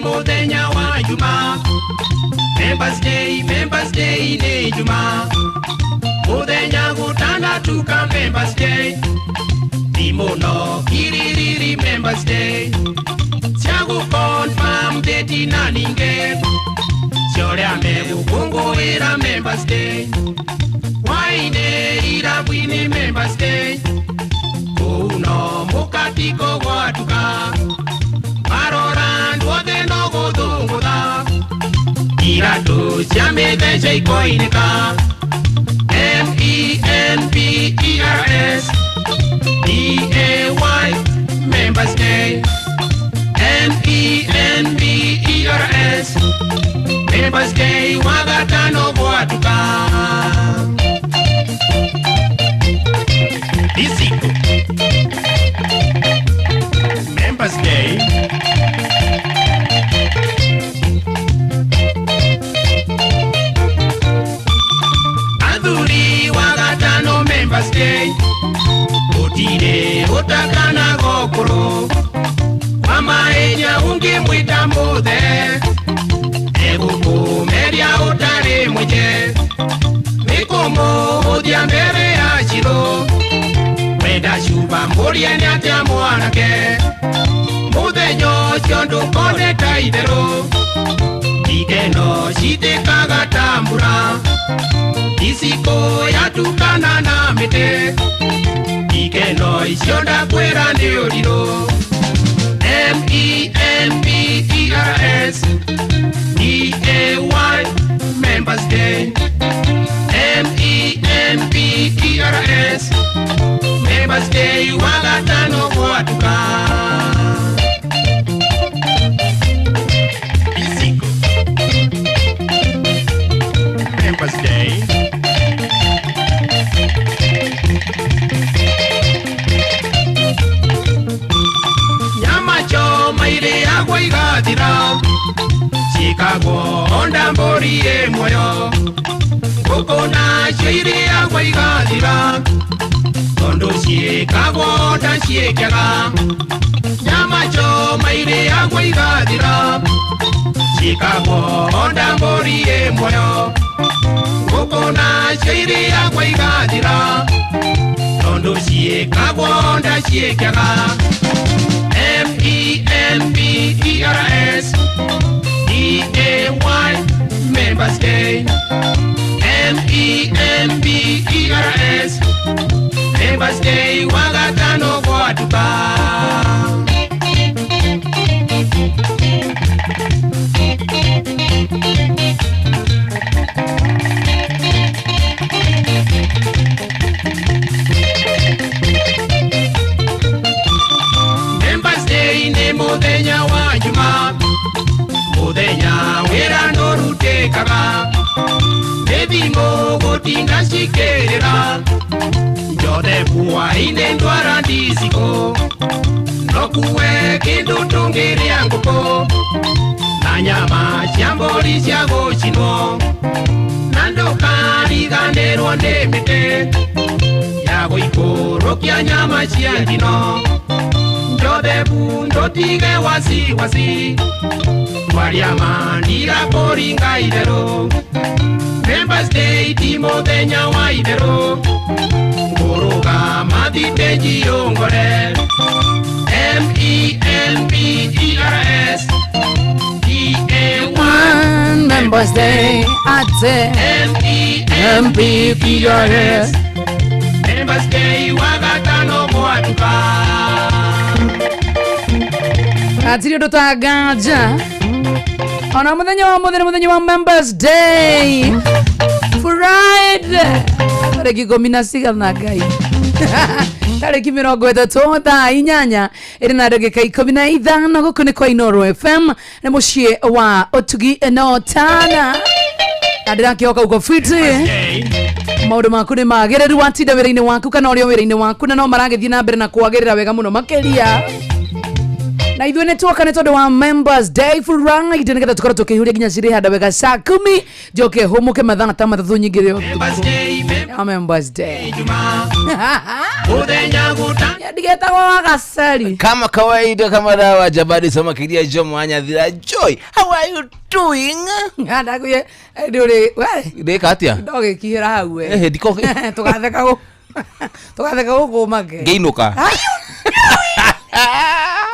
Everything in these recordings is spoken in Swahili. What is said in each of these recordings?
muthenya wa juma. Members Day ni juma. Muthenya gutandatu ka Members Day. Nimuno kiririri Members Day. Siagu confirm date na ninge. Chorea megu kungu ira Members Day. Waine ira bwini Members Day. Uno mukatiko watuka. Maroran wode no godunguda. Ira tu siame de jaikoinika. MEMBERS DAY Members Day. MEMBERS Members Day wagatano watuka. Isiko Members Day. Aduri wagatano Members Day. Utire utakana gokoro. Mama eja ungi mwita muthe. Eguku meria utare mweje. Mikomo udia mbere ya chiro. Weda shuba mburie nyatia mwanake. Muthenyo chiondu kone taidero. Igeno shite kagatambura. Isiko yatukana na mite. Igeno ishonda kwera neoliro. MEMBERS DAY Members Day. MEMBERS Members Day wagatano watuka. Isiko Members Day. Nyama choma ile yagwa igatira. Chicago onda mbori moyo. Koko na shiri yagwa igatira. Tondo Chicago onda shiekyaga. Nyama choma ile yagwa igatira. Chicago onda mbori moyo. Koko na shiri yagwa igatira. Tondo Chicago onda shiekyaga. MEMBERS DAY Members Day. MEMBERS Members Day wagatano watuka. Members Day ni muthenya wa juma. Muthenya wira norute kaga. Nebimo gotinda shikerera. Jode buwa ine ndwara ndisiko. Nokuwe kindu tungiri yanguko. Nanyama chiamboli chiago chino. Nandoka liganderwa nemete. Yago ikorokia nyama chiangino. Jode bu ndotige wasi wasi. Wariama ndira poringa idero. Members Day timothenya wa idero. Kuruga maditeji yongore. MEMBERS DAY Members Day ate MEMBERS Members Day wagatano watuka. Atiri dotagaja. Ona muthenya wa Members Day. Friday. Tareki 16 na gai. Tareki 33 iri na ndagika 15 guku ni kwa Inooro FM na mushie wa Otugi no tana. Adiraki uko fiti. Maundu maku ni magereru watinda wira-ini waku kana urio wira-ini waku na no maragethie na mbere na kwagirira wega muno makeria. na ithuĩ nĩ tuoka nĩ tondũ wa Members Day Friday nĩgetha tũkorwo tũkĩihũria nginya cirĩ handa wega saa 10 njoke hũmũke mathaa ta matatũ nyingĩ ya Members Day ndigetagwo Wagasari kama kawaida kama dawa Jabadi soma kidia Jomo Anyathira Joy, how are you doing? ndakuye nduri Ndeka atia ndoge kihira hau we ndiko tugatheka gũkũmake ngeinuka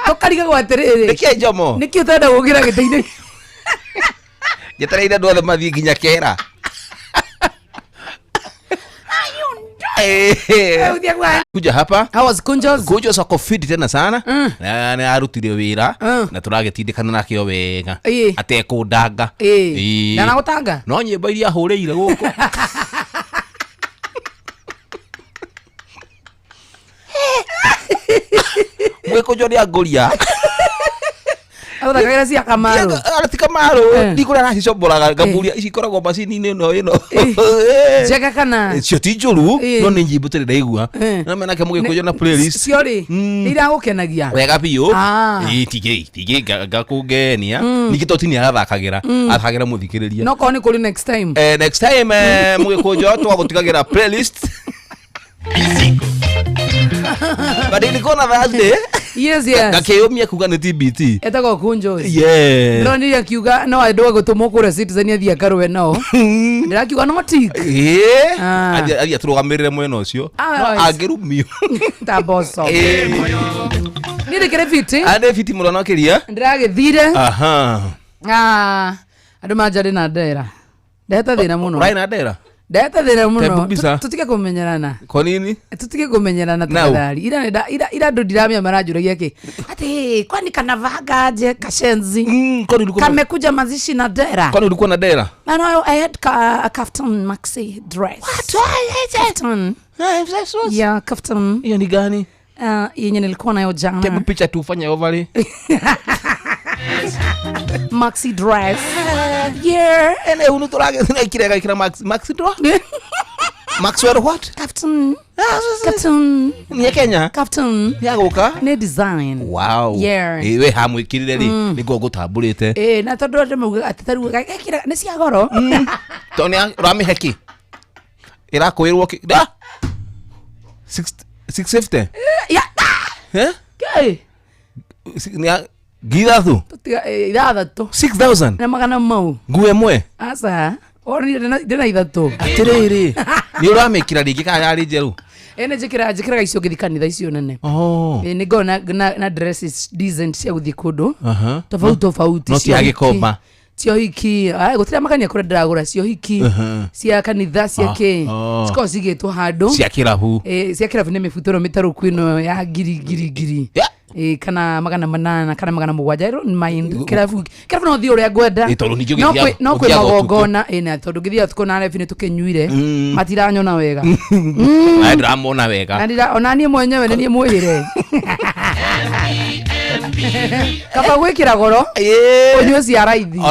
tukariga gwatiriri Rekia Jomo niki utenda gũkira gĩtĩ-inĩ Nyetereire ndothe mathii nginya kera kuja hapa I was Kunjos wako fit tena sana na arutire wira na turagetindikana nakio wega atekundanga na nagutanga no nyimbo iria hũrĩire gũkũ mwĩkũnjwo nĩ angũria Athakagira cia Kamaru. Arati Kamaru ndikura na cicoboraga ngaburia ici koragwo macini-inĩ ino. Jega kana. Cio ti njuru no nĩ nyimbo tĩrĩ ndaigua. Na mena ke mũgĩkũnjwo na playlist. Ciori iragũkenagia. Wega biũ. Tige ngakũngenia. Nikitotini agathakagira. Athakagira mũthikĩrĩria. No koni kuri next time. Next time mũgĩkũnjwo twagũtigagira playlist. Badili kona Thursday. Yes. Gakeyomia kuga ni TBT. Etagwo Kunjos. Yeah. No ni akiuga no ndo gũtũmwo kũrĩa Citizen athia karwe nao. Ndirakiuga no tik. Aria turugamirire mwena ucio. No angirumio. Ta boso. Ni rekere fiti. Ade fiti muno no kiria. Ndiragithire. Aha. Andu manjari na ndera. Ndeta thina muno. Rai na ndera. Ndeta thina muno. Tutike kumenyerana. Kwa nini? Tutike kumenyerana tafadhali. Ira ndo ndiramia maranjuragia ki. Ati kwani kana vagaje kashenzi? Kwani ulikuwa kamekuja mazishi na dera? Kwani ulikuwa na dera? No, I had a kaftan maxi dress. What? Kaftan. Yeah, kaftan. Hiyo ni gani? Yenye nilikuwa nayo jana. Tebu picha tu ufanye overlay. Maxi dress. Yeah. Ele unu turage ikira maxi dress. Maxwell what? Kaftan. Kaftan. Ni Kenya? Kaftan. Yaguka? Ne design. Wow. Yeah. We hamwikirire ri nigo gutamburite. Na tondu ndemu atitaru gakira ne cia goro. Tonia rami heki. Ira kwirwo ki. Da. 650. Yeah. Okay. Ni githathu. Ithathatũ. 6000. Na magana mau. Nguo mwe. Asa. Ori ndena ithatũ. Atiriri. Ni uramekira ringi kana yari njeru. Ene jikira icio ngithi kanitha icio nene. Ni go na dresses decent cia guthi kundu. Tofauti. No cia gikomba. Cio hiki. Gutira makania kura ndiragura cio hiki. Cia kanitha cia ki. Ciko cigitwo handu. Cia kirabu. Cia kirabu ne mifuturo mitaruku ino ya giri. Kana magana manana kana magana mugwanja ero mind kirabu no thio ria gwenda no kwe magongona na tondu ngithia tuko na refi ni tukenyuire matiranyona wega ai ndramona wega ndira onani mwenyewe ni mwihire kaba gwikira goro onyo cia raithi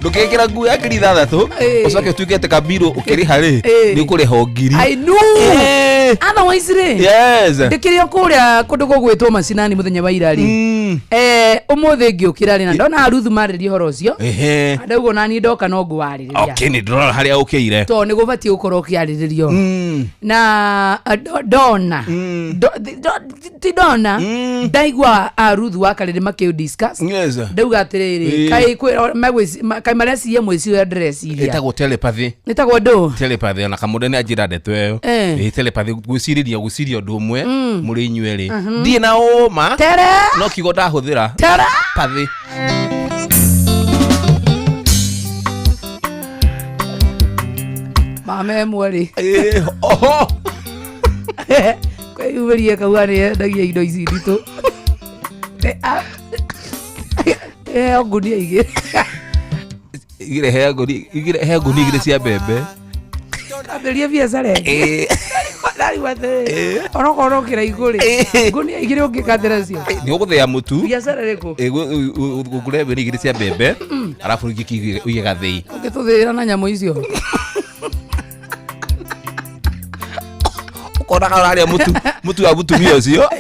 ndukekira nguo ya ngiri ithathatũ ucoke tuikete kabiro ukiriha ri ni ukuriha ngiri I know otherwise ri yes ndikirio kuria kundu gugwitwo macinani muthenya wa irari umuthi ngiukira ri na ndona aruthu maririe horo ucio ndaugo nani ndoka no ngwariria okay ni ndora haria ukire to ni gubatie ukorwo kiariririo na dona dona ndaigwa aruthu wakarire makio discuss ndauga atiriri kai maresi ye mwezi wa dress iria etagwo telepathy telepathy na kamude ni ajira ndeto eyo telepathy guciria undu umwe muri inyueri ndie na oma no kigo ndahuthira pathy mame mweri oho kwa yuberie kauani ndagia indo ici ndito ngunia igire he nguni igire cia mbembe kamberia biacara ndari wate onokoro kira iguri ngunia igire ungikathira cio ni uguthia mutu biacara riko ugure mbere igire cia mbembe arafu ngiki uige gathei ungituthira na nyamo icio ukona kana mutu wa butumia ucio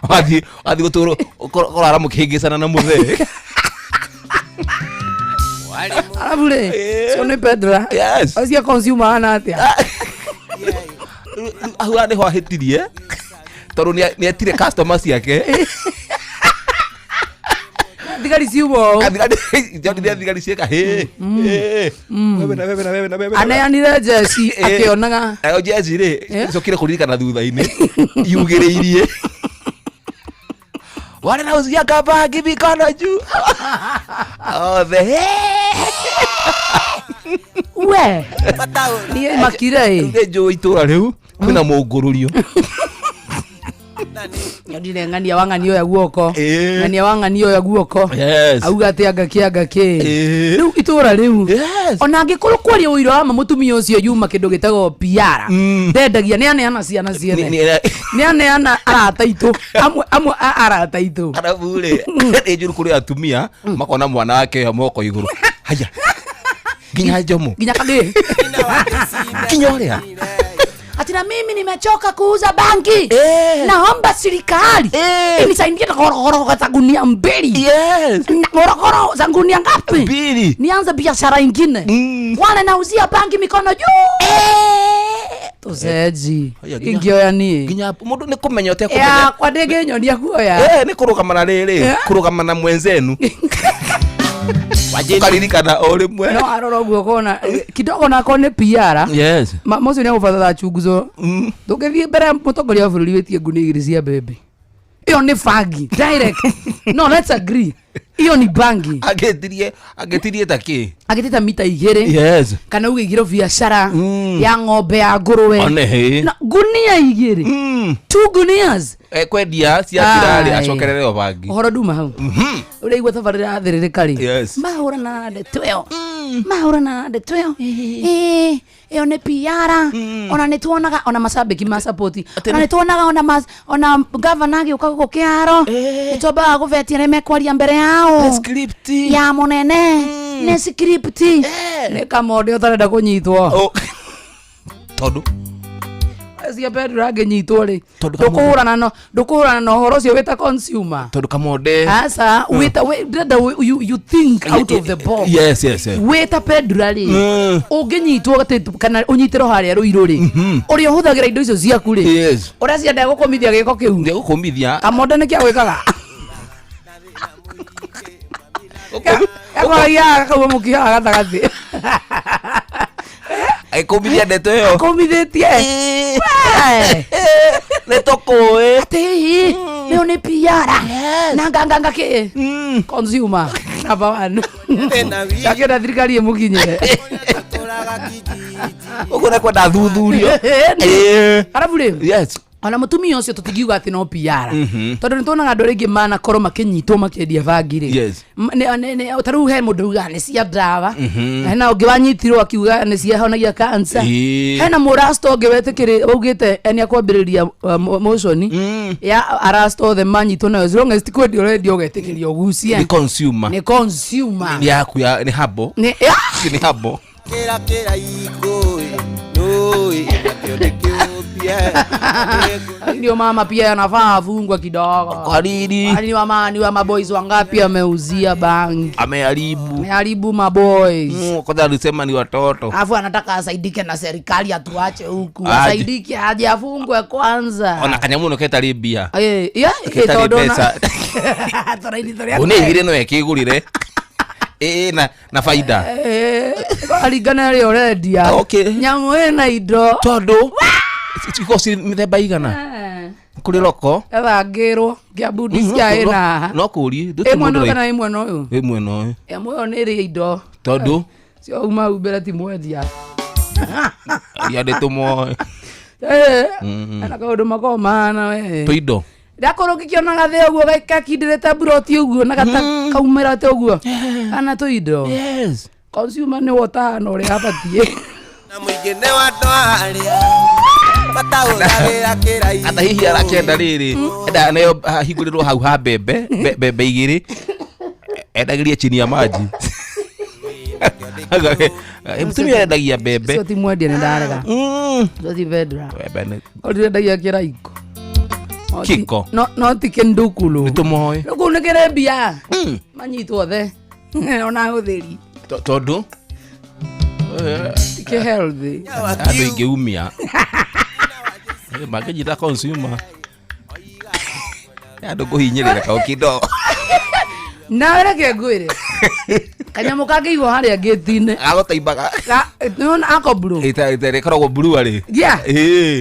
athi guturo korara mukihingicana na muthe Arabule so ne Pedra asia consumer ana atia ahura ni ho ahitirie toru ni etire customers yake Digari siubo. Digari sieka he. Wewe na. Aneanire jesi akionaga. Ayo jesi ri. Sokire kuririkana thutha-ini. Yugiriirie. Wale na uzia kaba gibikono juu. Oh the. We. Ni makire. Nde jo itura riu. Kwina mugururio. Ndire ngania wanganio ya guoko ngania wanganio ya guoko auga ati anga ki riu itura riu ona angikuru kwari uiro wa mutumia ucio yuma kindu gitago piara ndendagia ni aneana ciana ciene ni aneana arata itu amwe arata itu arabure ejuru kuri atumia makona mwana wake moko iguru haya ginya jomo ginya kage kinyorea Atina mimi nimechoka kuuza bangi. Naomba serikali inisaidie na gorogoro za gunia 2. Yes. Na gorogoro za gunia ngapi? 2. Nianze biashara nyingine. Wale nauzia bangi mikono juu. Tuzeji. Ingio yani. Ginya mundu ni kumenya utia kumenya. Ya kwa ndege nyoni akuoya. Ni kurugamana riri, kurugamana mwenzenu. Ukaririkana ori mwe no aroro guokona kidogo nako ne piara yes mocio ni agufadha chunguzo ndugithie mbere mutongoria bururi wetie nguni igiri cia bebe iyo ni bangi direct no let's agree iyo ni bangi agetirie taki agitita mita 2 yes kana ugigiro biashara ya ng'ombe ya nguruwe na gunia 2 2 gunias kwendia cia tirari acokerere bangi horo duma hau uri igwa tabarira thirire kari yes mahurana na ndetweo mahurana na ndetweo iyo ni piara ona nituonaga ona masabiki ma support ona nituonaga ona governor agiuka gukiaro itoba guvetia reme kwaria mbere yao script ya munene ne script ne kamode utarenda kunyitwo tondu cia Pedro angenyitwo ri ndukuhurana no horo cio wita consumer tondu kamode asa wita you think out of the box yes wita Pedro ri ungenyitwo kana unyitiro haria ruiru ri uri huthagira indo icio ciaku ri yes uri cia ndego kumithia giko kiu ndego kumithia kamode ni kia gwikaga ya kawo mukia gatagati aikomithia ndeto yo komithetie ne tokoe ati leo ni piara na nganga ki consumer number 1 yakira thirikari mukinyire ukona kwenda thuthurio arabu ri yes ona mutumia ucio tutigiuga ati no piara tondu nitona andu ringi mana korwo makinyitwo makendia bangi ri yes ne taru he mundu uga ni cia ndawa hena ungi wanyitirwo akiuga ni cia honagia cancer hena murasto ungi wetikiri augite eni akwambiriria motion ya arasto the manyitwo na as long as tikwendi already ugetikiria ugucia ni consumer ni yaku ya ni habo ni habo kera iko noi ndio mama pia anafaa afungwa kidogo. Kwa nini? Ni wa maboys wangapi ameuzia bangi? Ameharibu maboys. Kwanza alisema ni watoto. Alafu anataka asaidike na serikali atuache huku. Asaidike aje afungwe kwanza. Ona kanyamuno keta libia. Ketodona. Unegire no ekigurire. Na faida. Aligana leo already. Okay. Nyamu ena ido. Todo. Chiko si mithemba igana. Kuri roko. Ethangirwo kiabudi cia ina. No kuri. Emwe no kana emwe no uyu. Emwe no. Emwe no ri ido. Todo. Cio uma ubera ti mwendia. Ya de tomo. Ana kaundu makoma we. Toido. Ndakoro kikiona gathe uguo gaikakindirete buroti uguo na gata kaumira te uguo. Ana toido. Yes. Consumer ni wotana uri abatie. Na mwingine wa twaria matauragira kiraii ata hihi arakenda riri enda nayo hingurirwo hau ha bebe igiri endagirie chini ya maji Mtumia endagia mbembe. Sio timwedia ni ndarega. Sio ti vedra. Webene. Odi endagia kiraiko. Kiko. No ti kendukulu. Nitumoy. Nuku nekere bia. Manyitwo the. Ona utheri. Tondu. Ke healthy. Ado ingeumia. Makejita consumer. Ado kuhinyirira ka kido. Na reke ngwire. Kanyamu kageigwo haria gate-ine. Agoteimbaga. Nona akoburu. Ite koragwo buru ari. Yeah.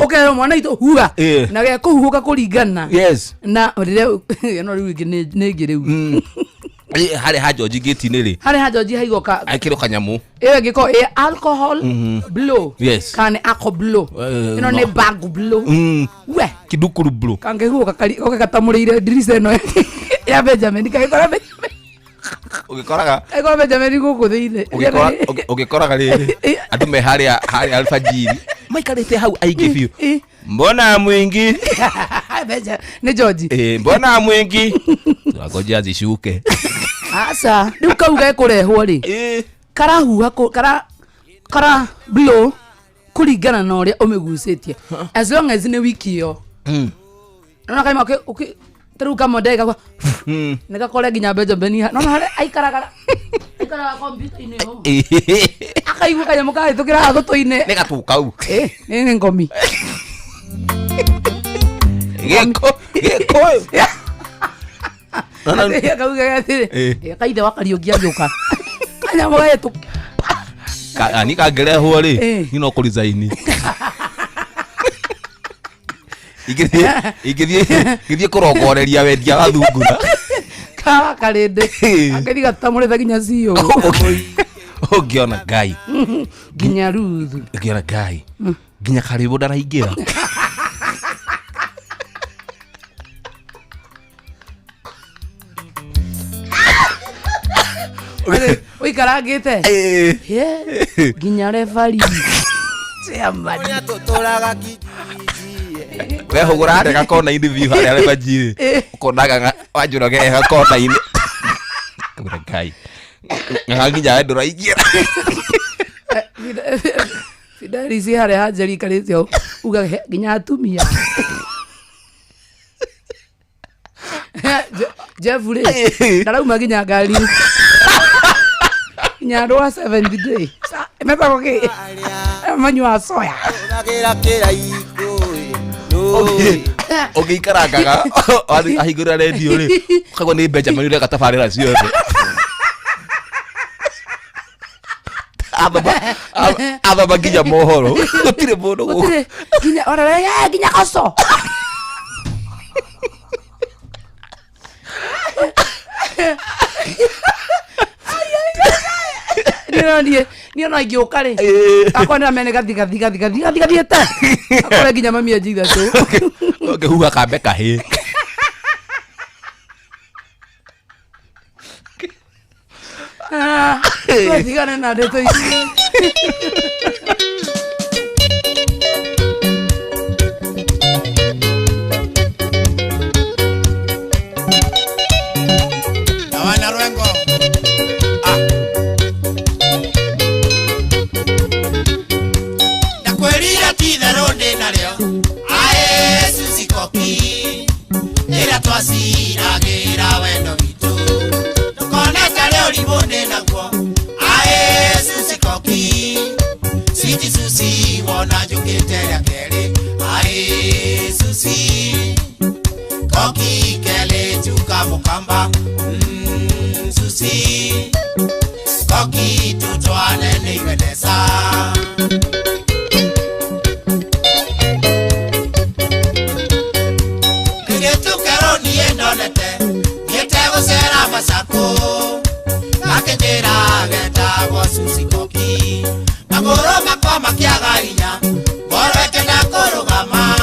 Okay, mwana ito huga. Na ge kuhuga kuringana. Yes. Na orire no riu ngi riu. Hare ha George gate-ine ri. Hare ha George haigo ka. Aikiro kanyamu. Ewe giko alcohol blow. Yes. Kane ako blow. Ino ne bag blow. We. Kidukuru blow. Kange huga kali okatamurire dirisa no. Ya Benjamin kaikora Benjamin. Ugikoraga ego Benjamin guku thiine ugikoraga riri andu me haria alfajiri maikarite hau aingi biu mbona mwingi Benja ni George mbona mwingi agoja zishuke asa riu kauga kurehwo ri karahuha kara blow kuringana na uria umigucitie as long as ni wiki yo nona kaima okay Teru kama ndega kwa nikakore ginya Benjamin no hare aikaraga computer-ine ho akaigua kanyamu kari tukira gutu-ine nigatukau ni ngomi geko nana kauga atiri kaithe wakariukia njuka kanyamu gaitu ani kagerehwo ri ni no kurizaini Igithie kurongoreria wendia wa thungura ka karinde akathi gatamure ginya cio ungiona ngai ginya ruthu ngiona ngai ginya karibu ndaraingira oi karagite ginya refari siamani tuturaga we hugura hare gakona ini thiu hare ale bajiri ukonaga wanjuroge gakona ini kura kai ngaginya ndura igira Fidari si hare hajeri karitio uga ginya atumia Jeffrey ndarauma ginya ngari nyarwa 70 day meta koke manywa soya Okay, karagaga ahigura radio ri kagwo ni Benjamin ri gatabarira ciothe aba ginya mohoro gutire mundu gutire ginya ora ya ginya koso ni no igioka ri akona mene gathika ta akora ginya mami ajitha tu okay huwa kambe kahi digane na de toi Nawana Rwengo Nakwelira tidharonde naleo ae susikoki ila twasiragira wendo vitu tukoneta leo libonde naguo ae susikoki switi susi wona jukite ya kele ae susi koki kele chuka mukamba susi koki tutwane niwedesa Masako makejera geta gosusi koki magoro makwa makiagarinya boreke na korogama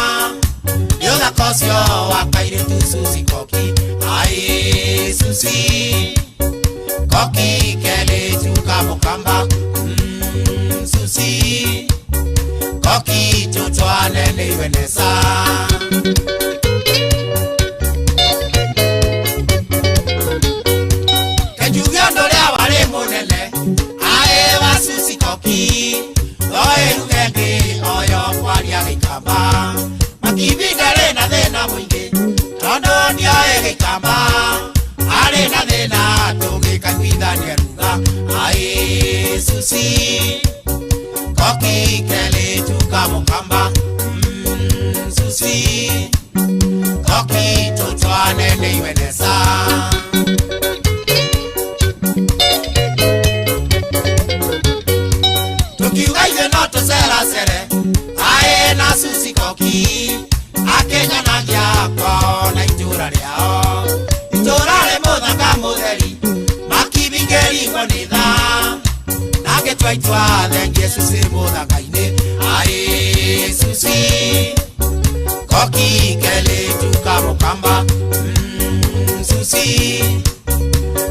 yoga kosyo wakaire tu susi koki ai susi koki kele tuka mukamba susi koki tutwane niwenesa Ae waitwa thengie Susi muthaka-ini ai Susi koki kele tukamukamba Susi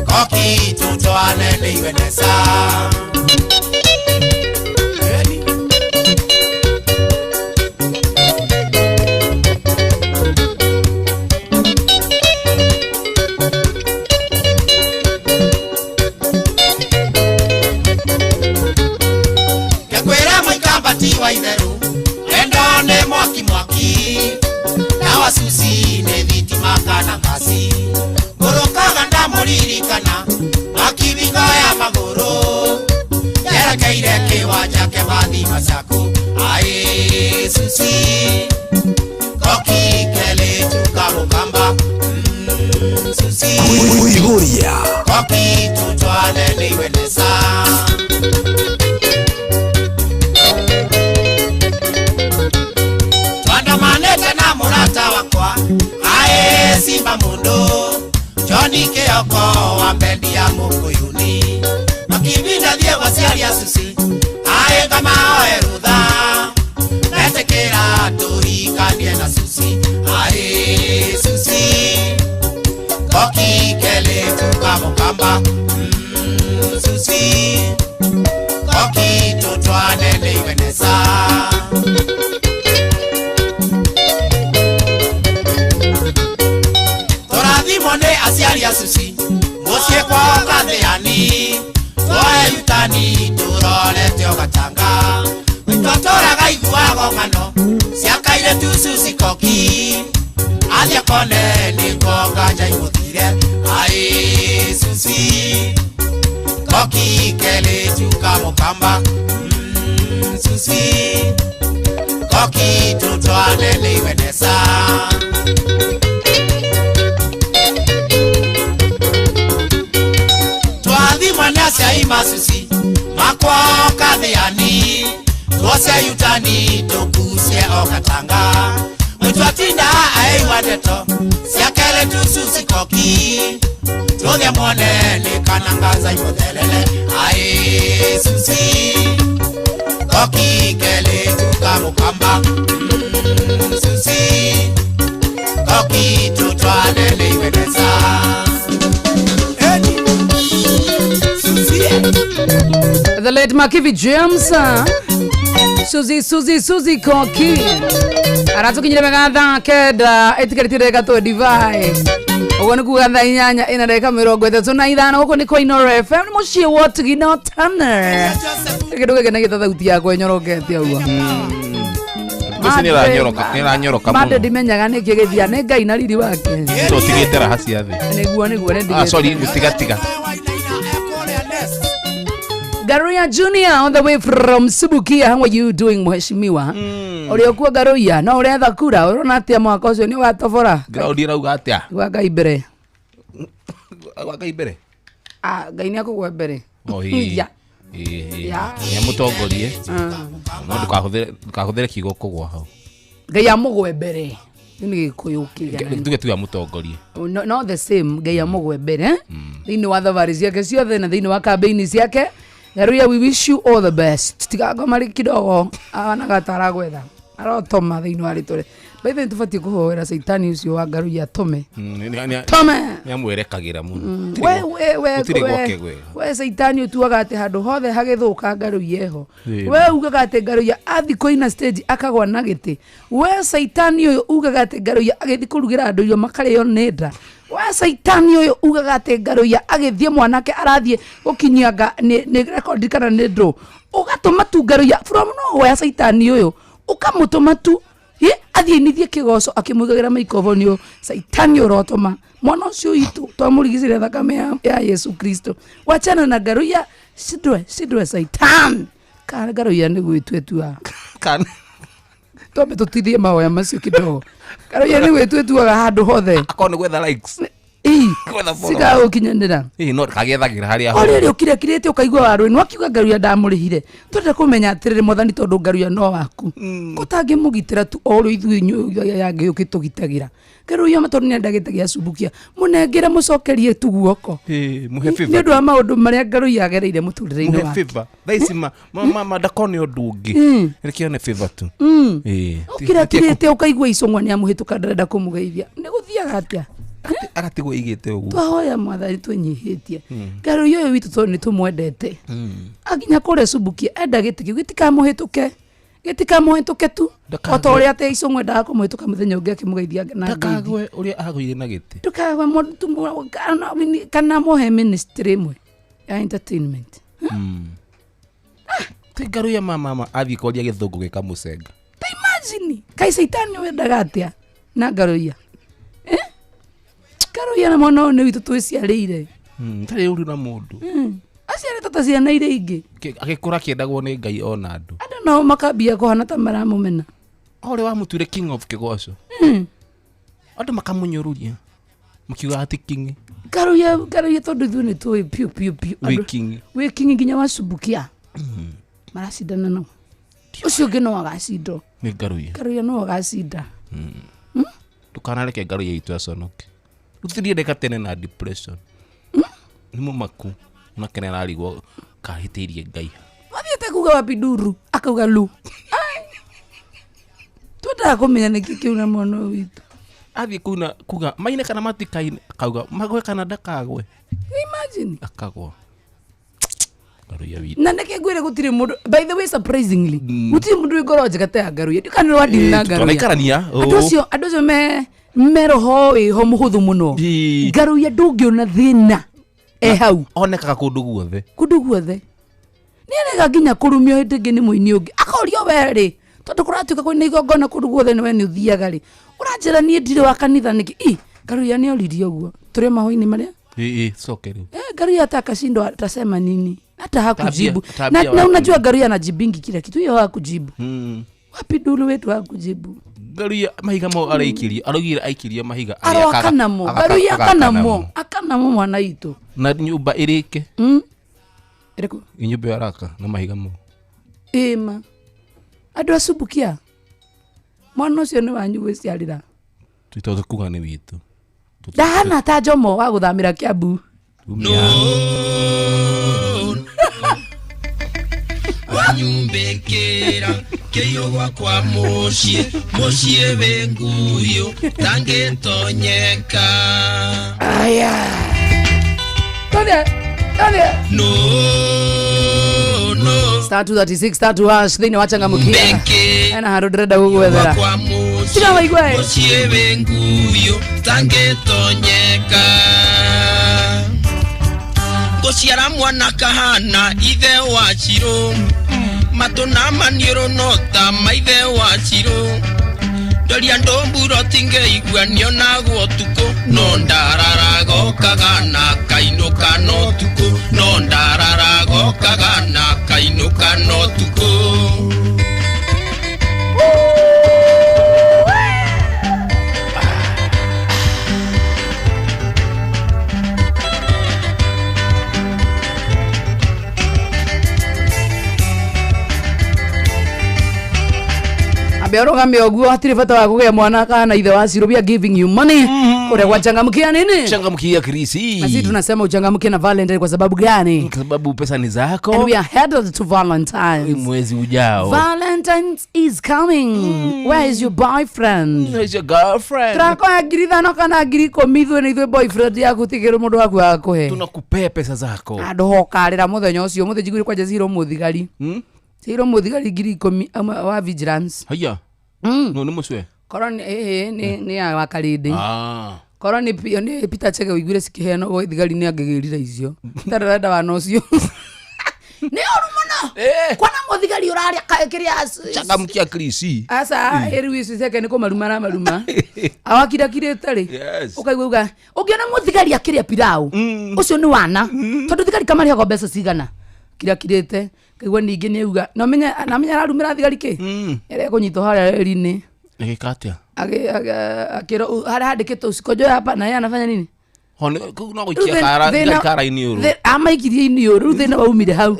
koki tutwane niwenesa wa itheru endo ne mwaki na Susi ne thitima kana kasi murukaga ndamuririkana akivinga ya maguru yerekeire kiwanja kia mathima ciaku ai Susi koki kele tukamukamba Susi kuiguria koki tutwane niwenesa Simba mundo Johnny Keoko wa bendi ya Mukuyuni makibinda thie waciari a Susi ae kama oerutha netekera turikanie na Susi ae Susi koki kele tukamukamba Susi koki tutwane niwenesa asiari a Susi musie kwa katheani twae yutani turorete ogatanga witotora gaiguago ng'ano ciakaire tu Susi koki athia kone ningonga njaimũthire ai Susi koki kele tukamukamba Susi koki tutwane niwenesa Mwanasa ima Susi makwa kathiani twose yutani tukuse okatanga mtwatinda ai wadeto siakele tu Susi koki tuthia mwone ni kanangaza imothelele ai Susi koki kele tukamukamba Susi koki tutwane niwenesa The late Makivi James Susi Koki aratukinyire megatha kenda etikeretire gato divai ogone kugatha inyanya ina ndeka 35 huko ni Koinoro FM mucie wotgi no tanner kidogo kena githauti yako nyorokete agua Kusini la nyoroka made dimenyaga ne kigethia ne ngai na riri wake to tigitera hacia thi niguo ne sorry tiga Garuya Junior on the way from Subukia. How are you doing, mheshimiwa? Uliokuwa Garuya no uretha kura urona atia mwaka ucio ni watobora ground irauga atia waka ibere ngai ni akugwa mbere ya mutongorie no ndukahuthire kigo kugwa hau ngai amugwe mbere ni gikuyu kigana tuge tuya mutongorie no the same ngai amugwe mbere thini wa thavari ciake ciothe na thini wa campaign ciake Garuya, we wish you all the best. Tigago mari kidogo anagatara gwetha arotoma thini wa ritore baithe tufati kuhoera saitani ucio wa Garuya tome ni amwerekagira muno we saitani utuaga ate handu hothe hagithuka Garuya eho we ugaga ate Garuya athi koina stage akagwa na giti we saitani uyu ugaga ate Garuya agithi kurugira andu irio makareo nenda wa saitani uyu ugaga ate Garuya agithie mwanake arathie gukinyanga ni record kana ni draw ugatuma tu Garuya from nowhere saitani uyu ukamutuma tu athie nithie kigoco akimugagira microphone yo saitani urotoma mwana ucio itu twamurigicire thakame ya Yesu Kristo wachana na Garuya sidwe saitan kana Garuya ni gwitwetua kana tobe tutithie mahoya macio kidogo Garuya ni gwitwetua handu hothe akone gwetha likes Sika ukinyanira no kagethagira haria ho ori ukire kirete ukaigwa waru no akiuga Ngaruya ndamurihire twende kumenya atiriri muthani tondu Ngaruya no waku utange mugitira tu oro ithu yange ukitugitagira Ngaruya matondu ni ndagitagia Subukia munengere mucokerie tu guoko muhe favor ni ndu wa maundu maria Ngaruya agereire muturire-ini wake muhe favor thaicima mama ndakone undu ungi rekione favor tu ukira kirete ukaigwa icongwa ni amuhituka ndarenda kumugeithia ni guthiaga atia agatigwo igite uguo twahoya mwathani twenyihitie Ngaruya uyu witu tondu nitumwendete aginya kure Subukia enda gitikiu gitikamuhituke tu otoria ate icongwe ndaga kumuhituka muthenya ungi akimugeithia na ndakagwe uria agwire na giti ndukagwe mundu kana mohe ministry imwe ya entertainment Ngaruya mama athi koria githungu gikamucenga ta imagine kai saitani wendaga atia na Ngaruya Ngaruya na mwana ni witu twiciarire tari uri na mundu aciare tata ciana ire ingi agikura kiendagwo ni Ngai ona andu no makambia kuhana ta maramumena ore wa muture king of Kigoco andu makamunyoruria mukiuga ati king Ngaruya tondu ithu ni tui piu we king nginya wa Subukia maracindana no ucio ungi no agacindo ni Ngaruya no agacinda tukanareke Ngaruya itu aconoke ruthirie ndeka tene na depression ni mumaku nakene narigwo kahitirie Ngai wathiete kuga wapi Nduru akauga lu twenda kumenya niki kiu na mwana witu athi kuna kuga maine kana matikaine akauga magwe kana ndakagwe imagine akagwa Ngaruya witu na neke ngwire gutire mundu by the way surprisingly gutire mundu wigoro njigate ya Ngaruya ndikanira wa dini na Ngaruya tunaikarania adocio meroho ho muhuthu muno Ngaruya ndungiona thina hau onekaga kundu guothe ni arega nginya kurumio hingi ni muini ungi akorio weri tondu kuratuka kwina igongona kundu guothe ni we ni uthiaga ri uranjira ni ndire wa kanitha niki Ngaruya ni oririe uguo turi mahoini maria sokeri Ngaruya atakashindwa atasema nini hata hakujibu na unajua Ngaruya anajibingi kila kitu hiyo hakujibu wapi Nduru wetu hakujibu Ngaruya mahiga mo araikirie arugire aikirie mahiga akanamo Ngaruya akanamo mwana itu na nyumba irike iriko nyumba yaraka na mahiga mo ema andu a Subukia mwana ucio ni wanyu gwiciarira twitoze kuga ni witu ndahana ta Jomo wa guthamira Kiambu wanyumbekera keyo kwa mucie wenguyo tangetonyeka aya tone no star 236 star 2 hash thini wachangamukia ana harudreda gugwethera sina waigwe mucie wenguyo tangetonyeka gociara mwana kahana ithe wa Chiro matuna manioro nota maithe wa Chiro ndoria ndomburo tingeigua nionagwo tuko no ndararago kagana kainuka no tuko no ndararago kagana kainuka no tuko Beorogambe oguo hatire bata wa kugia mwana kana ithe wa Chiro bia giving you money kure wachangamkia nini changamkia Krisi sisi tunasema uchangamkie na Valentine kwa sababu gani kwa sababu pesa ni zako and we are headed to Valentine's mwezi ujao Valentine's is coming where is your boyfriend where is your girlfriend trako agiri no kana agiri komithwe ni thwe boyfriend yaku tigiro mundu waku akuhe tunakupea pesa zako adohokarira muthenya ucio muthejiguri kwa Jaziro muthigari Chiro muthigari ngiri 10 wa vigilance haya no ni mucwe koroni ni ya wakalinde koroni pio ni Peter Chege wigure sikiheno o thigari ni angegirira icio ndarada wa nocio ni orumono kwana muthigari uraria kaekiria changamkia Krisi asa eriwisi seke ni kumaruma awakira tari ukaiguga ugiona muthigari akiria pilau ucio ni wana tondu thigari kamari hago mbeca cigana kirete kaigwa ningi ni uga no menya ararumira thigari ki ere kunyito haria eri-ini nikikatia akiro hara handikito usikojo hapa na yeye anafanya nini hone no goikia kara ini uru amaikirie ini uru thina waumire hau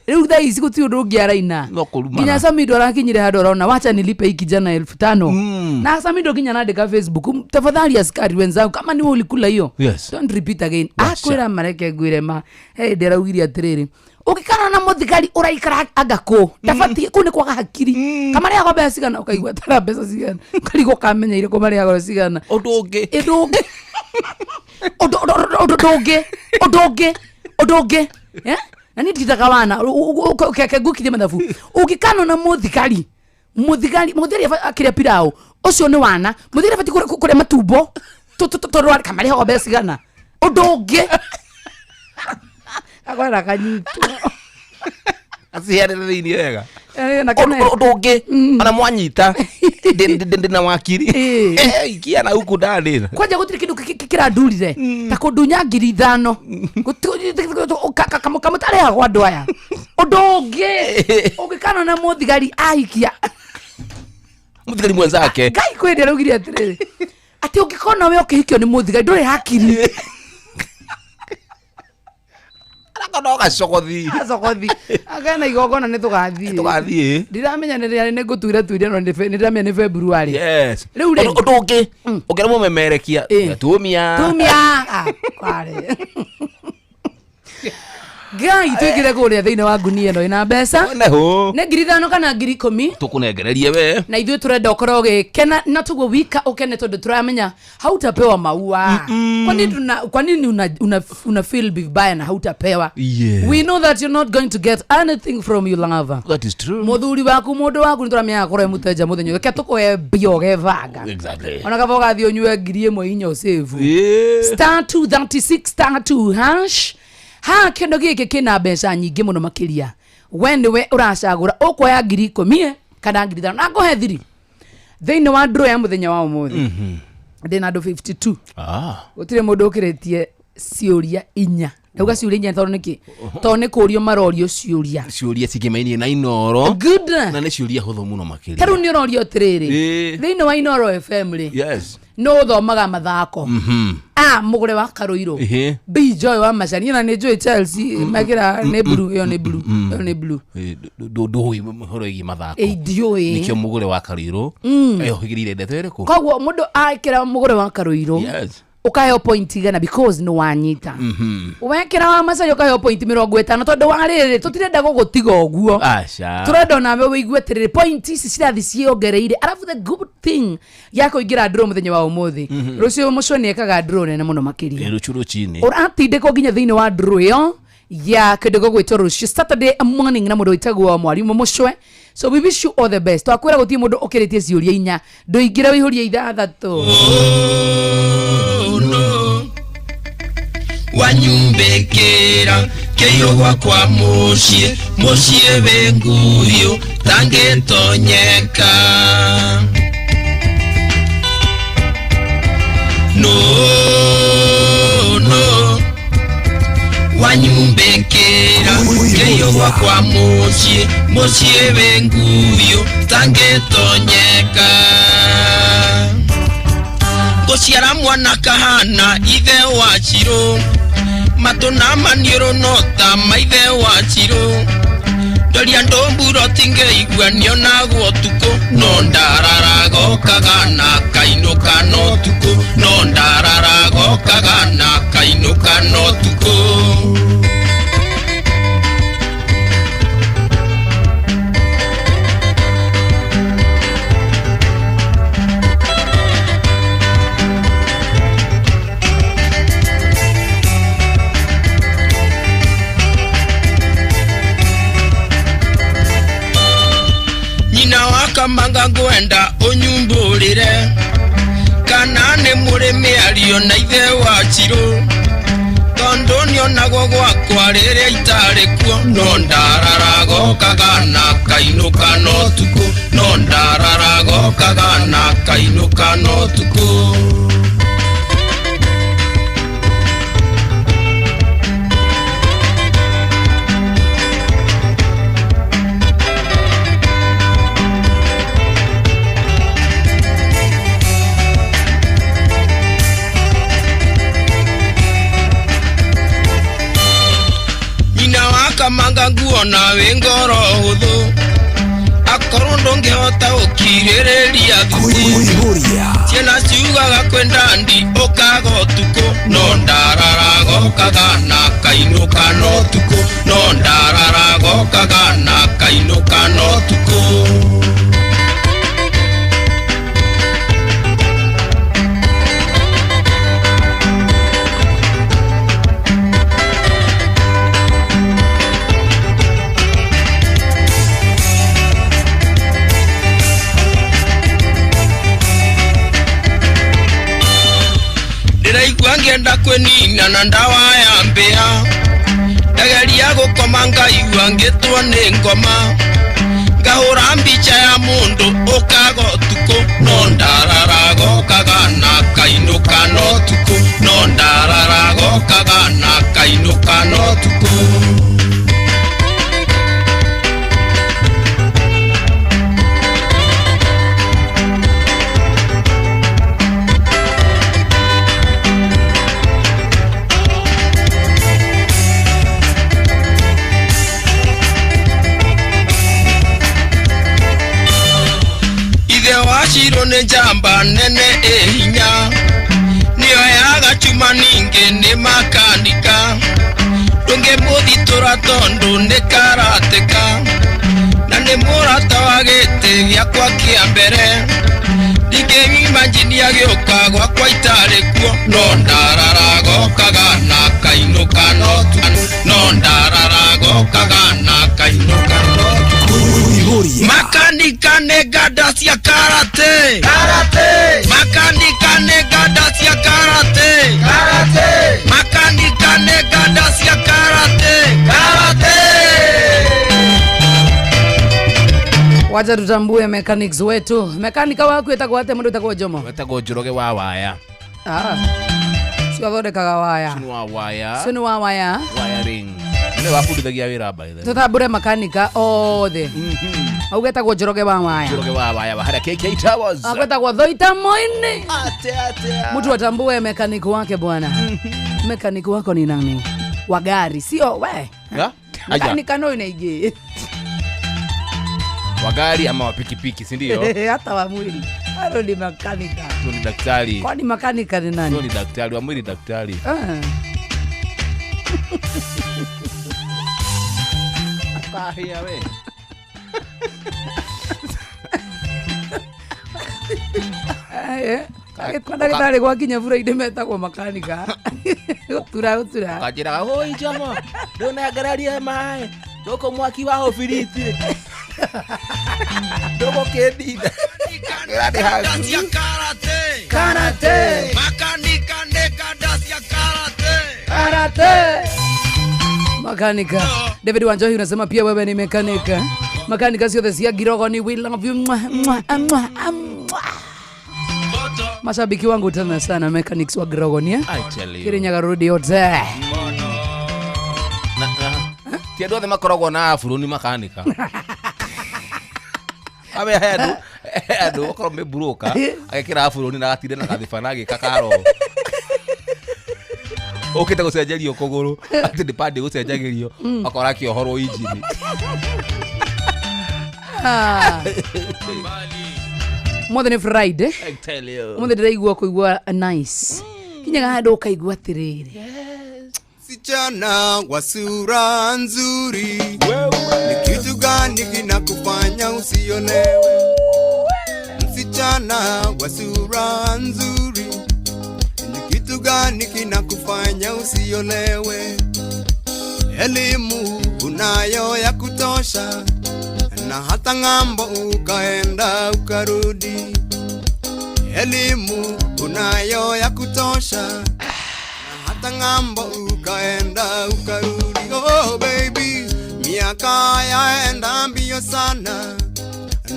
riu thaa ici guti undu ngiaraina nginya Samido arakinyire handu arona wacha nilipe hiki jana 1500 na Samido kinya naandika Facebook tafadhali askari wenzangu kama ni ulikula hiyo don't repeat again akwira mareke ngwire ma ndiraugiria atiriri ukikana na muthigari uraikara agako tafati kune kwa hakiri kama ria gombe cigana ukaigwa tara mbeca cigana karigo kamenya ire ko maria goro cigana odonge odonge na nititaka wana ukakagukithia mathabu ukikana na muthigari akiria pirao ucio ni wana muthigari fati kure matumbo torwa kama ria gombe cigana odonge agora kanyito asiare thini wega odonge ana mwanyita ndina wakiri ikia na huku ndani kwaje gutiri kindu kiradurire ta kundunya 5,000 kama tare ya gwandu aya odonge ukikana na muthigari aikia muthigari mwenzake ngai kwende rugiria atiriri ati ukikona we ukihikio ni muthigari nduri hakiri akonoga sokothi agana igogona ni tugathie ndiramenya ni ngutuire no ndiramenya ni February riu odonge ukira mumemerekia tumia kware gai twikire kuria thiine wa ngunia no ina mbeca ne 5,000 kana 10,000 tukunengererie we na ithuĩ turenda ukorwo gikena na tugo wika ukene tondu turamenya hautapewa maua kwa nini una feel vibaya na hautapewa we know that you're not going to get anything from your lover that is true muthuri waku mundu waku ni turamenya akorwo muteja muthenyo reke tukoe bio gevanga exactly ona kavoga thio nywe 1,000 save star 236 hash kendo giki kina mbeca nyingi muno makiria wende we uracagura ukoya 10,000 kana 5,000 na ngohe thiri thiini wa draw ya muthenya wa umuthi ndina ndo 52 utire mundu ukiretie ciuria 4 Uga ciuria tondu niki tondu ni kurio marorio ciuria cikimainie na Inoro good na ni ciuria huthu muno makiria taru ni rorio tiriri thiini wa Inoro FM ri no thomaga mathako mugure wa Karuiro Joy wa Macani na ni Joy Chelsea magira ne blue yo ne blue do horo igi mathako nikio mugure wa Karuiro higirire ndetere ko kogwo mundu akira mugure wa Karuiro ukayo point igana because no wanyita wekera wa Macani ukayo point 50 tondu warire tutirenda gugutiga oguo turenda nawe wigue tirire point ici cirathi ciongereire arafu the good thing yako igira draw muthenya wa umuthi rucio muconi ekaga draw nene muno makiria ruchuru chini uratindiko ginya thiini wa draw yo ya kidogo gwitwo rucio Saturday morning na mundu witagwo mwarimu mucwe so we wish you all the best twakwira gutie mundu ukiritie ciuria 4 nduingira wihuria 6 wanyumbekera keyogwa kwa mucie benguyo tangetonyeka no wanyumbekera keyogwa kwa mucie benguyo tangetonyeka gociara mwana kahana ithe wa Chiro matuna manioro nota maithe wa Chiro doria ndomburo tingeigua nionagwo tuko no ndararago kagana kainuka no tuko no ndararago kagana kainuka no tuko manga gwenda unyumburire kana ne murimi ario na ithe wa Chiro tondu nionagwo gwakwa rire itarekuo no ndararago kagana kainuka no tuko no ndararago kagana kainuka no tuko kamanga nguona wengoro huthu akorwo ndungihota ukirireria ciana ciugaga kwenda ndi ukaga utuku no ndararago kagana kainuka no tuku no ndararago kagana kainuka no tuku ngenda kwenina na ndawa ya mbea ndageria gukoma ngaigua ngitwo ni ngoma ngahura mbica ya mundu ukaga utuku no ndararago kagana kainuka no tuku no ndararago kagana kainuka no tuku Shiro ne jamba nene ehinya niyo yaga chuma ninge ne makanika donge modi toratondo ne karateka na ne morata wagete yakwa kiambere dige imagine yagyoka kwa itare kuo no ndararago kagana kainuka no no ndararago kagana kainuka no makanika negada cia karate karate makanika negada cia karate karate makanika negada cia karate karate. Wacha tutambue mechanics wetu. Mekanika wako etagwo ate mundu etagwo Jomo? Etagwo Njoroge wa waya. Sio thondekaga waya. Sio wa waya. Sio wa waya. Wiring. Nĩ wabundithagia wĩra by the way. Tutambure makanika othe. Augetagwo Njoroge wa waya. Njoroge wa waya bahara KK Towers. Agwetagwo Thoita Moini. Ate. Mtu atambue mekaniki wake bwana. Mekaniki wako ni nani? Wa gari, sio we. Ya? Mekanika no inaige. Wa gari ama wa pikipiki, si ndio? Hata wa mwili. Haro ni mekanika. Sio ni daktari. Kwani mekanika ni nani? Sio ni daktari, wa mwili daktari. Kahia we. Kwa daktari kwa kinya fura ide metagwo makanika. Utura. Kajira hoi Jomo. Ndona gararia mai. Doko mwaki wa hofiriti. Doko kedida. Karate. Makanika negada cia karate. Karate. Makanika. David Wanjohi unasema pia wewe ni mekanika. Makanika sio cia Girogo ni we love you. Mashabiki wangu tena sana mechanics wa Girogo ni. I tell you. Kirinyaga road yote. Ti andũ othe makoragwo na afro ni makanika. Ame andũ okorwo me broker agekĩra afro ni na gatinde na gathibana gĩkakaro. Okĩte gũcenjerio kũgũrũ atĩ ndipande gũcenjagĩrio akora kĩohorwo injini. More than Friday. I tell you. More than ndaigua kuigua nice. Kinyaga handũ ukaigua tiriri. Msichana wa sura nzuri, ni kitu gani kinakufanya usiolewe? Msichana wa sura nzuri, ni kitu gani kinakufanya usiolewe? Elimu unayo ya kutosha, na hata ng'ambo ukaenda ukarudi. Elimu unayo ya kutosha, hata ng'ambo ukaenda ukarudi. Oh baby, miaka yaenda mbio sana,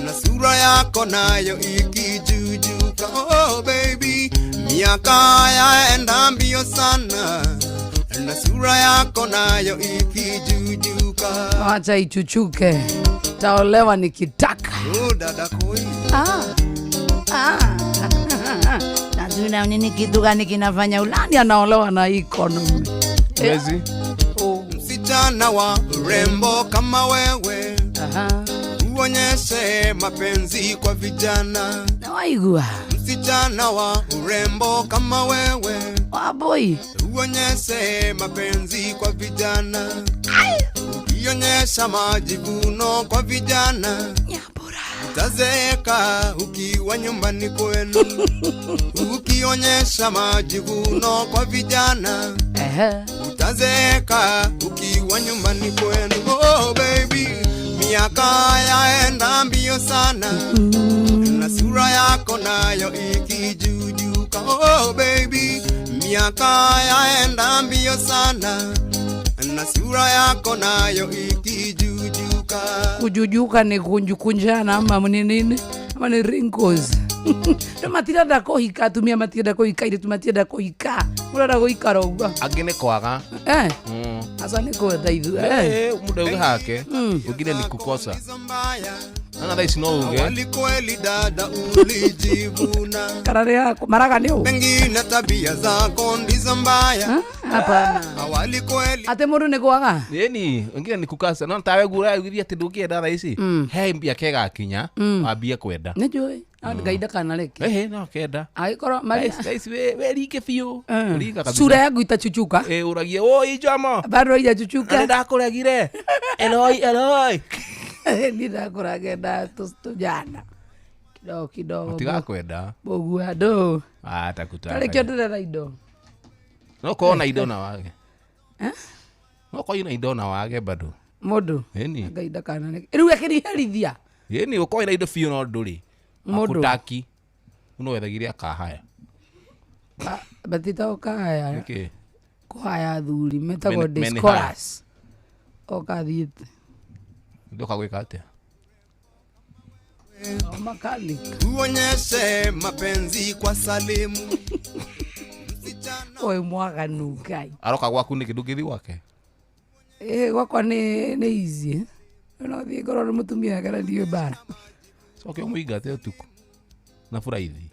na sura yako nayo ikijujuka. Oh baby, miaka yaenda mbio sana, na sura yako nayo ikijujuka. Acha ichuchuke, taolewa nikitaka. Oh dada koi. Nazuna nini kitu gani kinafanya ulani anaolewa na economy? Wezi? msichana wa urembo kama wewe. Uonyeshe mapenzi kwa vijana. Na waigua. Msichana wa urembo kama wewe. Boy. Uonyeshe mapenzi kwa vijana. Ukionyesha majivuno kwa vijana. Utazeeka ukiwa nyumbani kwenu. Ukionyesha majivuno kwa vijana. Utazeeka ukiwa nyumbani kwenu. Oh baby, miaka yaenda mbio sana. Na sura yako nayo ikijujuka. Oh baby, miaka yaenda mbio sana. Na sura yako nayo ikijujuka. Kujujuka ni kunjukunjana ama nini? Ama ni wrinkles. Matira da kohika, tumia matira da kohika, ile tumatia da kohika. Murada kohika roga. Agene kwaga. Asa ni ko daidu. Muda uge hake. Ugine ni kukosa. Nana dai sino uge. Walikweli dada ulijivuna. Karare yako maraga ndio. Pengine tabia zako ndizo mbaya. Hapana. Walikweli. Ate muru ne kwaga. Yeni, wengine ni kukasa. Nana tawe gura ugiria tindukie dada isi. He mbia kega kinya, wabia kwenda. Nejoi. Gaida kana leke. No kenda. Aikoro mali. Guys we like fio. Rika kabisa. Sura yangu itachuchuka. Uragie oi jama. Bado itachuchuka. Ndakuragire. Eloi. Ndakuragenda tujana. Kidogo. Tigakwenda. Bogua do. Atakutana. Kale kionde na ido. No kona ido na wage. No ko ina ido na wage bado. Modo. Yeni. Gaida kana leke. Riu yakiri herithia. Yeni uko ina ido fio no nduri. Akutaki. Uno wethagiria kahaya. Batita okaya. Okay. Kuhaya thuri metago discourse. Okathiete. Ndoka gwika atia. Makali. Uonyeshe mapenzi kwa Salimu. Oe mwaga nukai. Aroka gwaku ni kidukithi wake. Gwakwa ni easy. No thie ngoro ni mutumia kana ndiwe bara. Soke muiga te tuku. Na furaithi.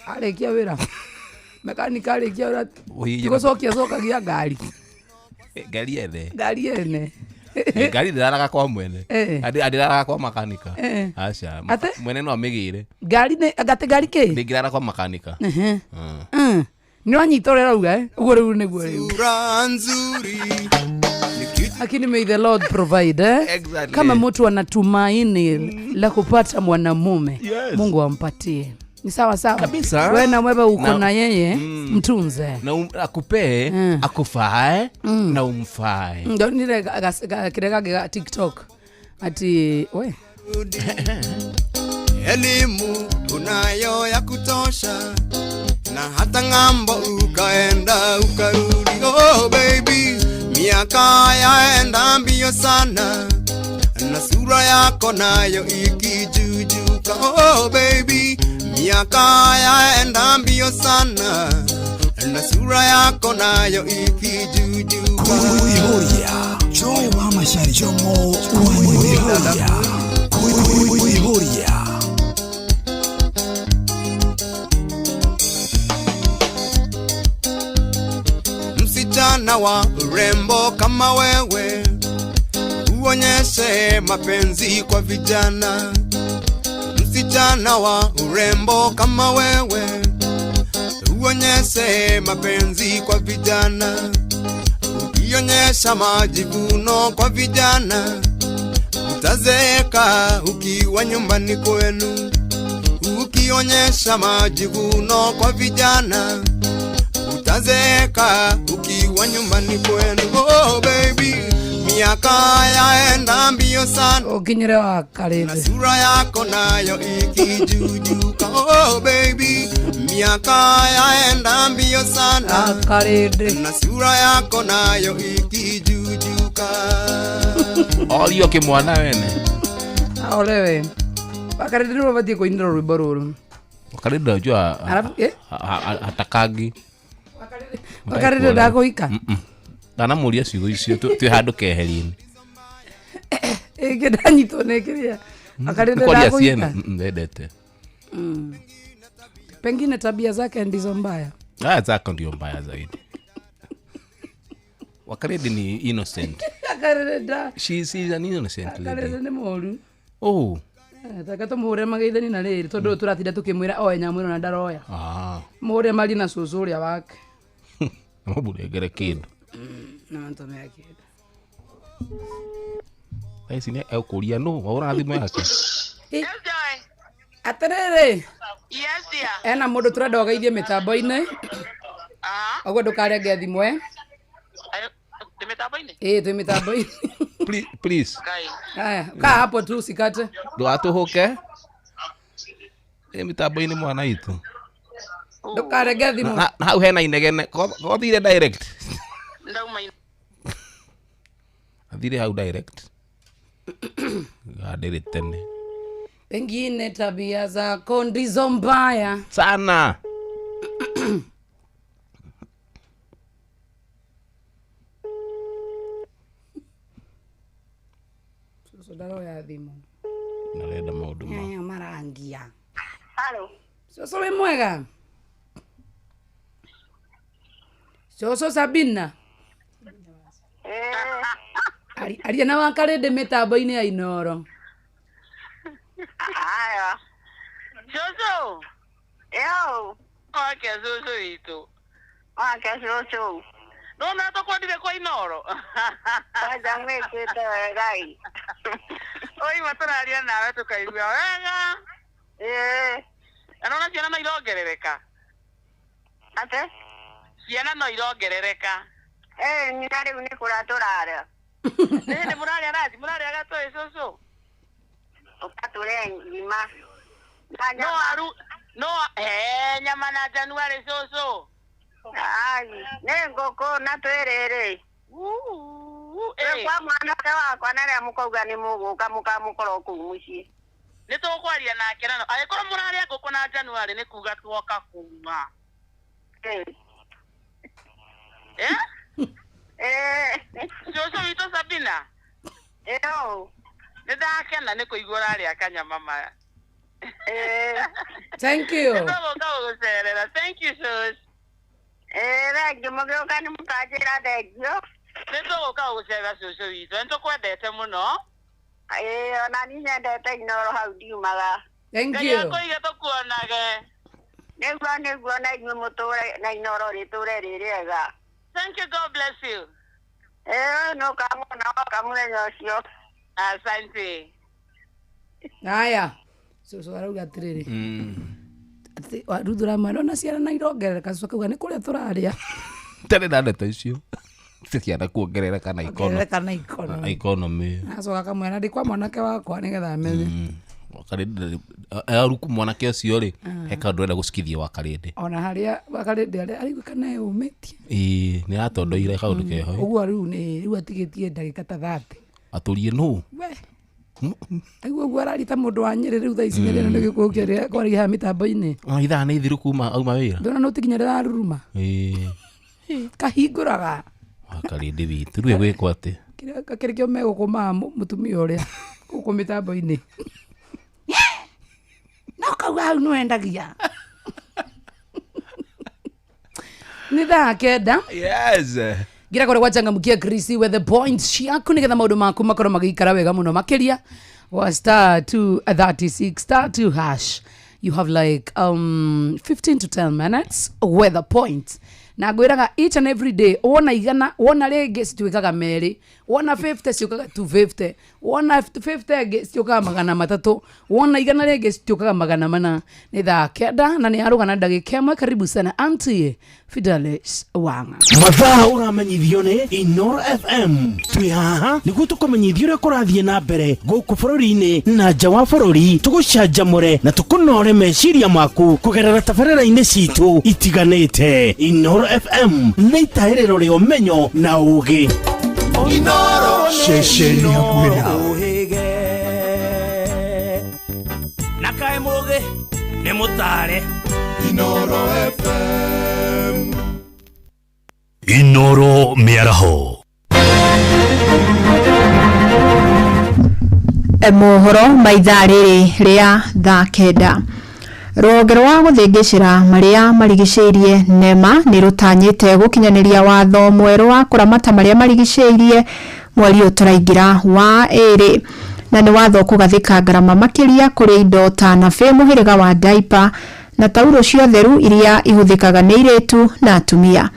Arekia wira. Mekanika arekia wira. Tigocokia cokagia ngari. Ngari ene. Ngari ene. Ngari ndaraga kwa mwene. Ndiraga kwa makanika. Acha. Mwene no amigire. Ngari ne agate ngari ke? Ndiraga kwa makanika. Ni wanyitorera uga ugo riu ni guo riu. Sura nzuri. Lakini may the Lord provide Exactly. Kama mtu anatumaini la kupata mwanamume, Mungu ampatie. Ni sawa sawa kabisa. Wewe na wewe uko na yeye mtunze. Na akupee, akufae na umfae. Ndio nile kirega TikTok. Ati we elimu unayo ya kutosha. Na hata ngambo ukaenda ukarudi. Oh baby, miaka yaenda mbio sana. Na sura yako nayo ikijujuka. Oh baby, miaka yaenda mbio sana. Na sura yako nayo ikijujuka. Kuihuria Joy wa Mashari Jomo Kuihuria Msichana wa urembo kama wewe. Uonyeshe mapenzi kwa vijana. Msichana wa urembo kama wewe. Uonyeshe mapenzi kwa vijana. Ukionyesha majivuno kwa vijana. Utazeeka ukiwa nyumbani kwenu. Ukionyesha majivuno kwa vijana. Utazeeka ukiwa nyumbani kwenu. Oh baby, miaka yaenda mbio sana. Ukinyere wa Karede. Na sura yako nayo ikijujuka. Oh baby, miaka yaenda mbio sana. Karede. Na sura yako nayo ikijujuka. Olio kimwana wene. Olewe. Karede ndio batie kuindira rwimbo ruru. Karede unajua hatakagi. Karede ndagoika. Dana muria ciugo icio tu handu keherini. Ngedanyito nekiria. Karede ndagoika. Ndedete. Pengine tabia zake ndizo mbaya. Zako ndio mbaya zaidi. Wakarede ni innocent. Akarenda. She's an innocent lady. Akarenda ni moru. Oh. Taka tumuhure mageithani na riri tondu turatinda tukimwira oe nyamwiro na ndaroya. Muhure mari na cucu uria wake. Mabure gere kindu. Na nto me kindu. Ai sine au kuria no, ora thimu yake. Aterere. Yes dear. Ena mundu turenda ogeithie mitambo-ini. Ogo ndukarenge thimu Mitambo-ini? Twi mitambo-ini. Please. Haya, kaa hapo tu usikate. Ndwatuhuke. Mitambo-ini mwana itu. Ndukarenge thimu. Na hau hena inegene. Ko thire direct. Ndauma. Athire hau direct. Gadere tene. Pengine tabia zako ndizo mbaya sana. Sodaro ya thimu. Narenda maundu ma. Aya marangia. Halo. Soso we mwega. Soso Sabina. Aria na wakarende mitambo-ini ya Inoro. Aya. Soso. Yo. Okay, Soso itu. Okay, Soso. No na to kwendire kwa Inoro. Kaja mwekete gai. Oi matararia nawe tukaigua wega. Anona ciana no irongerereka. Ate? Ciana no irongerereka. Nyina riu ni kuraturara. Ni muraria raji, muraria gatoi Soso. Ukature ngima. No, nyama na Januari Soso. Ai, ngoko na twerere. Kwa mwana wakwa naria mukauga ni muguka mukoro ku muci. Ni tukwaria nake nano. Agikoro muraria ngoko na Januari ni kuga twoka kuma. Soso wito Sabina. Nidakena ni kuigua raria kanyama maya. Thank you. Thank you, sus. Regio mogeuka ni mukajira regio. Nituguka gucera Soso wito. Nitukwendete muno. Ona ni nyendete Inoro hau ndiumaga. Thank you. Kuiga tukuonage. Niguo na inyuĩ muture na Inoro riture ririega. Thank you, God bless you. No kamona kamuthenya ucio. Asante. Haya. Soso arauga atiriri. Ati waruthura mwana na ciana na irongerereka Soso kauga ni kuria turaria. Tene na ndeto icio. Ciana kuongerereka na economy. Acoka kamwana ndi kwa mwanake wakwa nigetha amenye. Wakarinde aruku mwanake ucio ri heka ndwenda gucikithia wakarinde. Ona haria wakarinde arigwa kana eumetie. Ni atondoire kaundu keho. Uguo riu atigitie ndagika ta 30. Aturie no. We. Aigua gwararita mundu wa Nyeri riu thaa ici nĩ rĩo gĩkũkĩria kwaria mitambo-ini. Ithaa nĩ ithiru kuma auma wĩra. Ndona no tikinyarĩra ruruma. Kahingũraga. Wakarinde witu rĩu gwĩkwo atĩ. Kĩrĩa kĩo megũkũma mũtumia ũrĩa gũkũ mitambo-ini. No kauga hau nĩ wendagia. Nĩ thaa kenda. Yes. Gira kore wachangamkia Krisi with the points ciaku nigetha maundu maku makorwo magikara wega muno makiria wa star 236 star 2 hash. You have like 15 to 10 minutes with the points. Na ngwiraga each and every day wona igana wona rege cituikaga meri wona 50 ciukaga 250 wona 50 ciukaga magana matatu wona igana rege ciukaga magana mana. Ni thaa kenda na ni arugana ndagika imwe. Karibu sana Auntie Fidelis Wanga. Mathaa uramenyithio ni Inoro FM. Twi haha niguo tukumenyithio uria kurathie na mbere guku bururi-ini na nja wa bururi, tugucanjamure na tukunore meciria maku kugerera tabarĩra-inĩ citu itiganĩte. Inoro FM nĩ itaĩrĩro rĩa ũmenyo na ũũgĩ. Inoro ceceni hakuhĩ nawe. Na kaĩ mũũgĩ nĩ mũtare. Inoro FM. Inoro mĩaraho. Mohoro maithaa rĩrĩ rĩa thaa kenda. Rũhonge rwa gũthĩngĩcĩra marĩa marigicĩirie NEMA nĩ rũtanyĩte gũkinyanĩria watho mwerũ wa kũramata marĩa marigicĩirie mweri uturaingira wa eri na ni watho kugathika ngarama makiria kuri indo ta nabe muhiriga wa diaper na tauro cio theru iria ihuthikaga ni iritu na atumia.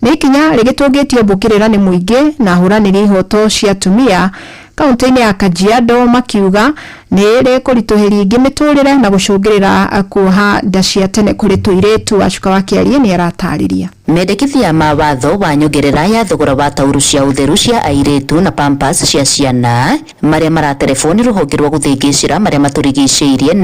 Ni kinya rigitungitio mbukirira ni muingi na huraniri ihoto cia atumia kaunti-ini ya Kajiado makiuga ni rikurituhiri ingi miturire na gucungirira kuoha nda cia tene kuri tuiritu. Acuka wa Kiarie ni aratariria mendekithia mawatho wa nyongerera ya thogora wa tauru cia utheru cia airitu na pampers cia ciana maria maraterefoni ruhonge rwa guthingicira maria maturigiceirie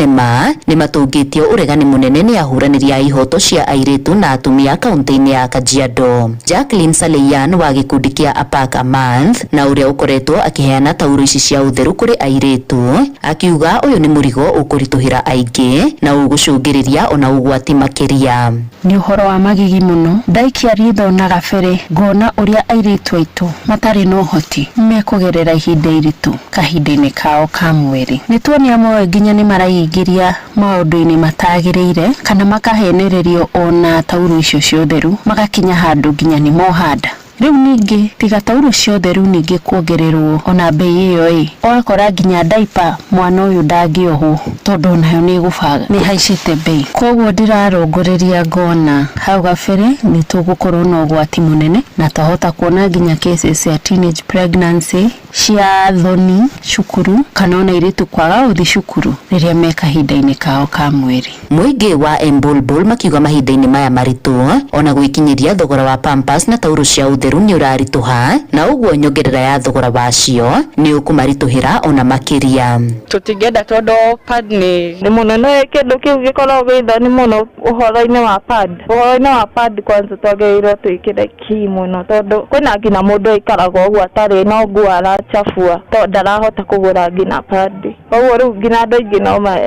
ni matungitio uregani munene ni ahuraniri ya ihoto cia airitu na atumia kaunti-ini ya Kajiado. Jacqueline Saleyan wa gikundi kia Apak a Month na uria ukoretwo akiheana tauru ici cia utheru kuri airitu akiuga uyu ni murigo ukurituhira aingi na ugucungiriria ona ugwati makiria. Ni uhoro wa magigi muno ndaikia ritho na gabere ngona uria airitu aitu matari no hoti mekugerera ihinda iritu kahinda-ini kao ka mweri. Nituonia amwe nginya ni maraingiria maundu-ini matagiriire kana makahenererio ona tauru icio cia utheru magakinya handu nginya ni mohanda. Riu ningi tiga tauru cia utheru ningi kuongererwo ona bei iyo ogakora nginya diaper mwana uyu ndangiohwo tondu nayo ni gubaga ni haicite bei. Koguo ndirarongoreria ngona hau gabere ni tugukorwo na ugwati munene na tahota kuona nginya cases ya teenage pregnancy cia thoni cukuru kana ona iritu kwaga uthi cukuru riria me kahinda-ini kao ka mweri. Muingi wa Embulbul makiuga mahinda-ini maya maritu ona gwikinyiria thogora wa pampers na tauru cia utheru ni urarituha na uguo nyongerera ya thogora wacio ni ukumarituhira ona makiria. Tutigenda tondu pad ni munene kindu kiu gikoragwo githani muno uhoro-ini wa pad. Uhoro-ini wa pad kwanza twagĩrĩirwo twĩkĩre ki muno tondu kwina ngina mundu aikaraga uguo atari no nguo arachafua tondu ndarahota kugura ngina pad. Uguo riu ngina andu aingi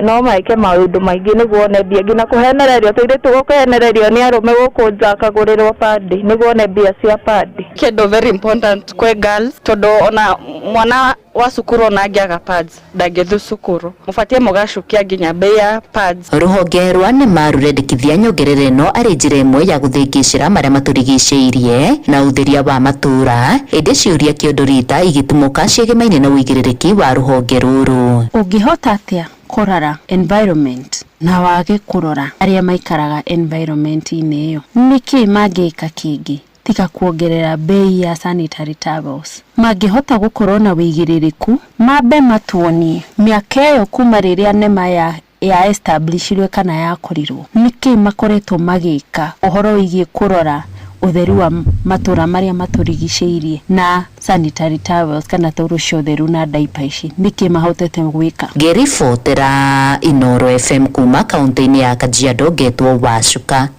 no maike maundu maingi niguo one mbia ngina kuhenererio tuiritu gukuhenererio ni arume guku nja akagurirwo pad niguo one mbia cia pad. Kindu very important kwe girls tondu ona mwana wa cukuru ona angiaga pads ndangithu cukuru mubatie mugacukia nginya bei ya pads. Ruhonge rwa ni marurendekithia nyongerera ino ari njira imwe ya guthingicira maria maturigiceirie na utheria wa matura indi ciuria kiondorita igitumuka ciegemaine na uigirĩrĩki wa ruhonge ruru. Ungihota atia kurara environment na wage kurora aria maikaraga environment-ini iyo niki mangika kingi tika kuongerera bei ya sanitary towels. Mangihota gukorwo na wigiririku mabe matuonie miaka iyo kuma riria nema ya establishirwe kana yakorirwo niki makoretwo magika uhoro wigie kurora utheru wa matura maria maturigiceirie na sanitary towels kana tauro cia utheru na diaper ici niki mahotete gwika. Ngiribotera Inoro FM kuma kaunti-ini ya Kajiado getwo Wacuka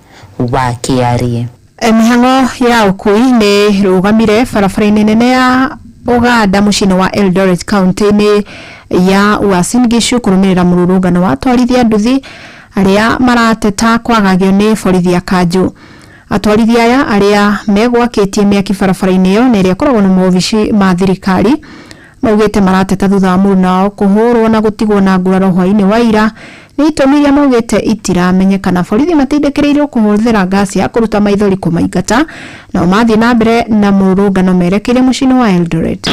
wa Kiarie. Mihango ya ukui ni rugamire barabara-ini nene ya Uganda mucini wa Eldoret kaunti-ini ya Uasin Gishu kurumirira mururungano wa atwarithia nduthi aria marateta kwagagio ni borithi ya Kanju. Atwarithia aya aria megwakitie miaki barabara-ini iyo na iria koragwo na maobici ma thirikari maugite marateta thutha wa muruna wao kuhurwo na gutigwo na nguraro hwaini wa ira ni itomiria maugite itiramenyekana. Borithi matindĩkĩrĩirwo kuhuthira gasi ya kuruta maithori kumaingata na mathi na mbere na murungano merekeire mucini wa Eldoret.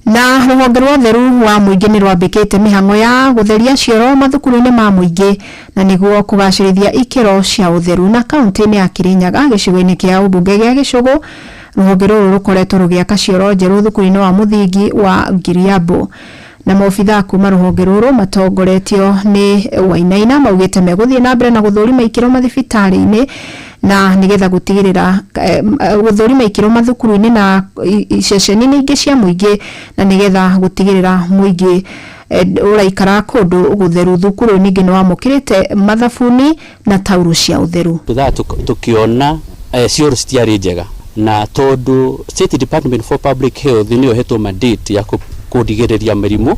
Na ruhonge rwa utheru wa muingi ni rwambikite mihango ya gutheria cioro mathukuru-ini ma muingi na niguo kugacirithia ikiro cia utheru na kaunti-ini ya Kirinyaga gicigo-ini kia ubunge gia Gicugu. Ruhonge ruru rukoretwo rugiaka cioro njeru thukuru-ini wa muthingi wa Giriabo na maobitha kuma ruhonge ruru matongoretio ni Wainaina maugite meguthie na mbere na guthurima ikiro mathibitari-ini na nigetha gutigirira guthurima ikiro mathukuru-ini na iceceni-ini ingi cia muingi na nigetha gutigirira muingi uraikara kundu gutheru thukuru ningi no amukirite mathabuni na tauru cia utheru. Tukiona cioro citiari njega na tondu State Department for Public Health niyo hetwo mandate ya kudigiriria mirimu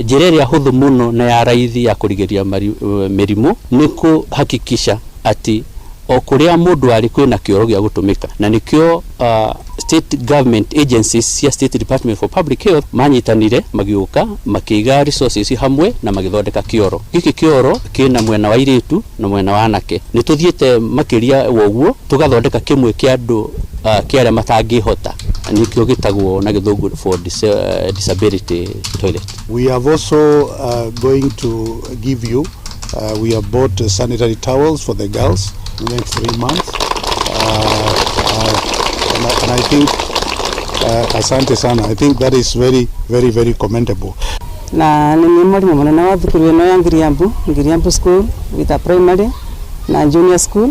njira iria huthu muno na ya raithi ya kudigiriria mirimu ni kuhakikisha ati okuria mundu ari kwina kioro gya gutumika na nikyo state government agencies cia State Department for Public Health manyitanire magiuka makiga resources hamwe na magithondeka kioro. Giki kioro kina mwena wa iritu na mwena wa anake. Nituthiete makiria woguo tugathondeka kimwe kia andu kiaria matangihota nikyo gitagwo na githungu for disability toilet. We have also going to give you we have bought sanitary towels for the girls in the next 3 months. And I think asante sana. I think that is very, very, very commendable. Na ni mwalimu mwana wa thukuru ino ya Ngiriambu School with a primary na junior school.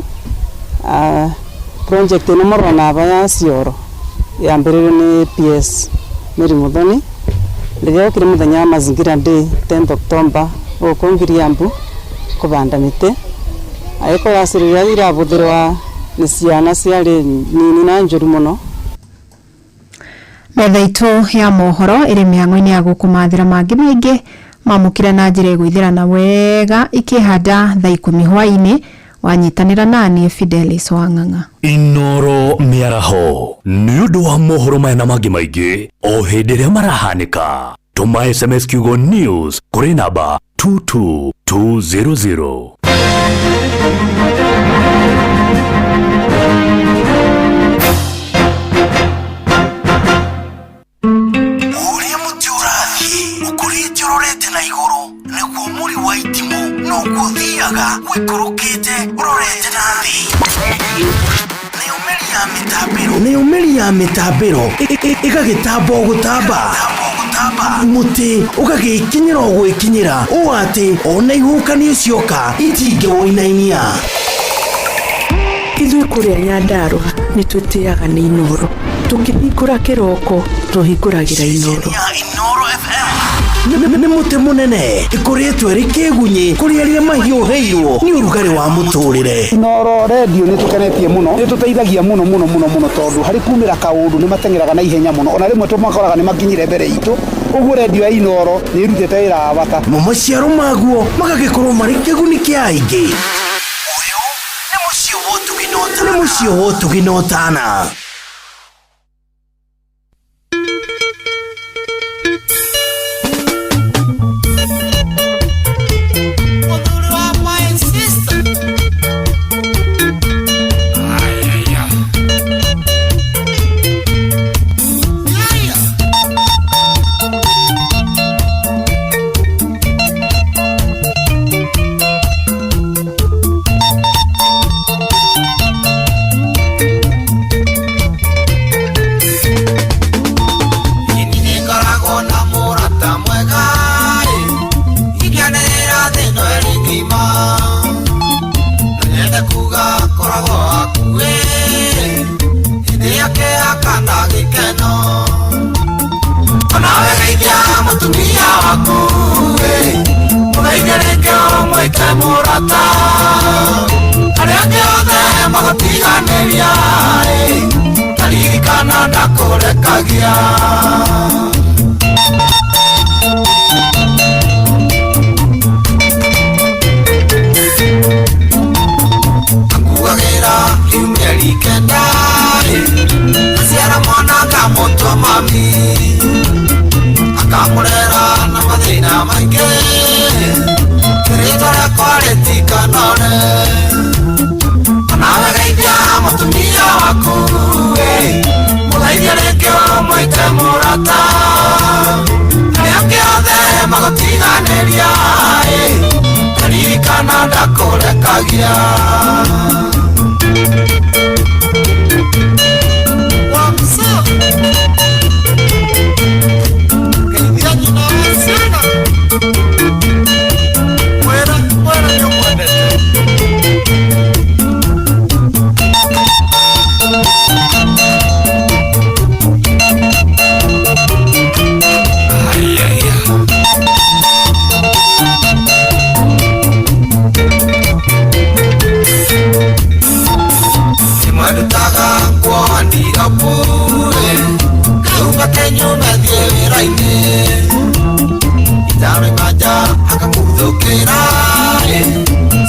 Project ino morona aba cioro ya mbere ni PS Mary Muthoni. Ndio kire muthenya wa mazingira day 10th October uko Ngiriambu kubanda mite. Aiko yasiriria irabuthirwa ni ciana ciari nini na njuru muno. Metha itu ya mohoro iri mihango-ini ya gukumathira mangi maingi mamukira na njira igwithirana wega ikihanda thaa 10 hwaini wanyitanira nani Fidelis Wang'ang'a. Inoro miaraho ni undu wa mohoro maya na mangi maingi o hindi ria marahanika. Tuma SMS kiugo news kuri namba 22200. Na iguru niguo muri wa itimu no guthiaga wikurukite urorete nathi ni umeri ya mitambiro igagitambo gutamba muti ugagikinyira gwikinyira o ati ona ihukani cioka itinge woinainia ithuĩ kũrĩa Nyandarua nĩ twĩtĩaga nĩ Inoro tũngĩhingũra kĩroko tũhingũragĩra Inoro. Nĩ mũtĩ mũnene ĩkoretwo ĩrĩ kĩgunyi kũrĩ arĩa mahiũhĩirwo nĩ ũrugarĩ wa mũtũrĩre. Inoro radio nĩ tũkenetie mũno, nĩ tũteithagia mũno tondũ harĩ kumĩra kaũndũ nĩ mateng'eraga na ihenya mũno, ona rĩmwe tũmakoraga nĩ makinyire mbere itũ. Ũguo radio ya Inoro nĩ ĩrutĩte wĩra wa bata. Maciaro maguo magagĩkorwo marĩ kĩguni kĩa aingĩ. Ũyũ nĩ mũciĩ wa Ũtugi na Ũtana.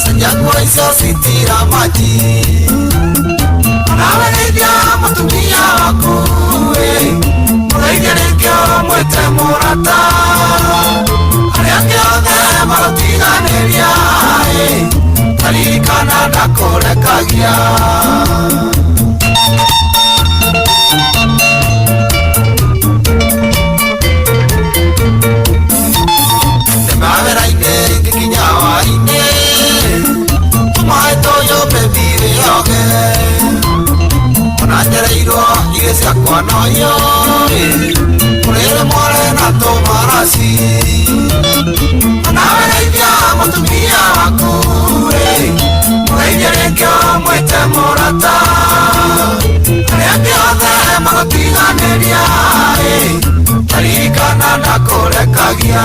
Sanyago icio citira maji nawe nĩithia mũtumia waku mũgeithia rĩngĩ ũmwĩte mũrata arĩa angĩ othe magũtiganĩria karirikana ndakũrekagia ndĩmawĩra-inĩ ngĩkinya hwaĩ-inĩ tũmaĩ tũyũ bebi wĩoge ona njereirwo igĩ ciakwa noyo mũrĩre mwore na tũmaraci nawe nĩithia mũtumia waku mũgeithia rĩngĩ ũmwĩte mũrata arĩa angĩ othe magũtiganĩria karirikana ndakũrekagia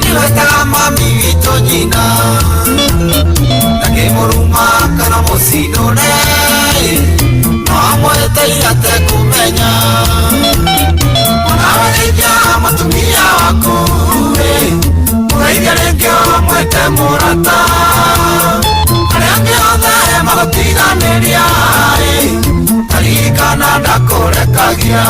niwetaga mami witũ nyina ndakĩmũruma kana mũcinũre no amweteire atekũmenya onawe rĩithia mũtumia waku mũgeithia rĩngĩ ũmwĩte mũrata arĩa angĩ othe magũtiganĩria karirikana ndakũrekagia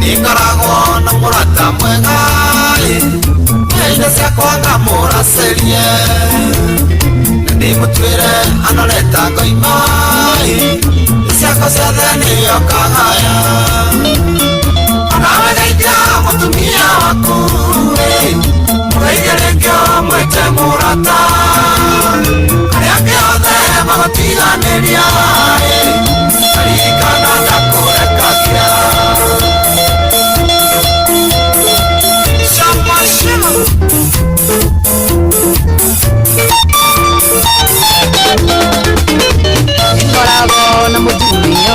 nĩngoragwo na mũrata mwega mĩaine ciakwa ngamũracerie na ndĩmũtuĩre anoreta ngoima ciakwa ciothe nĩyo kagaya onawe geithia mũtumia waku mũgeithia rĩngĩ ũmwĩte mũrata arĩa angĩ othe magũtiganĩria karirikana ndakũrekagia ngoragwo na mũtumia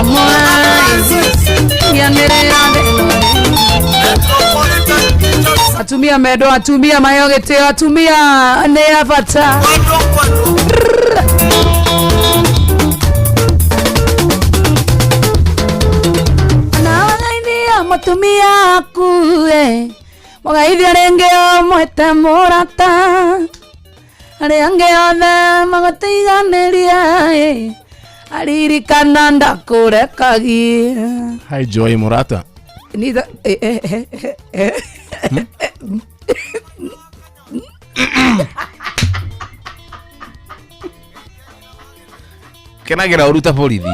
atumia mendo atumia mayo gĩtĩo atumia nĩ a bata nawageithia mũtumia aku mũgeithia rĩngĩ ũmwĩte mũrata arĩa angĩ othe magũtiganĩria aririkana ndakũrekagia. Hi Joy Murata. Nida Kenagira uruta polisi.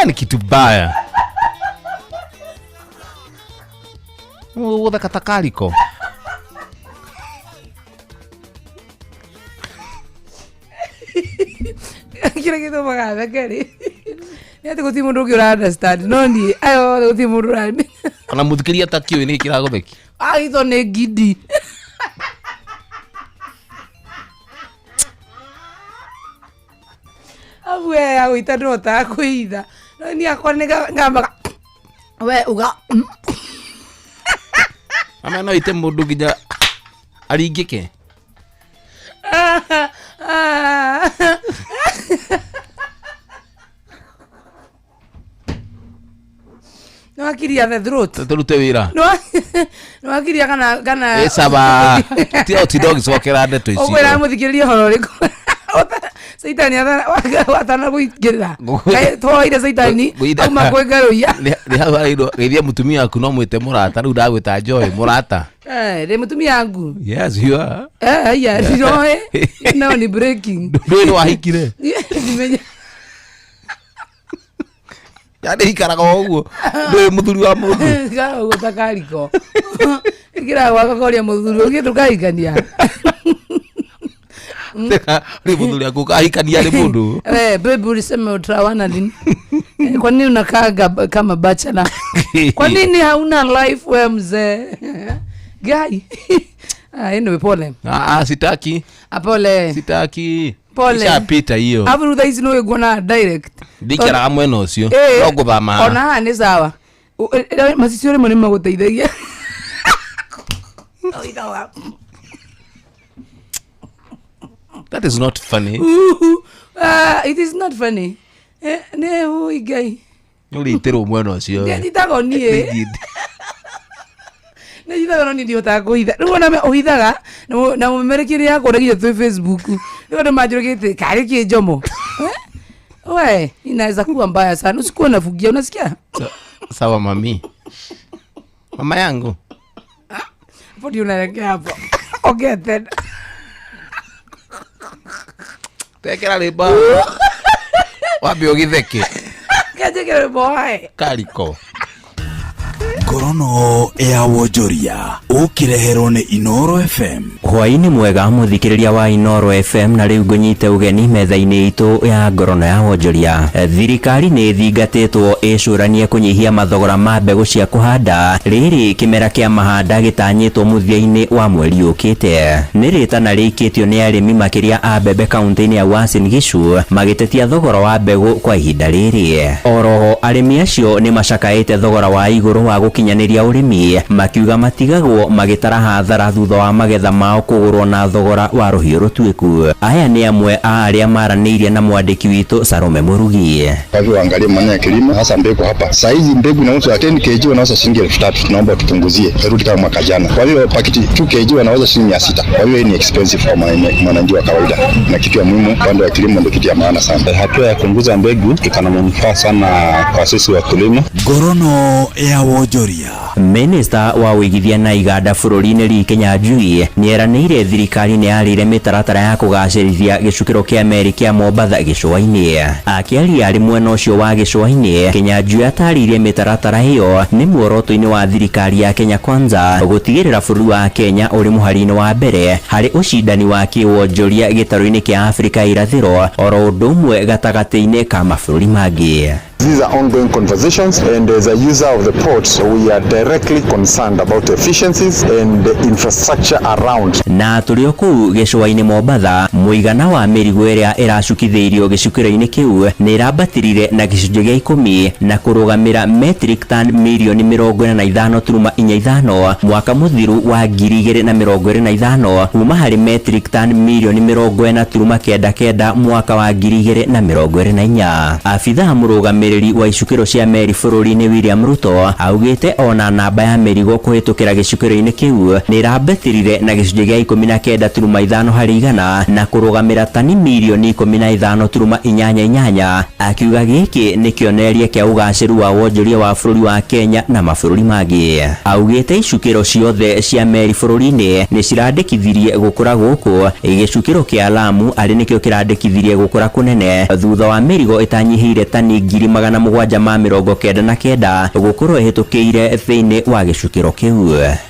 Ni kitu baya. Uda katakaliko. Kira kitu magana kari. Ni ati mundu ura understand no ni ayo guti mundu ra. Ana muthikiria takio ni kirago theki. Aitho ni gidi. Awe awita ndota kuitha. No ni akwa ni ngamba. We uga. Ama no ite mundu nginya aringike. No akiria the throat. Turute wira. No akiria kana Esaba. Tio tidog sokera ndeto ici. Okwera muthikiriria horo riko. Saitani watana kuigirira. Twaire saitani. Uma kwegaruya. Ni hawa ido geithia mutumia aku no mwite murata riu ndagwita Joy murata. Ni mutumia wangu. Yes you are. Yeah, Joy. No ni breaking. Ndio wahikire. Nimenya. Yade hikaraga oguo. Ndio muthuri wa mundu. Ga utakariko. Igira wakakoria muthuri ugi tukaikania. Ribu yako haikania ni mundu. Baby ulisema utawana lini? Kwa nini unakaa kama bachelor? Kwa nini hauna life wewe mzee? Guy. Anyway, pole. Sitaki. Pole. Sitaki. Pole. Ishapita hiyo. Avu hizi no gona direct. Dikira amwe no cio. Logo ba ma. Ona ni sawa. Masisi yore mwana maguteithagia. That is not funny. It is not funny. Ne hui guy. Yule itero mwana ucio. Ndi tago nie. Ne jithaga no ni ndio ta kuhitha. Rugo na uhithaga na mumerekire yako ndagiye tu Facebook. Ndio ndo majorogete kari ki jomo. We, inaweza kuwa mbaya sana. Usikuwa unafugia, unasikia? Sawa mami. Mama yangu. Hapo ndio unaelekea hapo. Okay then. Tekera liba. Wapi ogitheke? Kajekera liba. Kaliko. Ngorono ya wonjoria ukireherwo ni Inoro FM. Hwaini mwega muthikiriria wa Inoro FM, na riu ngunyite ugeni metha-ini itu ya ngorono ya wonjoria. Thirikari ni thingatitwo icuranie kunyihia mathogora ma mbegu cia kuhanda. Riri kimera kia mahanda gitanyitwo muthia-ini wa mweri ukite. Ni ritana rikitio ni arimi makiria a mbembe kaunti-ini ya Uasin Gishu magitetia thogora wa mbegu kwa ihinda riri. Oroho arimi acio ni macakaite thogora wa iguru wa gukinyaniria urimi, makiuga matigagwo magitara hathara thutha wa magetha mao kugurwo na thogora wa ruhiu rutwiku. Aya ni amwe a aria maraniirie na mwandiki witu Salome Murugi. Kwa hivyo angalia maana ya kilimo hasa mbegu hapa. Saizi mbegu inauzwa 10 kg wanauza shilingi 3000. Tunaomba tupunguzie rudi kama mwaka jana. Kwa hiyo pakiti 2 kg wanauza shilingi 600. Kwa hiyo ni expensive kwa mwananchi wa kawaida. Na kitu ya muhimu upande wa kilimo ndio kitu ya maana sana. Hatua ya kupunguza mbegu ina manufaa sana kwa sisi wakulima. Ngorono ya wonjoria. Minister wa wigithia na iganda bururi-ini ri Kenya Njui nieranĩire thirikari nĩ yarĩire mĩtaratara ya kũgacĩrithia gĩcukĩro kĩa meri kĩa Mombatha gĩcũa-inĩ. Akĩaria arĩ mwena ũcio wa gĩcũa-inĩ, Kenya Njui atarĩirie mĩtaratara ĩyo nĩ muoroto-inĩ wa thirikari ya Kenya Kwanza gũtigĩrĩra bũrũri wa Kenya ũrĩ mũhari-inĩ wa mbere harĩ ũcindani wa kĩwonjoria gĩtarũ-inĩ kĩa Afrika irathĩro, oro ũndũ ũmwe gatagatĩ-inĩ ka mabũrũri mangĩ. These are ongoing conversations, and as a user of the port, we are directly concerned about efficiencies and the infrastructure around. Na tũrĩ kũu gĩcũa-inĩ Mombatha, mũigana wa mĩrigo ĩrĩa ĩracukithĩirio gĩcukĩro-inĩ kĩu nĩ ĩrambatĩrire na gĩcunjĩ gĩa 10 na kũrũgamĩra metric ton mirioni 45.45 mwaka mũthiru wa 2025 kuma harĩ metric ton mirioni 40.99 mwaka wa 2024. Afitha mũrũgamĩrĩri wa icukĩro cia meri bũrũri-inĩ William Ruto augĩte ona namba ya mĩrigo kũhĩtũkĩra gĩcukĩro-inĩ kĩu nĩ ĩrambatĩrire na gĩcunjĩ gĩa 19.5 harĩ igana na kũrũgamĩra tani mirioni 15.88. Akiuga gĩkĩ nĩ kĩonereria kĩa ũgacĩru wa wonjoria wa bũrũri wa Kenya na mabũrũri mangĩ. Augĩte icukĩro ciothe cia meri bũrũri-inĩ nĩ cirandĩkithirie gũkũra gũkũ, gĩcukĩro kĩa Lamu arĩ nĩkĩo kĩrandĩkithirie gũkũra kũnene thutha wa mĩrigo ĩtanyihĩire tani 799 gũkorwo ĩhĩtũkĩire thĩinĩ wa gĩcukĩro kĩu.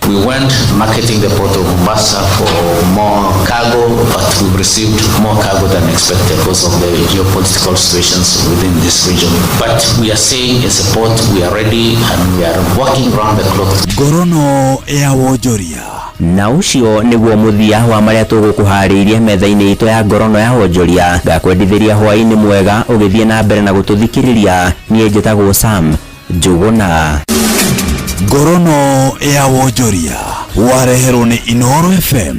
We went marketing the port of Mombasa for more cargo, but we've received more cargo than expected because of the geopolitical situations within this region. But we are saying as a port we are ready and we are working round the clock. Ngorono ya wonjoria. Na ucio nĩguo mũthia wa marĩa tũgũkũharĩirie metha-inĩ itũ ya ngorono ya wonjoria. Ngakwendithĩria hwaĩ-inĩ mwega ũgĩthiĩ na mbere na gũtũthikĩrĩria. Niĩ njĩtagwo Sam Njũgũna. Ngorono ya wonjoria wareherwo nĩ Inoro FM.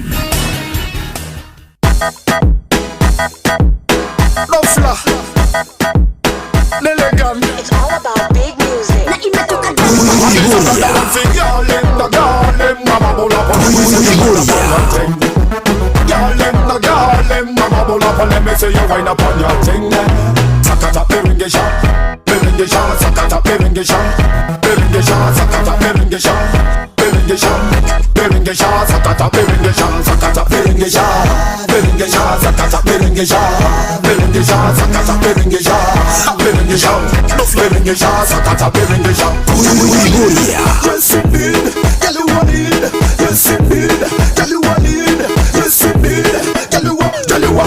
It's all about big music. Na imetoka let me see you wind up on your thing. Sakata piringisha, piringisha, sakata piringisha, piringisha, sakata piringisha, piringisha, piringisha, sakata piringisha, sakata piringisha, piringisha, sakata piringisha, piringisha, sakata piringisha, piringisha, piringisha, sakata piringisha. Yes indeed, girl you want it. Yes indeed, girl you want it. Yes indeed, girl you want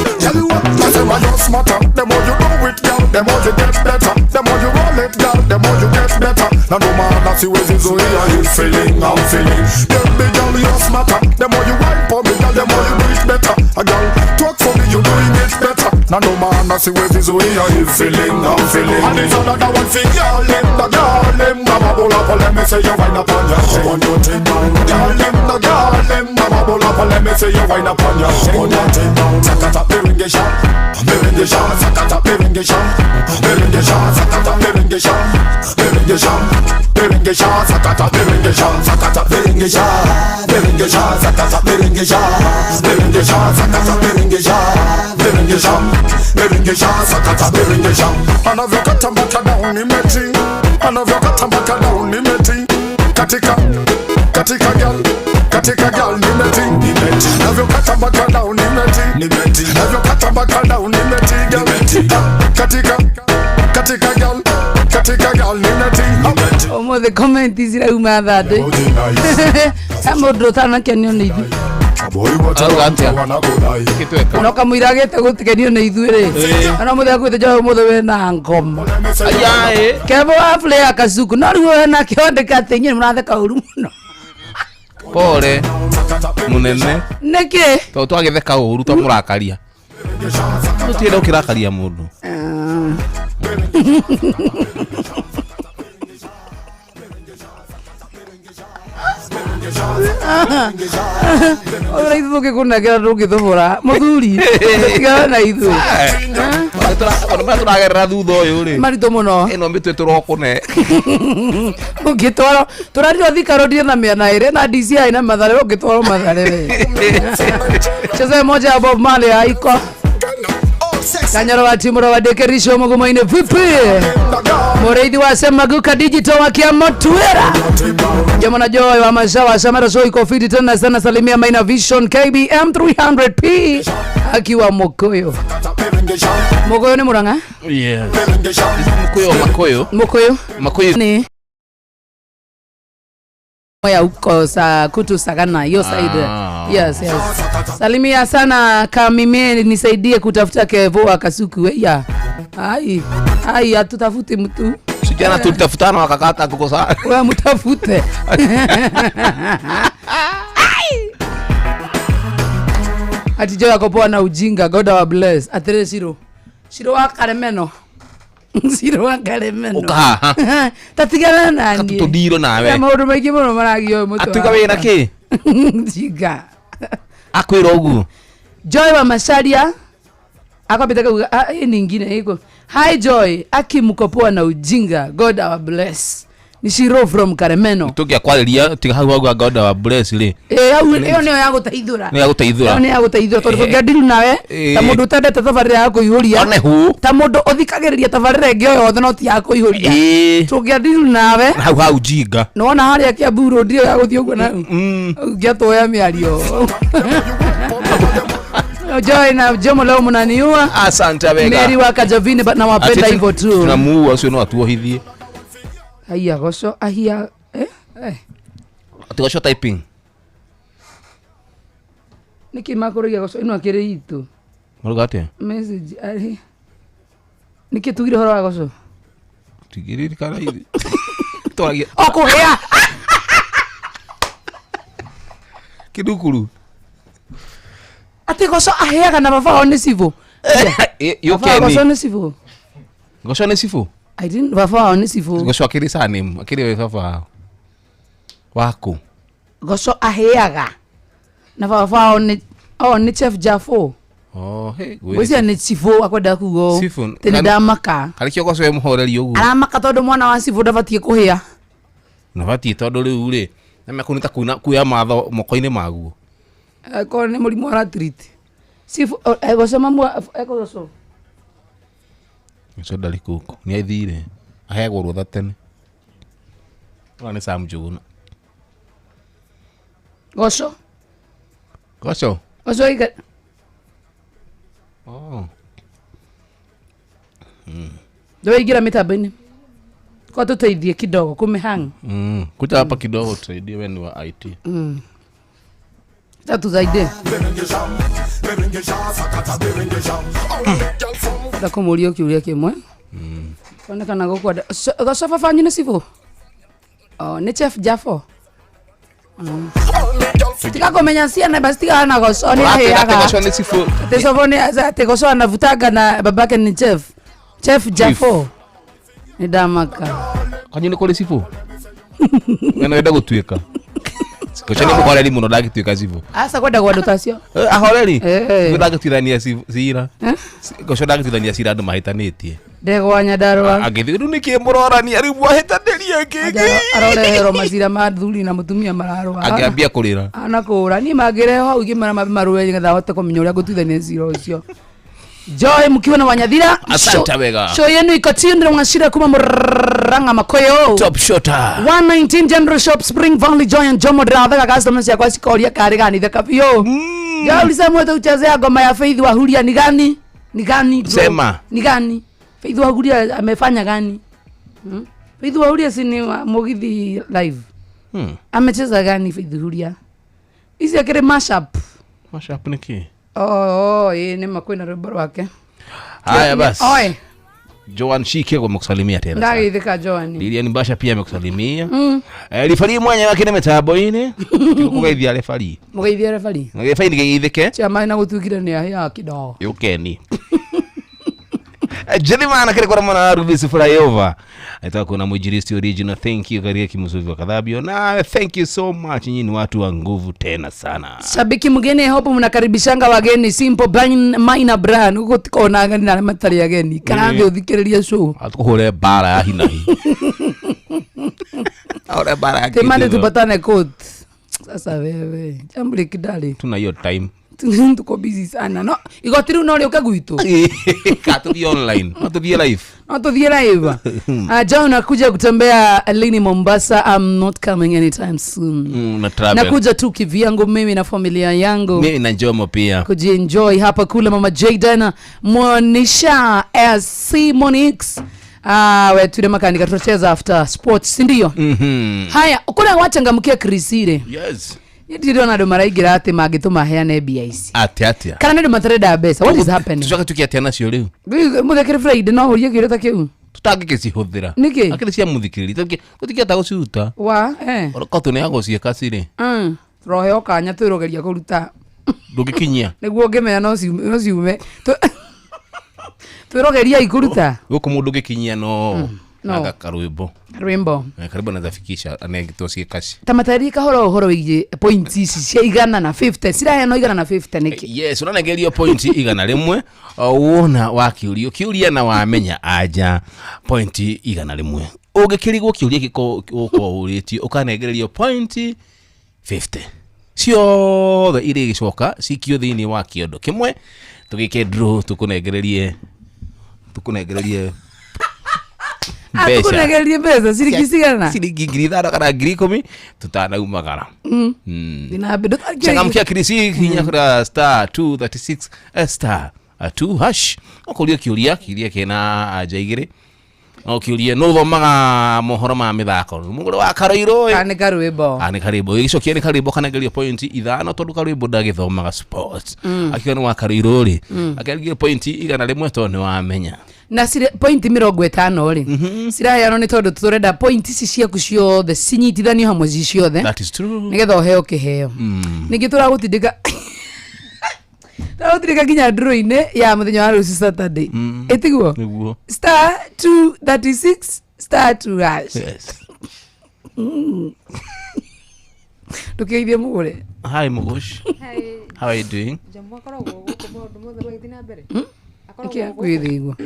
smarter. The more you do it, girl, the more you get better. The more you roll it, girl, the more you get better. Now no man that's the way this way I'm feeling. Baby girl, you're smarter. The more you wine for me, girl, the more you do it better. A girl, talk for me, you doing it better. Now no man that's the way this way I'm feeling. And it's another one for girl, the girl, mama bubble up, let me say you wine up on your head. On your thing down, girl, the girl, mama bubble up, let me say you wine up on your head. On your thing down, sakata merengesha, merengesha, sakata merengesha, merengesha, sakata merengesha, merengesha, merengesha, sakata merengesha, sakata merengesha, merengesha, sakata merengesha, merengesha, sakata merengesha, merengesha, merengesha, sakata merengesha. And I've got to back down in meeting, and I've got to back down in meeting. Katika girl ni meeting, I've got to back down in meeting, I've got to back down in meeting, katika girl ni meeting. Omo the comment is ira uma thade. Amo ndotana kenyo ni ithu. No kamuiragete gutikenio ni ithu ri. Ana muthe akwite jo muthe we na ngoma. Ayae. Kebo afle akasuku. No riwe na kionde katenye muratheka uru muno. Pole. Munene. Neke. To twagetheka uru to murakaria. Tutienda ukirakaria mundu. Ora ithu ngikuna ndungithobora muthuri tigana ithu turagerera thutha uyu ri marito muno ino mitwe turokune ungitwaro turario thikarodia na miana ire na DCI na mathare ungitwaro mathare cheze moja ya Bob Marley haiko Kanyaro wa timuro wa dekerisho mugumaine vipi Moreidi wa Semaguka Digital wa Kiamotwera Jamona Joy wa Mashawa Samara Show iko fiti tena sana salimia Maina Vision KBM 300P akiwa Mokoyo ni Muranga? Yes Mokoyo ni Moya uko sa kutu sagana yo side. Yes. Salimia sana kamime nisaidie kutafuta Kevo akasuku ya. Ai atutafuti mtu. Sijana tutafutana wakakata kukosa. Wewe mtafute. Atijo yako poa na ujinga God wa bless. Atere Shiro wa Karemeno. Zero wa Karemeno. Uka. Tatigana nani? Katudiro nawe. Kama ndo meki muno maragio muto. Atuka we na ki? Jiga. Akwira ugu. Joy wa Masharia. Akapita nyingine iko. Hi Joy, akimukopoa na ujinga. God our bless. Ni Shiro from Karemeno. Tukia kwaliria tigahagu God our bless le. Iyo niyo yago taithura. Ni yago taithura. Ni yago taithura tondu ngadiru nawe. Ta mundu tendete tabarira yako ihuria. One hu. Ta mundu uthikagiriria tabarira ngio yothe no ti yako ihuria. Tungadiru nawe. Hau jinga. Nona haria kia buru ndio yago thi uguo na. Ngiatoya miario. Joy na Jomo leo mnaniua. Asante abega. Mary wa Kajavini na wapenda hivyo tu. Tunamuua sio no atuohithie. Aya goso ahia Atigosho typing. Niki makorogia goso ino akire itu. Marugate. Message ari. Niki tugire horo wa goso. Tugire kana hivi. Toagia. Okuhea. Kidukuru. Ate goso ahea na baba one sivo. Yo keni. Goso ne sivo. Goso ne sivo. I didn't baba one sivo. Goso akiri sane, akiri baba wako. Goso ahea na baba one chef Jafo. Hey. Wezi ne sivo akwenda kugo. Tene damaka. Alikio goso we muhoreri ugu. Aramaka tondu mwana wa sivo ndabatie kuhia. Nabatie tondu riu ri. Na mekunita kuya matho mokoine maguo. Ko ni muri mora treat. Sivo goso mamwa goso. So dali kuko. Ni aithire. Ahegwo rutha tene. Ora ni Sam Juna. Goso. Goso iga. Ndio igira mitabeni. Kwa tuteithie kidogo kumehang. Kuja hapa kidogo tusaidie wewe ni wa IT. Tatu zaidi. Ndakumuria kiuria kimwe. Onekana gukwenda. Gocoba fanyu ni sibo. Ni Chef Jafo. Tika komenya ciana basi tika na goco ni aheaga. Goco ni sibo. Tesobo ni ate goco anavutaga na babake ni Chef Jafo. Ni damaka. Kanyu ni kole sibo. Ngana gutuika. Goco ni mukoreri muno ndagituika sibo. Asa kwenda kwa dotacio. Ahoreri. Ndagituithania cira. Goco ndagituithania cira andu mahitanitie. Ndegwa nyandarwa. Agithiru niki murorani ari bwahitanirie kiki. Arorehero macira ma thuri na mutumia mararwa. Angiambia kurira. Anakura ni magireho ugimara maruwe ngetha hote kumenya uria gutuithania cira ucio. Joy mkiwa na Wanyathira. Asante wega. Show yenu ikatindira mwashira kuma Murang'a Makoyo. Top shota. 119 General Shop Spring Valley Joy and Jomo Dratha customers ya kwa sikoria kare gani theka pio. Ya ulisa mwetu uchezea ngoma ya Faith Wahuria ni gani? Ni gani bro? Sema. Ni gani? Faith Wahuria amefanya gani? Faith Wahuria si ni Mugithi live. Amecheza gani Faith Wahuria? Hizi akere mashup. Mashup ni ki? Ni makwena rwimbo rwake. Haya basi. Oi. Joan Shike kwa mkusalimia tena. Ndagithika Joan. Lilian Basha pia amekusalimia. Refari mwenye wake na metaboine. Tukugeithia refari. Mugeithia refari. Refari ngeithike. Chama na gutukira ni ya kidogo. Yukeni. Jedimana kile kwa mwana Rubisi Flyover. Nataka kuna Mwijiristi original. Thank you Karia Kimusuvi wa Kadhabio. Na thank you so much. Nyinyi ni watu wa nguvu tena sana. Shabiki mgeni hopo mnakaribishanga wageni Simple Minor Brand. Uko tikona ngani na matari ya geni. Kana uthikiriria show. Atukuhole bara ya hinahi. Ahora bara ya kitu. Temande tupatane kote. Sasa wewe. Jambule kidali. Tuna hiyo time. Tuko busy sana. No, igotiri no leo kaguito. Kato di online. Nato di live. Nato di live. John nakuja kutembea lini Mombasa. I'm not coming anytime soon. Nakuja tu kivyangu mimi na familia yangu. Mimi na Jomo pia. Kujienjoy hapa kule Mama Jayden Monisha SC Monix. We tude makanika tutacheza after sports, ndio? Haya, kuna wachangamkia Krisire. Yes. Yetiro na ndo maraigira ate magituma heane BIC. Ate. Kana ndo matreda besa. What is happening? Tucoka tukiatiana cio riu. Muthekere Friday no horie kireta kiu. Tutangike cihuthira. Niki? Akiri cia muthikiriri. Tutikiata guciuta. Wa Kotu ne ago cieka cire. Roho kanya twirogeria kuruta. Ndugikinyia. Niguo ngemenya no ciume. Twirogeria ikuruta. Guko mundu gikinyia no. Naga karwimbo. Karibu na zafikisha anegitosie kashi. Tamatari horo wige points cia igana na 50. Sira no igana na 50 niki. Yes, unanegerio point igana rimwe. Uona wakiuria na wamenya aja point igana rimwe. Ugikirigwo kiuria giko uritio ukanegererio point 50. Sio the iri gicoka cikio thini wa kiondo kimwe tugike draw tukunegererie Akunegerie pesa sirikisigana siringi 5,000 kana 10,000 tutanaumagara. Dinabedo changamkia kirisi hinya kura *236 star 2 hash okulio kiuria kena ajaigire okiuria no thomaga mohoro ma mithako mugure wa Karoiro ane karibo igicokia ni karibo kana gerio point 5 tondu Karoiro ndagithomaga sports akiwa ni wa Karoiro ri akagerio point igana rimwe to ni wamenya na sire point 50 ri sira yano ni tondu turenda point ici ciaku ciothe cinyitithanio hamwe ciothe. That is true. Nigetha uheo kiheo nigitura gutindika Tautire kinya draw-ine ya muthenya wa ruci Saturday. Etiguo. Niguo. *236 *2 hash. Yes. Tukeithie mugure. Hi Mugosh. Hi. How are you doing? Jambo koragwo guko maundu mothe magithina mbere. Akoragwo kwithigwo.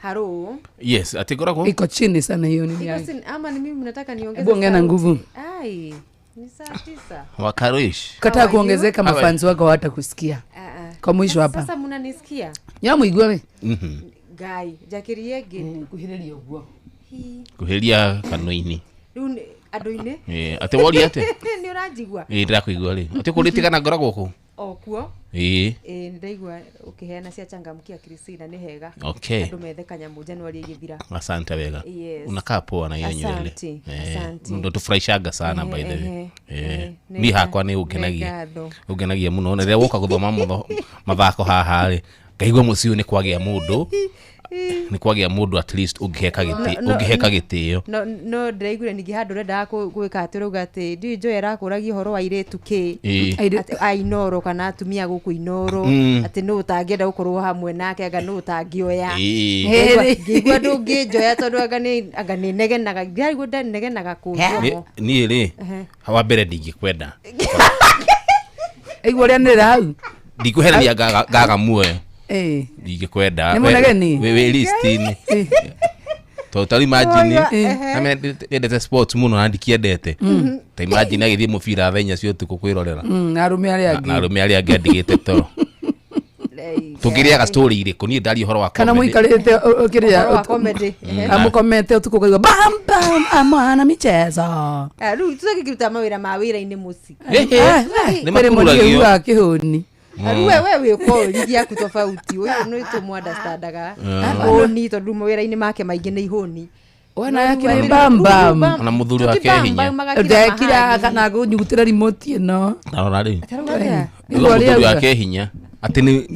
Haro. Yes, atigoragwo. Iko chini sana hiyo nini yake. Ama ni mimi nataka niongeze. Hebu ongea na nguvu. Ai. Ni saa 9. Wakaroish. Kata kuongezeka mafanzi wako hata kusikia. Kwa mwisho hapa. Sasa mnanisikia? Nyamu igwe we. Gai, jakirie ngini kuhireria uguo. Kuhiria kanoini. Riu andu-ini? Ate wori ate? Ni urajigwa. Ndirakuigwa ri. Ate kuritikana ngoragwo ku. okuo ndaigua ukiheana cia changamkia Kristina ni hega andu metheka nyamu Januari igithira. Asante wega. Unakaa poa na hiyo nywele. Ndo tufurahishaga sana by the way. Ni hakwa ni ugenagia muno na rĩrĩa woka guthoma mathako haha ri ngaigua muciu ni kwagia mundu at least ungiheka gitio. No ndaigure ningi handu renda gwika aturuga ati ndi njo erakuragia horo wa iretu ki ainoro kana atumia guku inoro ati no utangienda gukorwo hamwe nake anga no utangioya ngigua ndungi njoya tondu anga ni negenaga ngigua ndanegenaga kuyo ni ri hawa mbere ndingikwenda igua ria nira hau ndikuherania gaga muoyo ndigikwenda we listini total imagine ndete sports muno na ndikiendete ta imagine agithie mubira thenya cio tuko kwirorera na arume ari agi ndigite to tugiria ga story iriku ni ndari horo wa kana muikarite kiria comedy amukomete utuko kwa bam bam amana michezo ru tuzakiruta mawira mawira-ini muci ni makuragio kihoni wewe uko ligia kutofauti wewe no ito understandaga honi tondu mawira-ini make maingi ni ihoni wana yake ni bam bam na muthuri wake hinya ndekira kana gunyugutira remote ino narona ri muthuri wake hinya ati ni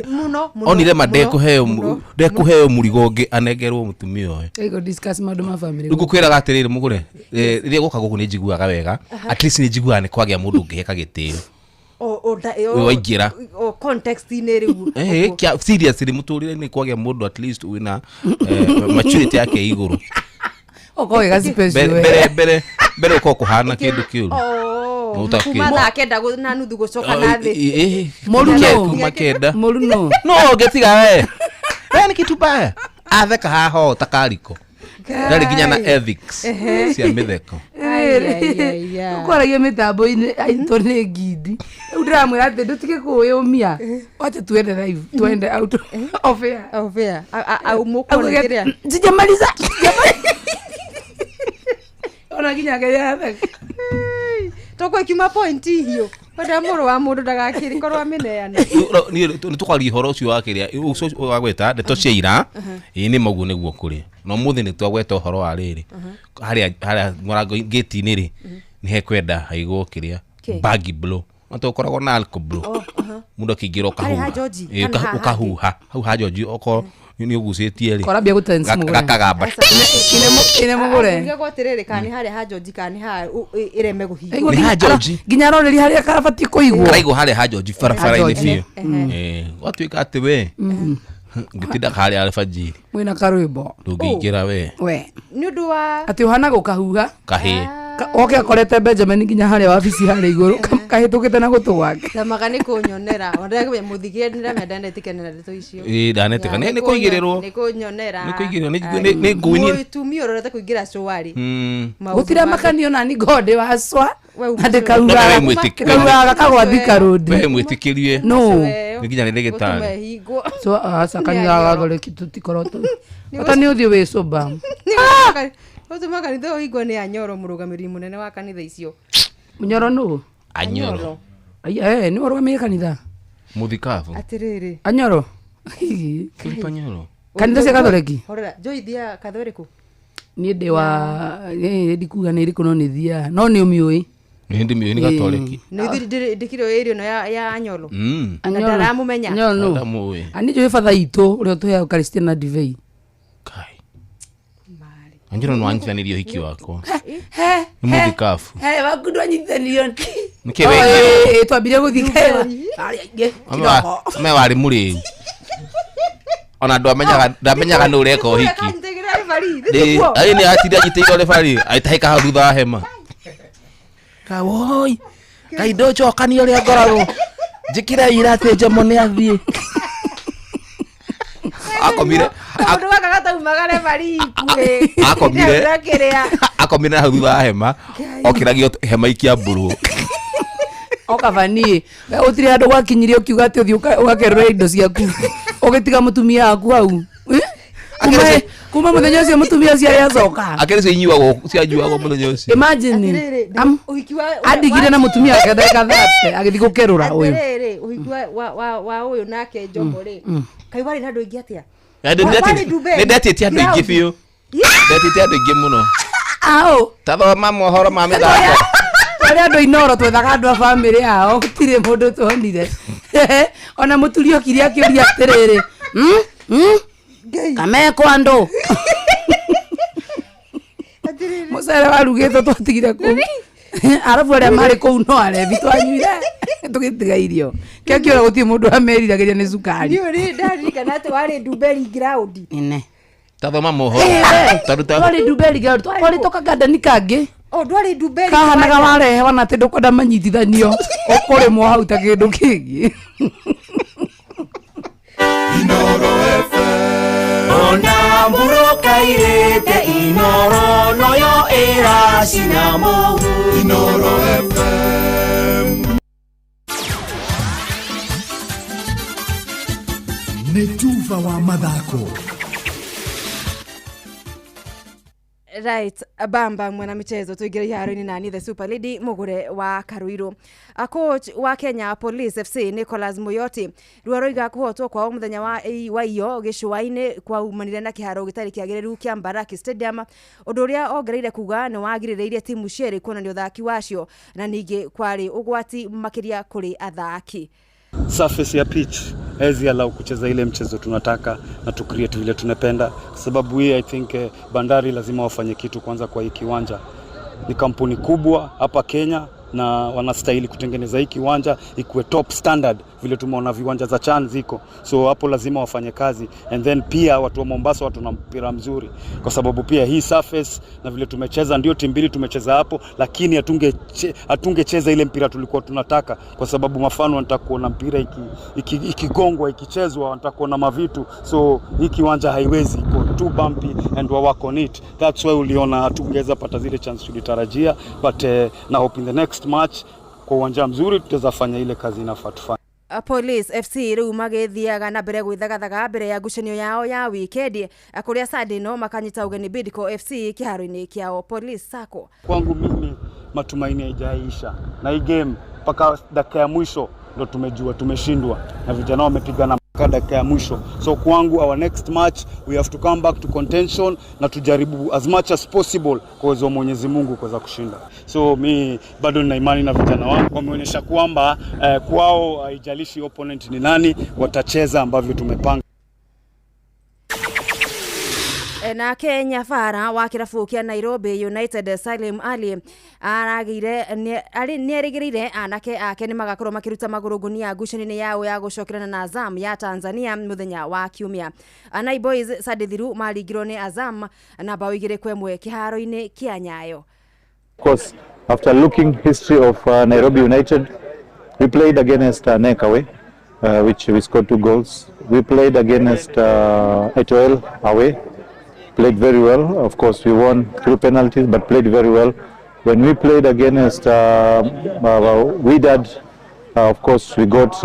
onire ndekuheo murigo ngi anegerwo mutumia oyo ego discuss maundu ma family ngukwiraga atiriri mugure riria goka guku ni njiguaga wega at least ni njiguaga ni kwagia mundu ngiheka gitio waingira context ine riu seriously muturire ni kwagia mundu at least wina maturity yake iguru okoe gazi pesi bere uko kuhana kindu kiuru kuma thakenda na nuthu gucoka na thi moruno no getiga we ni kitu baya atheka haho takariko ndari ginya na ethics cia mitheko ukoragia mitambo ine aitone ngidi udiramwira ati ndutige kuyumia wacha tuende live tuende out of air au mukonegerea sijamaliza ona ginya gaya toko kiuma point hiyo bada moro wa mundu ndagakiri korwa mineana ni tukwari horo ucio wakiria ucio wagweta ndeto cia ira ni maguo niguo kuri no muthi ni twagweta horo wa riri haria morango gate-ini ri ni hekwenda haigwo kiria bagi blow atokoragwo na alcohol blow mundu kingira ukahuha hau ha George oko ni ugucetie ri korabia gutense mugure gakagamba ine mugure ngego tiriri kani haria ha George kani ha ireme guhiga ni ha George ginya roreri haria karabati kuigwo karaigo haria ha George farafara-ini fio watuika ati we ngitinda haria alfajiri mwina karwimbo ndungiingira we ni undu wa ati uhana gukahuga kahi oke akorete Benjamin ginya haria wabici haria iguru kahitukite na gutu gwake na magani kunyonera ondaga muthigie ndira mendane tikenera ndeto icio ndanetika ni kuigirirwo ni kunyonera ni kuigirirwo ni nguni mutumia urorete kuingira showari gutira makanio na ni gode waswa andikaura kagwathika road we mwitikirie no nginya ni ndagitari so asakanya gagole kituti koroto ata ni uthio we soba utuma kanitha uigwa ni Anyoro murugamiri munene wa kanitha icio Munyoro no Anyoro ni warugamire kanitha muthikavu atiriri Anyoro Anyoro kanitha cia Katholiki horera joithia Katholiku ni ndi wa ndikuga ni rikuno ni thia no ni umiui ndi miui ni Katholiki ni ndikiro irio no ya Anyoro ndaramumenya Anyoro ani jo father itu uri tuhe Eucharistia na divei Anjiro no anjanirio hiki wako ni muthikafu wakudu anyithanirio niki we twambire guthika me wari muri ona ndamenyaga no ureka hiki ai ni atira nyiteiro refari aitahika hau thutha wa hema kawoi kaido chokani uri ngoraro njikira irate jamo ni athie akomire andu wakagata umagare bari kure akomire hau thutha wa hema okiragio hema ikia mburu okavanie utire andu gwakinyirie ukiuga ati uthio ugakerera indo ciaku ugitiga mutumia waku hau kuma muthenya ucio mutumia ucio yacoka akere cio inyuagwo cianjuagwo muthenya ucio imagine adigire na mutumia akadeka thate agithii gukerura uyu uhikwa wa uyu nake njomore kai wari nando ingi atia ni ndatete andu ingi biu ndatete andu ingi muno ao tathoma mohoro ma mithako Ore andu inoro twethaga andu a family yao gutire mundu tuonire ona muturio kiria kioria atiriri kameko andu musere warugitwo twatigire ku arabu aria mari ku no arevi twanyuire tugitiga irio kiakio gutie mundu ameriragiria ni sukari ni ndarika ati wari Duberi ground ine tathoma mohoro taruta wari Duberi ground twari toka gadani kangi ndwari Duberi kahanaga ware wana tindu kwenda manyitithanio okore mo hau ta kindu kingi Inoro FM ona mburuka irete Inoro noyo era sinamo Inoro FM Netuva wa madako. Right, bamba mwana michezo tuigire yaro-ini nani the Super Lady mugure wa Karuiru. A coach wa Kenya Police FC Nicholas Muyoti ruaroiga kuhotwo kwa muthenya wa iyo gishuwaine kwa umanire na kiharo gitari kiagereru kia Mbaraki Stadium undu uria ongereire kuga ni wagirireirie timu cieri kuonania uthaki wacio na ningi kwari ugwati makiria kuri athaki. Surface ya pitch hezi allow kucheza ile mchezo tunataka na tu create vile tunapenda, sababu hii I think Bandari lazima wafanye kitu kwanza kwa hii kiwanja. Ni kampuni kubwa hapa Kenya na wanastahili kutengeneza hii kiwanja ikuwe top standard vile tumeona viwanja za CHAN ziko, so hapo lazima wafanye kazi. And then pia watu wa Mombasa watu na mpira mzuri, kwa sababu pia hii surface na vile tumecheza ndio timu mbili tumecheza hapo, lakini hatungecheza ile mpira tulikuwa tunataka, kwa sababu mafano wanataka kuona mpira ikigongwa ikichezwa, wanataka kuona mavitu, so hii kiwanja haiwezi iko too bumpy and wa work on it. That's why uliona hatungeweza pata zile chance tulitarajia, but na hope in the next match kwa uwanja mzuri tutaweza fanya ile kazi inafaa tufanye. Police FC riu magithiaga na mbere gwithagathaga mbere ya ngucanio yao ya weekend akuria Sunday no makanyita ugeni Bidco FC kiharo-ini kiao Police Sacco. Kwangu mimi matumaini haijaisha na hii game mpaka dakika ya mwisho ndo tumejua tumeshindwa na vijana wamepigana mpaka dakika ya mwisho. So kwangu our next match we have to come back to contention na tujaribu as much as possible kwa uwezo wa Mwenyezi Mungu kuweza kushinda. So mi bado nina imani na vijana wangu, wameonyesha kwamba kwao haijalishi opponent ni nani, watacheza ambavyo tumepanga. Na Kenya Fara wa kirabu kia Nairobi United Salim Ali aragire nierigirire anake ake ni magakorwo makiruta maguru gunia ngucanio yao ya gucokerana na Azam ya Tanzania muthenya wa Kiumia. Anai Boys Sadithiru marigirwo ni Azam na bao 2-1 kiharo-ini kia Nyayo. Of course, after looking history of Nairobi United, we played against NEC away, which we scored 2 goals. We played against Etoile away. Played very well. Of course, we won through penalties, but played very well. When we played against Wydad, of course, we got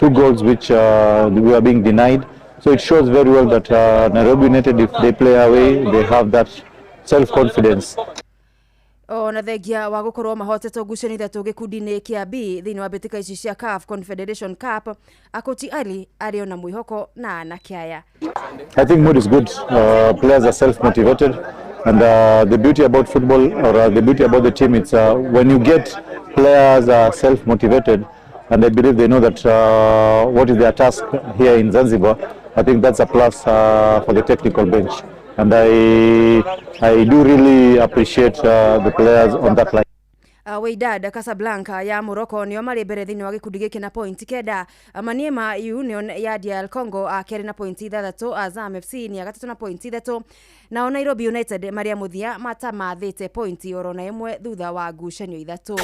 2 goals which we are being denied. So it shows very well that Nairobi United, if they play away, they have that self-confidence. Ona thengia wa gukorwo mahotetwo ngucanio ithatu gikundi-ini kia B thiini wa mbitika ici cia CAF Confederation Cup, Akoti Ali ari ona mwihoko na anakiaya. I think mood is good. Players are self-motivated, and the beauty about football or the beauty about the team, it's when you get players are self-motivated and I believe they know that what is their task here in Zanzibar. I think that's a plus for the technical bench. And I do really appreciate the players on that line. Wydad Casablanca ya Morocco nio mari mbere thiini wa gikundi giki na point 9. Maniema Union ya DR Congo akeri na point 3. Azam FC ni agatatu na point 3. Na Nairobi United Maria Muthia matamathite point oro na imwe thutha wa ngucanio 3.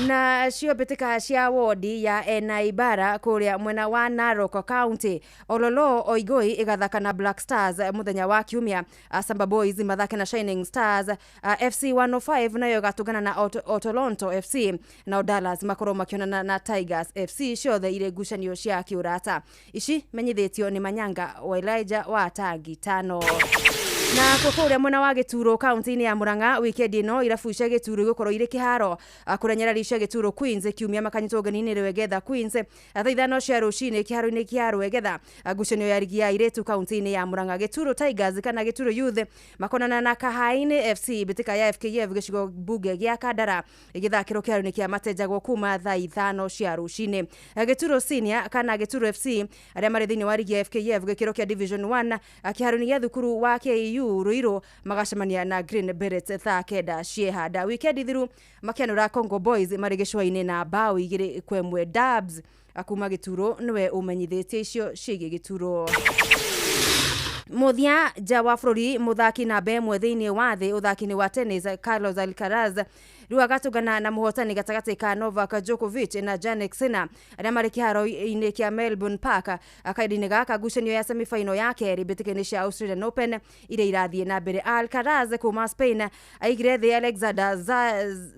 Na cio mbitika cia wodi ya Enaibara kuria mwena wa Narok County. Ololo Oigoi igathaka na Black Stars muthenya wa Kiumia. Samba Boys mathake na Shining Stars. FC 105 nayo gatugana na Otolonto FC. Na Dallas makoro makionana na Tigers FC. Ciothe ire ngucanio cia kiurata. Ici menyithitio ni Manyanga wa Elijah wa Tangi 5. Na kukuria mwena wa Gituro county-ini ya Murang'a weekend ino irabu cia Gituro gukorwo ire kiharo kurenyera cia Gituro Queens Kiumia makanyitwo ganini Rwegetha Queens athaithano cia rucini kiharo-ini kia Rwegetha ngucanio ya ligi ya iretu county-ini ya Murang'a. Gituro Tigers kana Gituro Youth makonana na Kahaini FC bitika ya FKF gicigo buge gia Kandara igithakiro kiharo-ini kia Matejagwo kuma thaa 5 cia rucini. Gituro Senior kana Gituro FC aria mari thini wa ligi ya FKF gikiro kia Division 1 kiharo-ini gia thukuru wa KU Ruiro magacemania na Green Berets thaa 9 ciehanda. Weekend thiru makianura Congo Boys marigicwa-ini na bao 2-1 Dubs akuma Gituro niwe umenyithitie icio cigi Gituro. Muthia Jawa Flori muthaki na bemwe thiini wa thi uthaki-ini wa tennis Carlos Alcaraz riu agatugana na muhotani gatagati ka Novak Djokovic na Jannik Sinner aria mari kiharo-ini kia Melbourne Park akaidini gaka ngucanio ya semi-final ya keri bitikini cia Australian Open ire irathie na mbere. Alcaraz kuma Spain aigire thi Alexander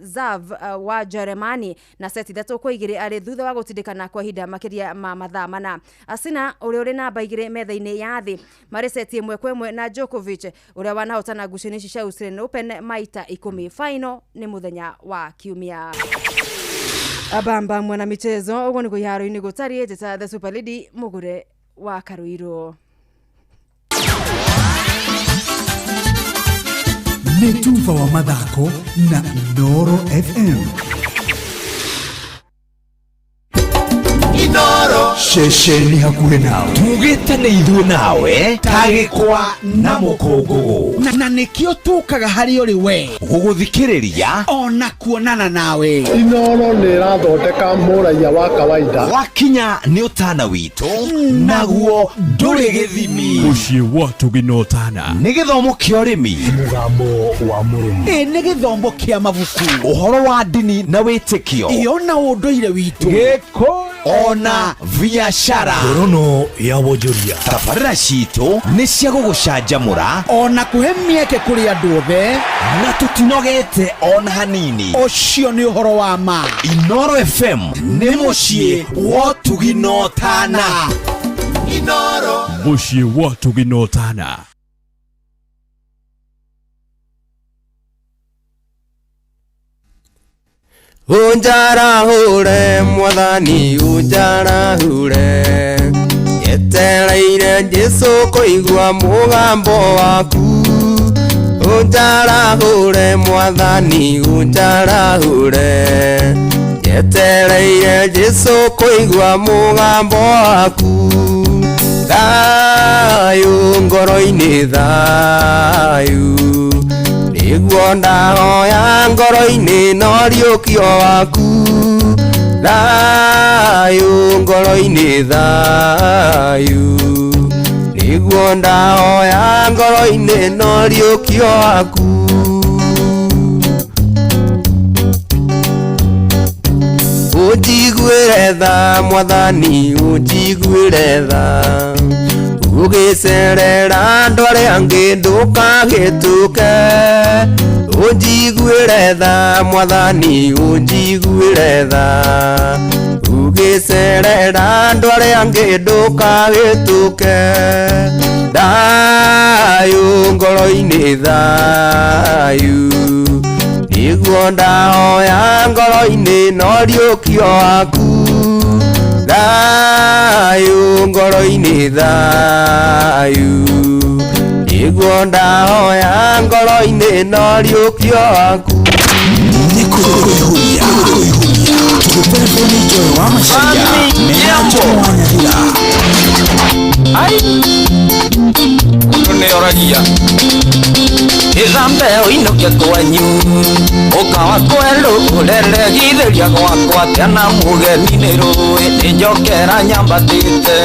Zav wa Germany na seti 3-2 ari thutha wa gutindikana kwa hinda makiria ma mathaa mana. Sinner uria uri namba 2 metha-ini ya thi mari seti 1-1 na Djokovic uria wanahotana ngucanio cia Australian Open maita 10 final ni muthenya wa Kiumia. Abamba mwana michezo ugo ni kuyaro-ini gutari eta the Super Lady mugure wa Karuiro. Netuva wa mathako na Inoro FM. Inoro Shesheni hakuhe nawe tugitane ithuĩ nawe tagĩkwa na mũkũngũgũ na nĩkĩo tũkaga harĩ ũrĩ we gũgũthikĩrĩria ona kuonana nawe. Inoro nĩ ĩrathondeka mũraia wa kawaida wakinya nĩ ũtana witũ naguo ndũrĩ gĩthimi. Mũciĩ wa tũginotana nĩ gĩthomo kĩa ũrĩmi mũgambo wa mũrĩmi nĩ gĩthomo kĩa mabuku ũhoro wa ndini na wĩtĩkio ona ũndũire witũ gĩkũ ona biashara ngorono ya wonjoria. Tabarĩra citũ nĩ cia gũgũcanjamũra ona kũhe mĩeke kũrĩ andũ othe na tũtinogete ona hanini. Ũcio nĩ ũhoro wa ma. Inoro FM nĩ mũciĩ wa tũginotana. Inoro mũciĩ wa tũginotana. Unjara hure mwathani unjara hure yetereire Jesu kuigua mugambo waku. Unjara hure mwathani unjara hure yetereire Jesu kuigua mugambo waku. Thayu ngoro-ini thayu nĩguo ndahoya ngoro-ini noriũkio waku. Thayu ngoro-ini thayu nĩguo ndahoya ngoro-ini noriũkio waku. Unjiguĩre tha mwathani unjiguĩre tha ugicerera andũ arĩa angĩ ndũkagĩtũke. Unjiguĩre tha mwathani unjiguĩre tha ugicerera andũ arĩa angĩ ndũkagĩtũke. Thayũ ngoro-ini thayũ nĩguo ndahoya ngoro-ini noriũkio waku. Thayũ ngoro-ini thayũ nĩguo ndahoya ngoro-ini noriũkio waku. Nĩ kũihũria tũgĩtelefoni Joy wa Macharia mena Joy wa Nyahira. Mũndũ nĩ oragia Ithambe uinokia kwanyu ukawa kwelu ureregithĩria gwakwa tena mũgeni nĩ rũĩ nĩnjokera nyambatĩte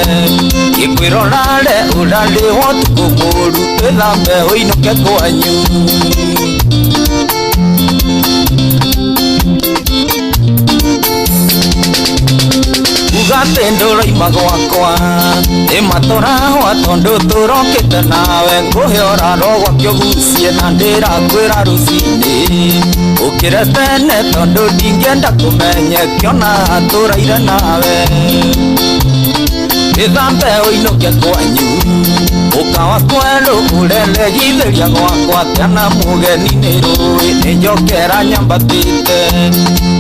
ngĩkwĩrorare ũrarĩho tukũ mũru. Ithambe uinokia kwanyu matendo raima gwakwa imatorahwa tondu turokite nawe nguhiora rogwa kyogucie na ndira kwira rucini ukire tene tondu ndingenda kumenye kiona turaire nawe ithambe uinuke kwanyu ukawa kwelu urelegithiria gwakwa tiana mugeni ni rui ninjokera nyambatite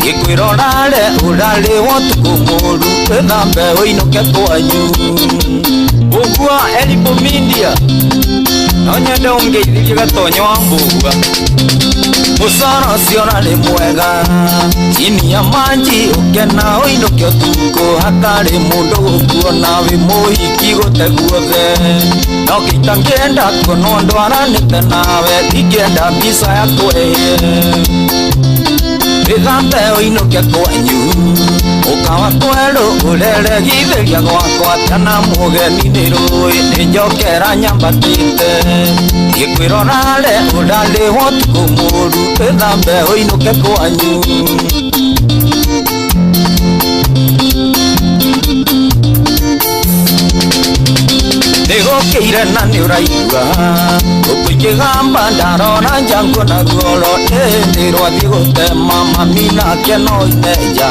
gikwirorare urari wotuku muru ithambe uinuke kwanyu ugua Elipo Media no nyende ungeithirie gatonyo wa mbuga musara ucio nari mwega chini ya maji ukena uinuke utuko hatari mundu gukuona wi muhiki gute guothe no kita ngenda kuona ndwaranite nawe ndingenda mbica yakwe ithambe uinuke kwanyu ukawa kwelu ureregithiria gwakwa tiana mugeni ni rui ninjokera nyambatite gikwirorare urari wotuku muru ithambe uinuke kwanyu nigukire na niuraigua ukuikigamba ndarora njangu na ruoro ndirwathi gutema mami nake no ineja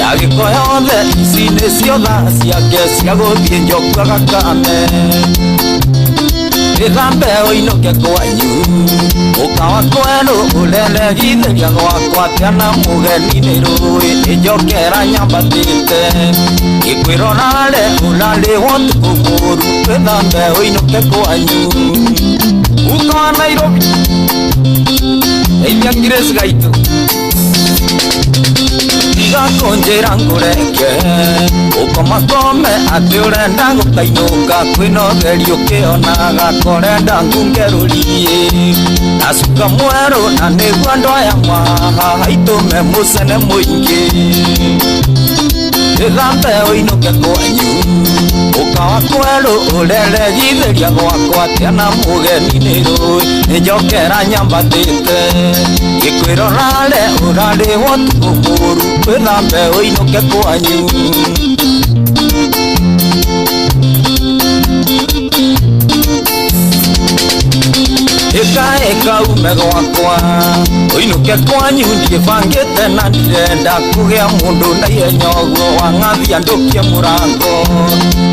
yagiko yothe ici nicio tha ciake cia guthie njokua gakame ithambe uinuke kwanyu ukawa kwelu ureregithiria gwakwa tiana mugeni ni rui ninjokera nyambatite gikwirorare urari wotuku muru ithambe uinuke kwanyu ukawa Nairobi eithia Grace gaitu igakonjera ngureke ukomakome ati urenda gukainuka kwinotheria ukionaga korenda ngungerurie nasuka mweru na niguo andu aya mwaha haitume mucene muingi ithambe uinuke kwanyu ukawa kwelu ureregithiria gwakwa tiana mugeni ni rui ninjokera nyambatite gikwirorare urari wotuku muru ithambe uinuke kwanyu eka ume gwakwa uinuke kwanyu ndibangite na ndirenda kugia mundu na ihenya uguo wang'athia ndukie murango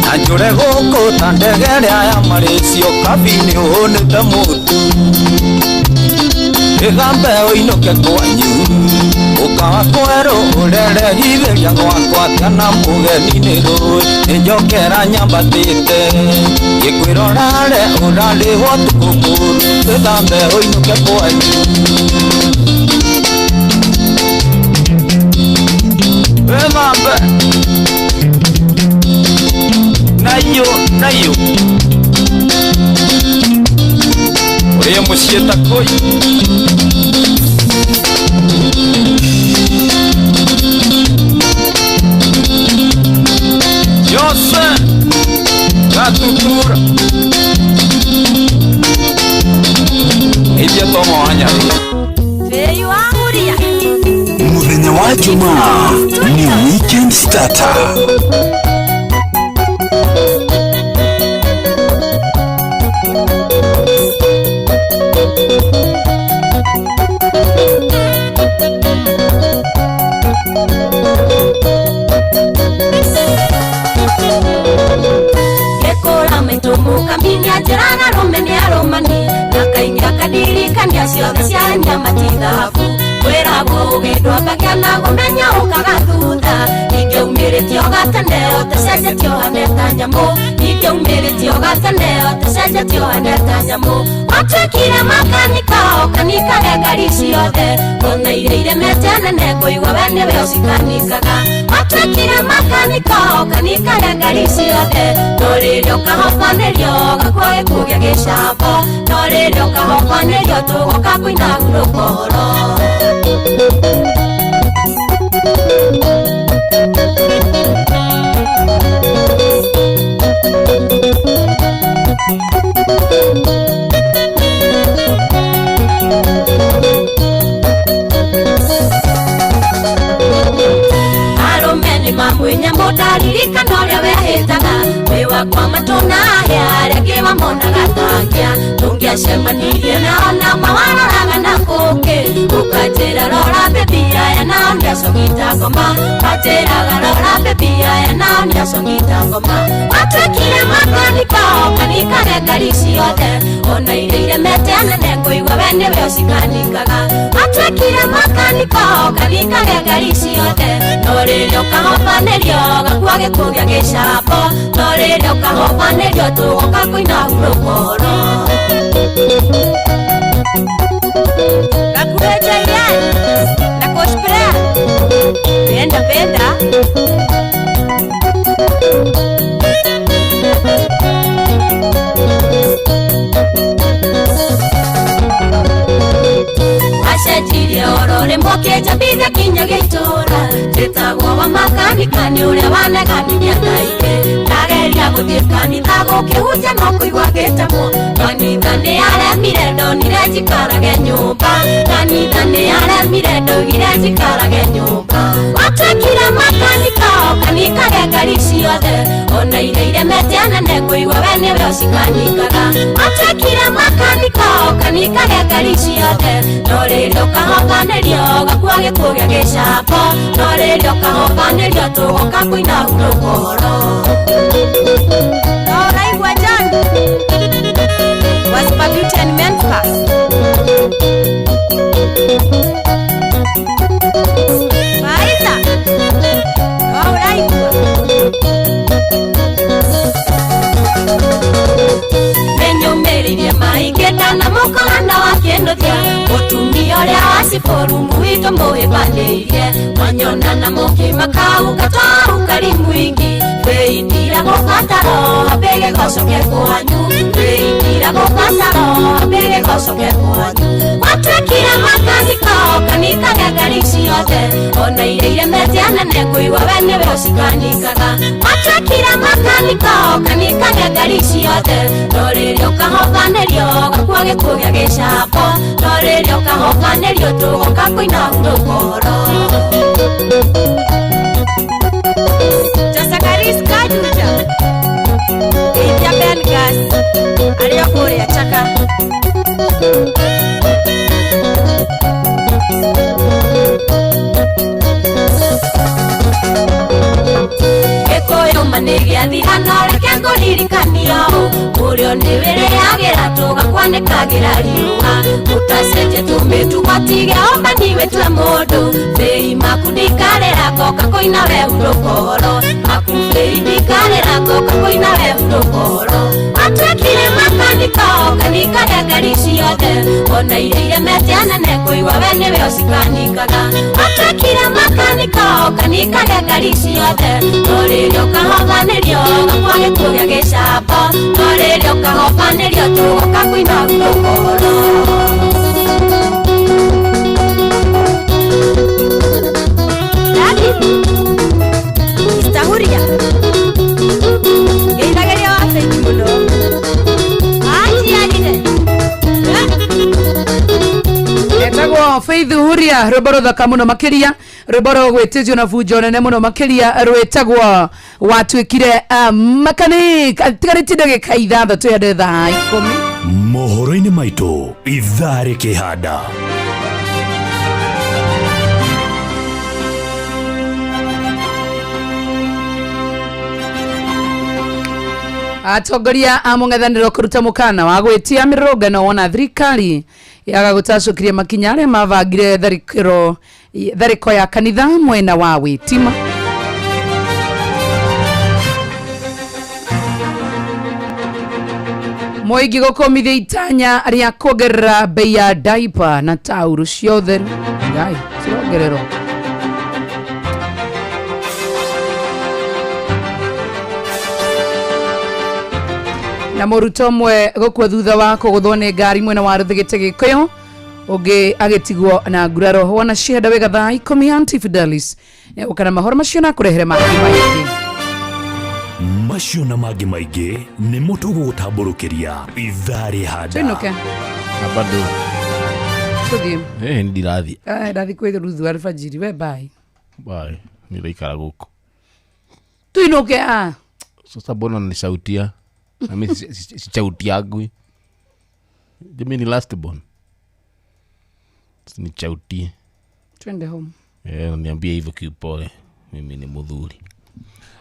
na njure guku ta ndege ria maricio kabini uhunite mutu ithambe uinuke kwanyu ukawa kweru ureregithiria gwakwa tiana mugeni ni rui ninjokera nyambatite gikwirorare urari wotuku muru ithambe uinuke kwanyu ithambe nayo uria mucie takoi Jose Gatutura Idia tomo anya Feyu amuria Muthenya wa Jumaa ni weekend starter. Kaminia jirana romeni aromani nakaingia kadirikania ciothe cia nyamatithabu kwiragwo ugindwa bagiana gumenya ukagathutha ingeumiritio gataneo tecenjetio haneta nyamu ingeumiritio gataneo tecenjetio haneta nyamu watwikire makanika okanikage ngari ciothe ona ireire metenene kuigua we niwe ucikanikaga watwikire makanika okanikage ngari ciothe no riria ukahopanirio gakwa gikugia gicambo no riria ukahopanirio tugoka kuina gurukoro Aromeni mamwenya muda ririkana ũrĩa wehĩtaga wĩ wakwa matũna harĩa kĩwa monaga tangia tũngĩacemanirie nao na mawaroraga na kũngĩ ũkanjĩra rora baby aya nao nĩacongita ngoma kanjĩraga rora baby aya nao nĩacongita ngoma watwĩkire makaniko kanikaga ngari ciothe ona iria iremete anene ngũigua we nĩwe ũcikanikaga watwĩkire makaniko kanikaga ngari ciothe no rĩrĩa ũkahobanĩrio gakua gĩkuũ gĩa gĩcambo no rĩrĩa ũkahobanĩrio tũgoka kũina hurũkoro gakueja iran na kospera penda acenjirie oro rĩmwe kĩnjambithia kinya gĩitũra njĩtagwo wa makanika nĩ ũrĩa waneganirie ndaingĩ ndageria gũthiĩ kanitha gũkĩhunjia no kũigua gĩtemwo kanitha nĩ aremire ndonire njikarage nyũmba kanitha nĩ aremire ndoigire njikarage nyũmba watwĩkire makanika kanikage ngari ciothe ona iria iremete anene ngũigua we nĩwe ũcikanikaga watwĩkire makanika kanikage ngari ciothe no rĩrĩa ũkahobanĩrio gakua gĩkuũ gĩa gĩcambo no rĩrĩa ũkahobanĩrio tũgoka kũina hurũkoro no ũraigua John was Beauty and Men First Maisa no ũraigua nĩnyũmĩrĩirie maingĩ ndanamũkorana wakĩnũthia mũtumia ũrĩa waciborumu witũ mũhĩbanĩirie mwanyonana mũkĩmakau gatwaru kari mwingi weitira gũbataro ambĩge gocoke kwanyu weitira gũbataro ambĩge gocoke kwanyu watwĩkire makaniko kanikaga ngari ciothe ona iria iremete anene ngũigua we nĩwe ũcikanikaga watwĩkire makaniko kanikaga ngari ciothe no rĩrĩa ũkahobanĩrio gakua gĩkuũ gĩa gĩcambo no rĩrĩa ũkahobanĩrio tũgoka kũina hurũkoro Jasakaris Kajuja Ithia Bengas arĩa kũrĩa Chaka gĩkũyũma nĩ gĩathirana reke ngũririkanio ũrĩa nĩwĩrĩagĩra tũgakwanĩkagĩra riũa ũtacenje tũmĩtugo tige ombani wĩtue mũndũ mbei maku ndikarĩra ngoka kũina we hurũkoro maku mbei ndikarĩra ngoka kũina we hurũkoro watwĩkire makaniko kanikaga ngari ciothe ona iria iremete anene ngũigua we nĩwe ũcikanikaga watwĩkire makaniko kanikaga ngari ciothe no rĩrĩa ũkahobanĩrio gakua gĩkuũ gĩa gĩcambo no rĩrĩa ũkahobanĩrio tũgoka kũina hurũkoro Istahuria Geithageria wa Faith mũno Aciarire etagwo Faith Huria rwĩmbo rũthaka mũno makĩria rwĩmbo rũgwĩtĩtio na bunjo nene mũno makĩria rwĩtagwo watwĩkire makanika tigarĩtie ndagĩka ithathatũ yande thaa 10 mohoro-inĩ maitũ ithaa rĩkĩhanda atongoria a mũng'ethanĩro kũruta mũkana wa gwĩtia mĩrũngano wona thirikari yaga gũtacũkirie makinya arĩa mabangire tharĩko ya kanitha mwena wa Wĩtima. Mũingĩ gũkũmithia itanya rĩa kuongerera bei ya diaper na tauro cia ũtheru. Ngai, cirongererwo. Na mũruto mwe gũkua thutha wa kũgũthwo nĩ ngari mwena wa Rũthigĩte Gĩkũyũ ũngĩ agĩtigwo na nguraro wana cienda wega thaa 10 Auntie Fidelis ũkana mahoro macio na kũrehere mangĩ maingĩ macio na mangĩ maingĩ nĩ mũtugo gũtambũrũkĩria ithaa rĩhanda Tinoke bado tuthie ndirathi ndathi kwĩthĩ ruthu alfajiri we bye nĩraikara gũkũ tuinuke sasa bona nisautia na mimi si chauti yangu mimi ni last born ni chauti twende home niambie hivyo kipole mimi ni mudhuri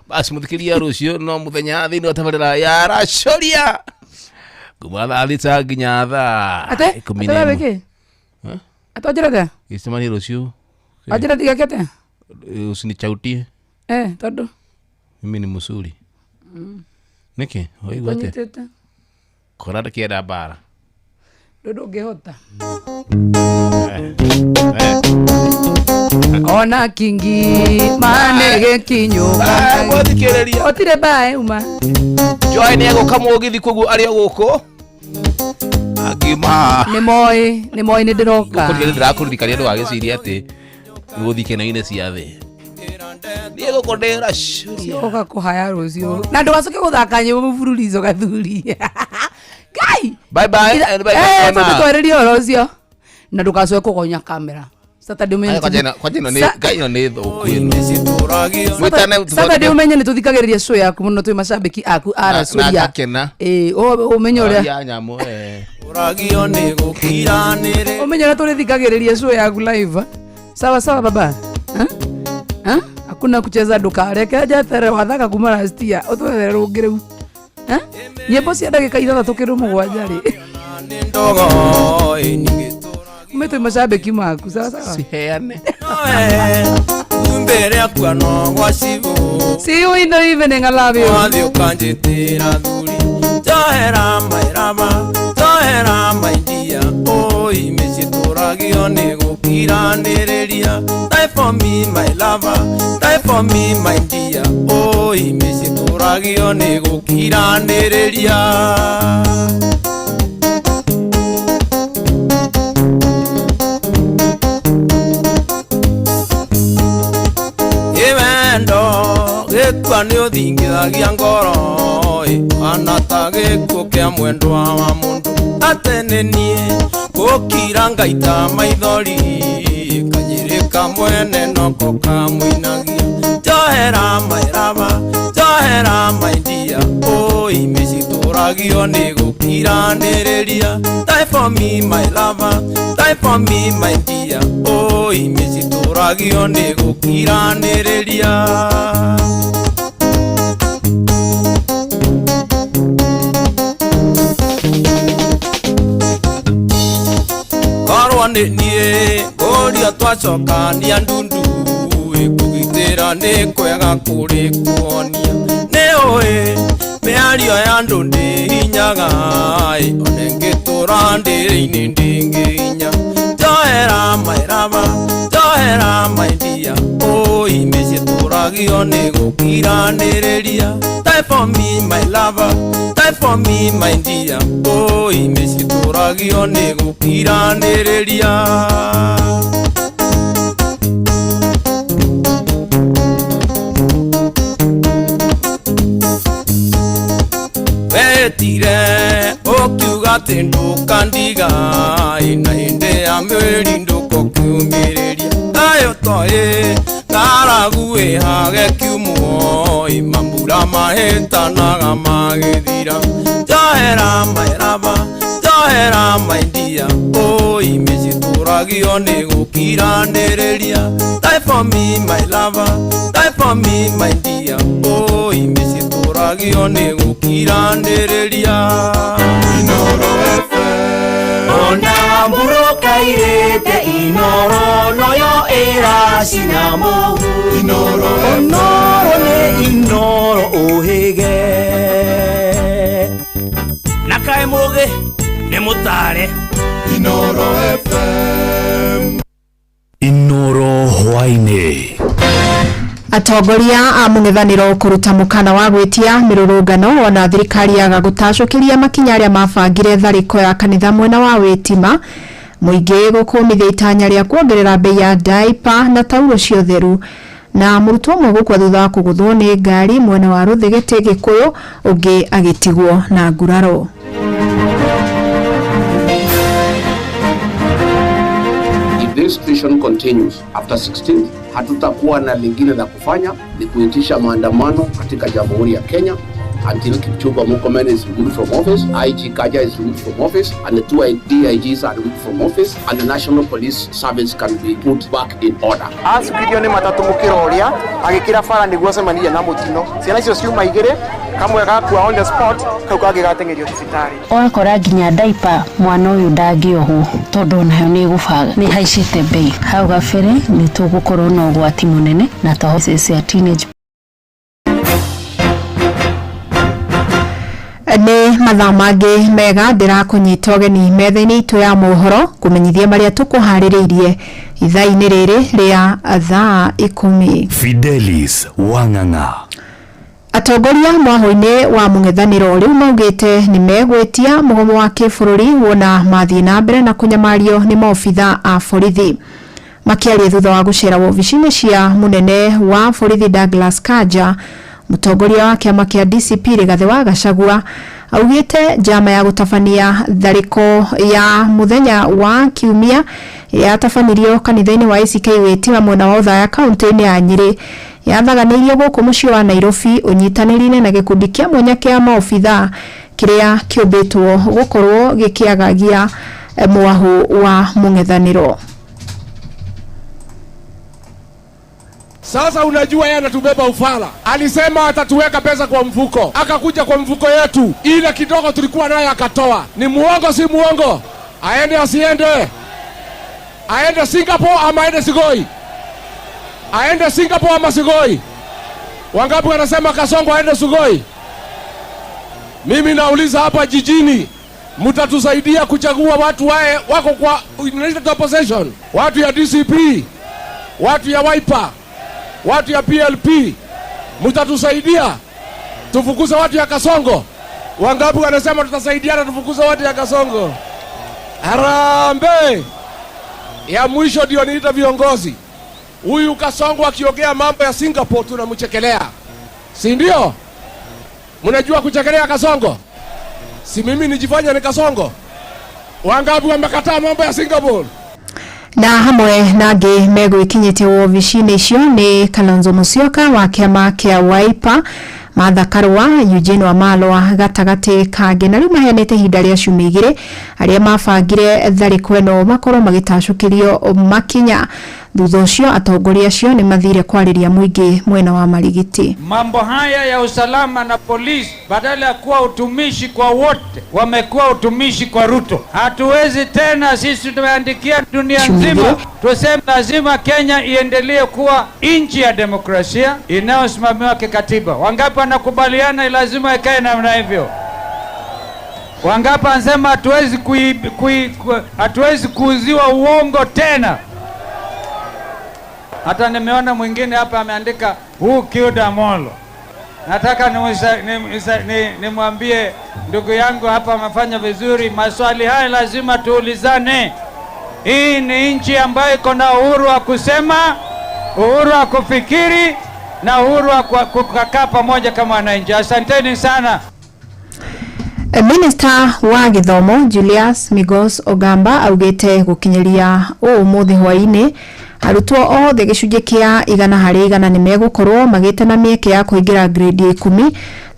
basi muthikiria rucio no muthenya thini watabarira ya racoria kumala alita ginyatha ate beke atojera da isemani rucio ajira diga kete usini chauti todo mimi ni musuri niki oigwate korada kienda bara dodo gehota ona kingi manege kinyuka gothikireria otire bae uma joy ni ago kamo githi kugu ari guko agima ni moi ni ndiroka kugira ndirakurikaria ndo agiciria ati guthikena-ine cia thi Diego Kodera oka kuhaya rucio na ndugacoke guthaka nyimbo mufururizo gathuri Kai bye bye and bye bye tũtwereria ũcio na ndũgacoke kũgonya kamera Saturday umenye Saturday umenye nĩ tũthikagĩrĩria show yaku mũno twĩ macambĩki aku aracuria umenye ũrĩa umenye ũrĩa tũrĩthikagĩrĩria show yaku live sawa sawa baba hakuna kucheza ndukareke jetere wathaka kuma last year ũtwethere rũngĩ rĩu nyĩmbo cia ndagĩka 3:7 rĩ umetwe macambĩki maku sawa sawa siheane mbere akwa no gwacibũ see you in the evening I love you wathio kanjitira thuri tohera mairama tohera maidia oi micituragio ni gukiranĩrĩria die for me my lover die for me my dear oi micituragio ni gukiranĩrĩria gĩkua nĩ ũthingithagia ngoro ana gĩkuũ kĩa mwendwa wa mũndũ atĩ nĩ niĩ gũkira ngaita maithori kanyĩrĩ mwene noko kamũinagia njohera mairaba njohera maidia oi mĩcitũragio nĩ gũkiranĩrĩria die for me my lover die for me my dear oi mĩcitũragio nĩ gũkiranĩrĩria niĩ ũria twacokania ndundu kũgitĩra nĩ kwega kũrĩ kuonia nĩ ũĩ mĩario ya andũ ndĩhinyaga ona ngĩtũra ndĩrĩ-inĩ ndĩngĩhinya njohera mairaba njohera maidia oi mĩcitũragio nĩ gũkiranĩrĩria die for me my lover die for me my dear oi mĩcitũragio nĩ gũkiranĩrĩria wetire ũkiuga atĩ ndũkandiga na hĩndĩ ya mweri ndũkũkiumĩrĩria nayo toĩ ngaragu ĩhage kiumwo mambura mahĩtanaga magĩthira njohera mairaba njohera maidia oi mĩcitũragio nĩ gũkiranĩrĩria die for me my lover die for me my dear oi mĩcitũragio nĩ gũkiranĩrĩria Inoro FM ona mũrũkairĩte Inoro noyo ĩracina mũhu Inoro nĩ Inoro ũhĩge na kaĩ mũgĩ nĩ mũtare Inoro FM Inoro hwainĩ atongoria a mũng'ethanĩro kũruta mũkana wa gwĩtia mĩrũrũngano ona thirikari yaga gũtacũkĩria makinya arĩa mabangire tharĩko ya kanitha mwena wa Wĩtima mũingĩ gũkũmithia itanya rĩa kuongerera bei ya diaper na tauro cia ũtheru na mũrutwo ũmwe gũkua thutha wa kũgũthwo nĩ ngari mwena wa Rũthĩgĩtĩ Gĩkũyũ ũngĩ agĩtigwo na nguraro. If this situation continues after 16th hatutakuwa na lingine la kufanya ni kuitisha maandamano katika Jamhuri ya Kenya until Kipchumba Murkomen is removed from office, IG Kaja is removed from office, and the 2 DIGs are removed from office, and the National Police Service can be put back in order. Asukirio ni matatumukira uria agikira fara niguo cemania na mutino ciana icio ciuma igire kamwe gakua on the spot kau kangĩ gatengerio thibitari wakora nginya daipa mwana uyu ndangiohwo tondu nayo ni gubaga ni haicite bei hau gabere ni tugukorwo na ugwati munene na tohose teenage ni mathaa mangĩ mega ndĩrakũnyita ũgeni metha-inĩ itũ ya mohoro kũmenyithia marĩa tũkũharĩrĩirie ithaa-inĩ rĩrĩ rĩa thaa 10. Fidelis Wang'ang'a. Atongoria mwahũ-inĩ wa mũng'ethanĩro rĩu maugĩte nĩ megwĩtia mũgomo wa kĩbũrũri wona mathiĩ na mbere na kũnyamario nĩ maobitha a borithi. Makĩaria thutha wa gũcera wobici-inĩ cia mũnene wa borithi Douglas Kanja, mũtongoria wa kĩama kĩa DCP Rigathĩ wa Gachagua augĩte njama ya gũtabania tharĩko ya mũthenya wa kiumia yatabanirio kanitha-inĩ wa ACK Wĩtima mwena wa Othaya kaunti-inĩ ya Nyĩrĩ yathaganĩirio gũkũ mũciĩ wa Nairobi ũnyitanĩri-inĩ na gĩkundi kĩa mwanya kĩa maobitha kĩrĩa kĩũmbĩtwo gũkorwo gĩkĩagagia mwahũ wa mũng'ethanĩro. Sasa unajua yeye anatubeba ufala. Alisema atatuweka pesa kwa mfuko. Akakuja kwa mfuko yetu. Ile kidogo tulikuwa naye akatoa. Ni muongo si muongo? Aende asiende? Aende Singapore ama aende Sigoi? Aende Singapore ama Sigoi? Wangapi wanasema Kasongo aende Sigoi? Mimi nauliza hapa jijini, mtatusaidia kuchagua watu wae wako kwa United Opposition, watu ya DCP, watu ya Wiper, watu ya PLP, mtatusaidia tufukuze watu ya Kasongo? Wangapi wanasema tutasaidiana tufukuze watu ya Kasongo? Harambe! Ya mwisho ndio niita viongozi. Huyu Kasongo akiongea mambo ya Singapore tunamchekelea. Si ndio? Mnajua kuchekelea Kasongo? Si mimi nijifanya ni Kasongo? Wangapi wamekataa mambo ya Singapore? Na hamwe nage megwikinyite wobici-inĩ icio nĩ Kalonzo Musyoka wa kĩama kĩa Wiper, Martha Karua, Eugene Wamalwa gatagatĩ kangĩ, na rĩu maheanĩte ihinda rĩa ciumia 2 arĩa mabangire tharĩko ĩno makorwo magĩtacũkĩrio makinya. Thutha ũcio atongoria acio nĩ mathire kwarĩria mũingĩ mwena wa Marigiti. Mambo haya ya usalama na polisi badala ya kuwa utumishi kwa wote wamekuwa utumishi kwa Ruto. Hatuwezi tena sisi tumeandikia dunia nzima tuseme lazima Kenya iendelee kuwa nchi ya demokrasia inayosimamiwa kikatiba. Wangapi wanakubaliana lazima ikae namna hivyo? Wangapi wanasema hatuwezi kuuziwa uongo tena? Hata nimeona mwingine hapa ameandika who killed Amolo. Nataka nimwambie ndugu yangu hapa amefanya vizuri. Maswali haya lazima tuulizane. Hii ni nchi ambayo iko na uhuru wa kusema, uhuru wa kufikiri na uhuru wa kukaa pamoja kama wananchi. Asanteni sana. Minister wa Githomo Julius Migos Ogamba augĩte gũkinyĩria ũmũthĩ hwaĩ-inĩ arutwo othe gĩcunjĩ kĩa 100% nĩ megũkorwo magĩte na mĩeke ya kũingĩra grade 10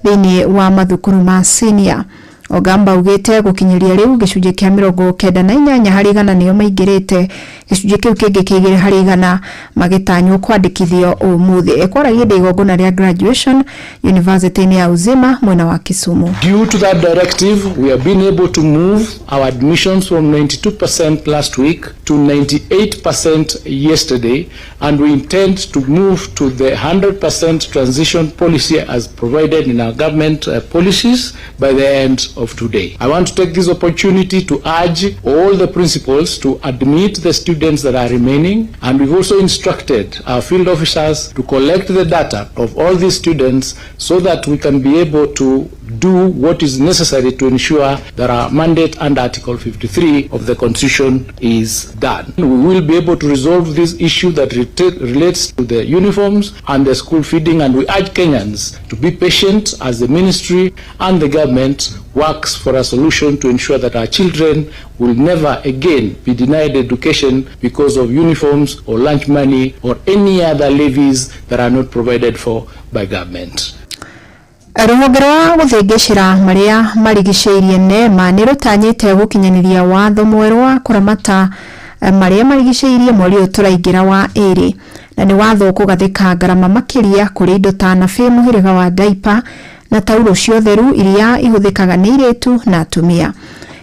thĩinĩ wa mathukuru ma senior. Ogamba augĩte gũkinyĩria rĩu gĩcunjĩ kĩa 98% nĩo maingĩrĩte, gĩcunjĩ kĩu kĩngĩ kĩa 2% magĩtanywo kwandĩkithio ũmũthĩ. Ekwaragia igongona rĩa graduation University-inĩ ya Uzima mwena wa Kisumu. Due to that directive, we have been able to move our admissions from 92% last week to 98% yesterday, and we intend to move to the 100% transition policy as provided in our government policies by the end of today. I want to take this opportunity to urge all the principals to admit the students that are remaining, and we've also instructed our field officers to collect the data of all these students so that we can be able to do what is necessary to ensure that our mandate under Article 53 of the Constitution is done. We will be able to resolve this issue that relates to the uniforms and the school feeding, and we urge Kenyans to be patient as the ministry and the government works for a solution to ensure that our children will never again be denied education because of uniforms or lunch money or any other levies that are not provided for by government. Rũhonge rwa gũthĩngĩcĩra marĩa marigicĩirie NEMA nĩ rũtanyĩte gũkinyanĩria watho mwerũ wa kũramata marĩa marigicĩirie mweri ũyũ tũraingĩra wa ĩrĩ, na nĩ watho kũgathĩka ngarama makĩria kũrĩ indo ta nabe mũhĩrĩga wa diaper na tauro cia ũtheru iria ihũthĩkaga nĩ airĩtu na atumia.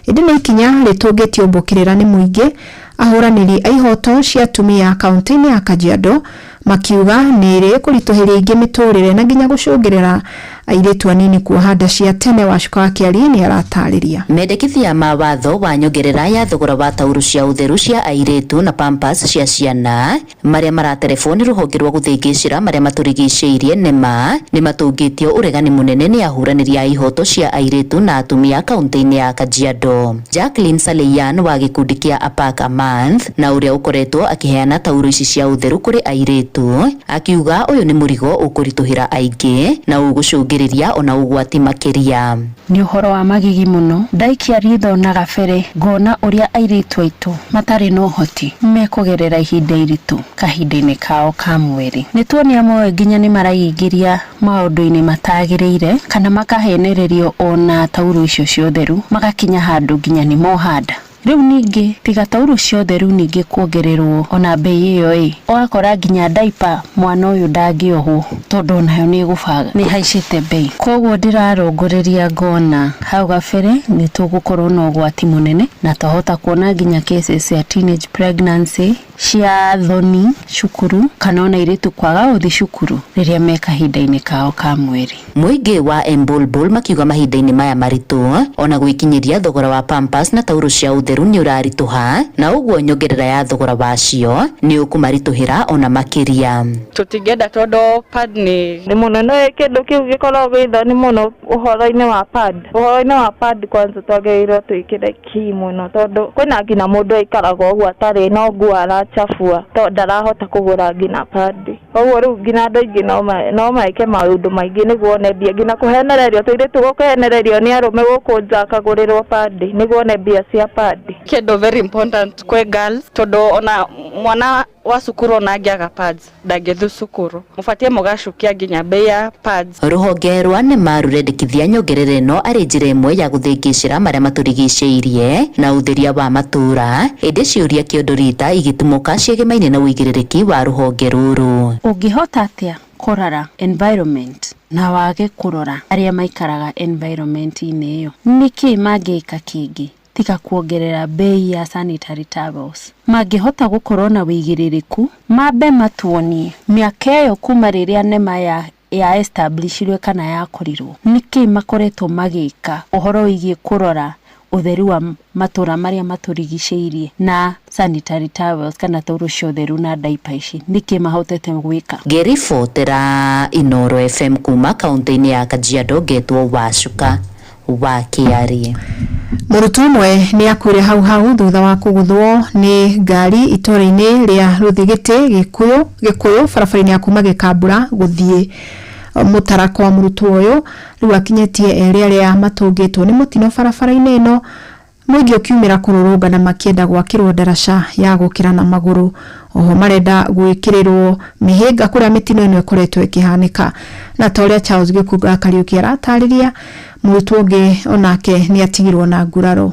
Ĩndĩ nĩ ikinya rĩtũngĩtio mbũkĩrĩra nĩ mũingĩ, ahũranĩri a ihoto cia atumia kaunti-inĩ ya Kajiado makiuga nĩ ĩrĩ kũritũhĩria ingĩ mĩtũrĩre na nginya gũcũngĩrĩra airĩtu anini kuoha nda cia tene. Wacuka wa Kĩari nĩ aratarĩria. Mendekithia ma watho wa nyongerera ya thogora wa tauro cia ũtheru cia airĩtu na pampers cia ciana marĩa maraterefoni rũhonge rwa gũthĩngĩcĩra marĩa matũrigicĩirie NEMA nĩ matũngĩtio ũregani mũnene nĩ ahũranĩri a ihoto cia airĩtu na atumia kaunti-inĩ ya Kajiado. Jacqueline Saleyan wa gĩkundi kĩa APAC a Month na ũrĩa ũkoretwo akĩheana tauro ici cia ũtheru kũrĩ airĩtu akiuga ũyũ nĩ mũrigo ũkũritũhĩra aingĩ na ũgũcũngĩrĩria ona ũgwati makĩria. Nĩ ũhoro wa magigi mũno ndaikia ritho na gabere ngona ũrĩa airĩtu aitũ matarĩ na ũhoti mekũgerera ihinda iritũ kahinda-inĩ kao ka mweri. Nĩ tuonia amwe nginya nĩ maraingĩria maũndũ-inĩ matagĩrĩire kana makahenererio ona tauro icio cia ũtheru magakinya handũ nginya nĩ mohanda. Rĩu ningĩ tiga tauro cia ũtheru ningĩ kuongererwo ona bei ĩyo ũgakora nginya diaper mwana ũyũ ndangĩohwo tondũ nayo nĩ gũbaga nĩ haicĩte bei. Koguo ndĩrarongoreria ngona hau gabere nĩ tũgũkorwo na ũgwati mũnene na twahota kuona nginya cases cia teenage pregnancy cia thoni cukuru kana ona airĩtu kwaga gũthiĩ cukuru rĩrĩa me kahinda-inĩ kao ka mweri. Mũingĩ wa Embulbul makiuga mahinda-inĩ maya maritũ ona gwĩkinyĩria thogora wa pampers na tauro cia ũtheru nĩ ũraritũha na ũguo nyongerera ya thogora wacio nĩ ũkũmaritũhĩra ona makĩria. Tũtingĩenda tondũ pad nĩ mũnene kĩndũ kĩu gĩkoragwo gĩ thoni mũno ũhoro-inĩ wa pad. Ũhoro-inĩ wa pad kwanza twagĩrĩirwo twĩkĩre kii mũno tondũ kwĩna nginya mũndũ aikaraga ũguo atarĩ na nguo arachafua tondũ ndarahota kũgũra nginya pad. Ũguo rĩu nginya andũ aingĩ no meke maũndũ maingĩ nĩguo one mbia nginya kũhenererio tũirĩtu gũkũhenererio nĩ arũme gũkũ nja akagũrĩrwo pad nĩguo one mbia cia pad. Kĩndũ very important kwĩ girls tondũ ona mwana wa cukuru ona angĩaga pads ndangĩthiĩ cukuru mũbatie mũgacukia nginya bei ya pads. Rũhonge rwa NEMA rũrendekithia nyongerera ĩno arĩ njĩra ĩmwe ya gũthĩngĩcĩra marĩa matũrigicĩirie na ũtheria wa matũra. Ĩndĩ ciũria kĩondo rita igĩtumũka ciĩgemaine na ũigĩrĩrĩki wa rũhonge rũrũ. Ũngĩhota atĩa kũrora environment na wage kũrora arĩa maikaraga environment-inĩ ĩyo? Nĩkĩ mangĩka kĩngĩ tiga kuongerera bei ya sanitary towels? Mangĩhota gũkorwo na wĩigĩrĩrĩku mambe matuonie mĩaka ĩyo kuma rĩrĩa NEMA ya establishirwe kana yakorirwo nĩkĩ makoretwo magĩka ũhoro wĩgiĩ kũrora ũtheru wa matũra marĩa matũrigicĩirie na sanitary towels kana tauro cia ũtheru na diaper ici nĩkĩ mahotete gwĩka. Ngĩribotera Inooro FM kuma kaunti-inĩ ya Kajiado ngetwo Wacuka wa Kĩari. Mũrutwo ũmwe nĩ akuire hau thutha wa kũgũthwo nĩ ngari itũra-inĩ rĩa Rũthigĩtĩ Gĩkũyũ barabara-inĩ ya kuma Gĩkambura gũthiĩ Mũtarako wa mũrutwo ũyũ rĩu akinyĩtie erĩ arĩa matũngĩtwo nĩ mũtino barabara-inĩ ĩno mũingĩ ũkiumĩra kũrũrũngana makĩenda gwakĩrwo ndaraca ya gũkĩra na magũrũ. Oho marenda gwĩkĩrĩrwo mĩhĩnga kũrĩa mĩtino ĩno ĩkoretwo ĩkĩhanĩka. Na ta ũrĩa Charles Gĩkunga Kariuki aratarĩria, mũrutwo ũngĩ onake nĩ atigirwo na nguraro.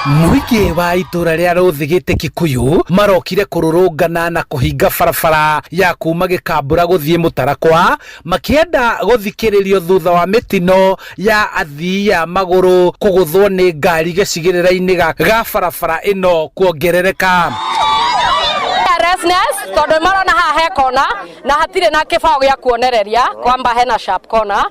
Mũingĩ wa itũra rĩa Rũthigĩtĩ Gĩkũyũ marokire kũrũrũngana na kũhinga barabara ya kuma Gĩkambura gũthiĩ Mũtarakwa makĩenda gũthikĩrĩrio thutha wa mĩtino ya athii a magũrũ kũgũthwo nĩ ngari gĩcigĩrĩra-inĩ ga barabara ĩno kuongerereka. Tondũ marona haha he kona na hatirĩ na kĩbaũ gĩa kuonereria kwamba hena sharp corner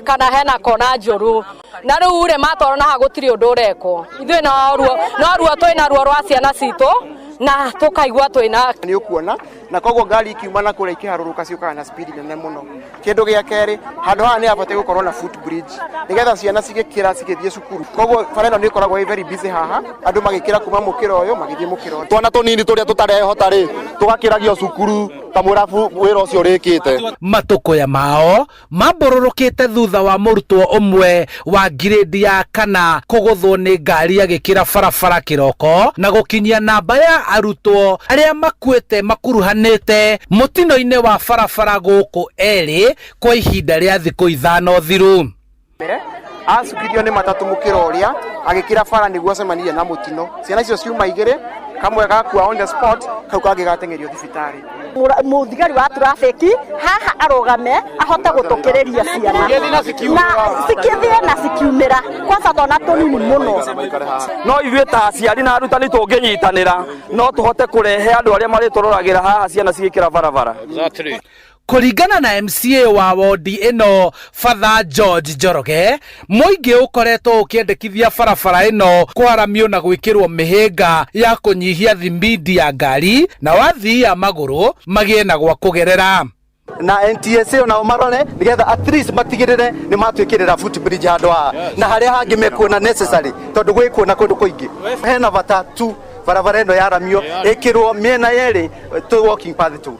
kana hena kona njũru na rĩu rĩ matwarwo haha gũtirĩ ũndũ ũrekwo. Ithuĩ no ruo twĩna ruo rwa ciana citũ na tũkaigua twĩna. Nĩ ũkuona na koguo ngari ikiumana kure ikiharuruka ciukaga na speed nene muno. Kindu gia keri handu haha ni abate gukorwo na footbridge nigetha ciana cigikira cigithie cukuru. Koguo bara ino ni ikoragwo very busy haha, andu magikira kuma mukira uyu magithie mukira uyu. Twana tunini turia tutarehota ri tugakiragio cukuru kamurabu wira ucio urikite. Matukoya mao mambororokete thutha wa murutwo umwe wa grade ya kana kuguthwo ni ngari agikira barabara kiroko na gukinyia namba ya arutwo aria makuete makuruhanite mutino-ini wa barabara guku eri kwa ihinda ria thiku 5 thiru. Acukirio ni matatu mukira uria agikira bara niguo acemanirie na mutino. Ciana icio ciuma igiri kamwe gakua on the spot kau kangi gatengerio thibitari. Muthigari wa trafiki haha arugame ahote gutukiriria ciana na sikithie na sikiumira kwanza tona tunini muno. No ithuĩ ta aciari na arutani tũngĩnyitanĩra no tũhote kũrehe andũ arĩa marĩtũroragira haha ciana cigĩkĩra barabara. Kuringana na MCA wa wodi ino Father George Njoroge, muingi ukoretwo ukiendekithia barabara ino kwaramio na gwikirwo mihinga ya kunyihia thimindi ya ngari na wathii ya maguru magie na gwa kugerera. Na NTSA na umarone nigetha at least matigirire ni matwikirira footbridge handu ha na haria hangi mekuona necessary tondu gwikuona kundu kuingi hena bata tu barabara ino yaramio ikirwo miena yeri to walking path tu.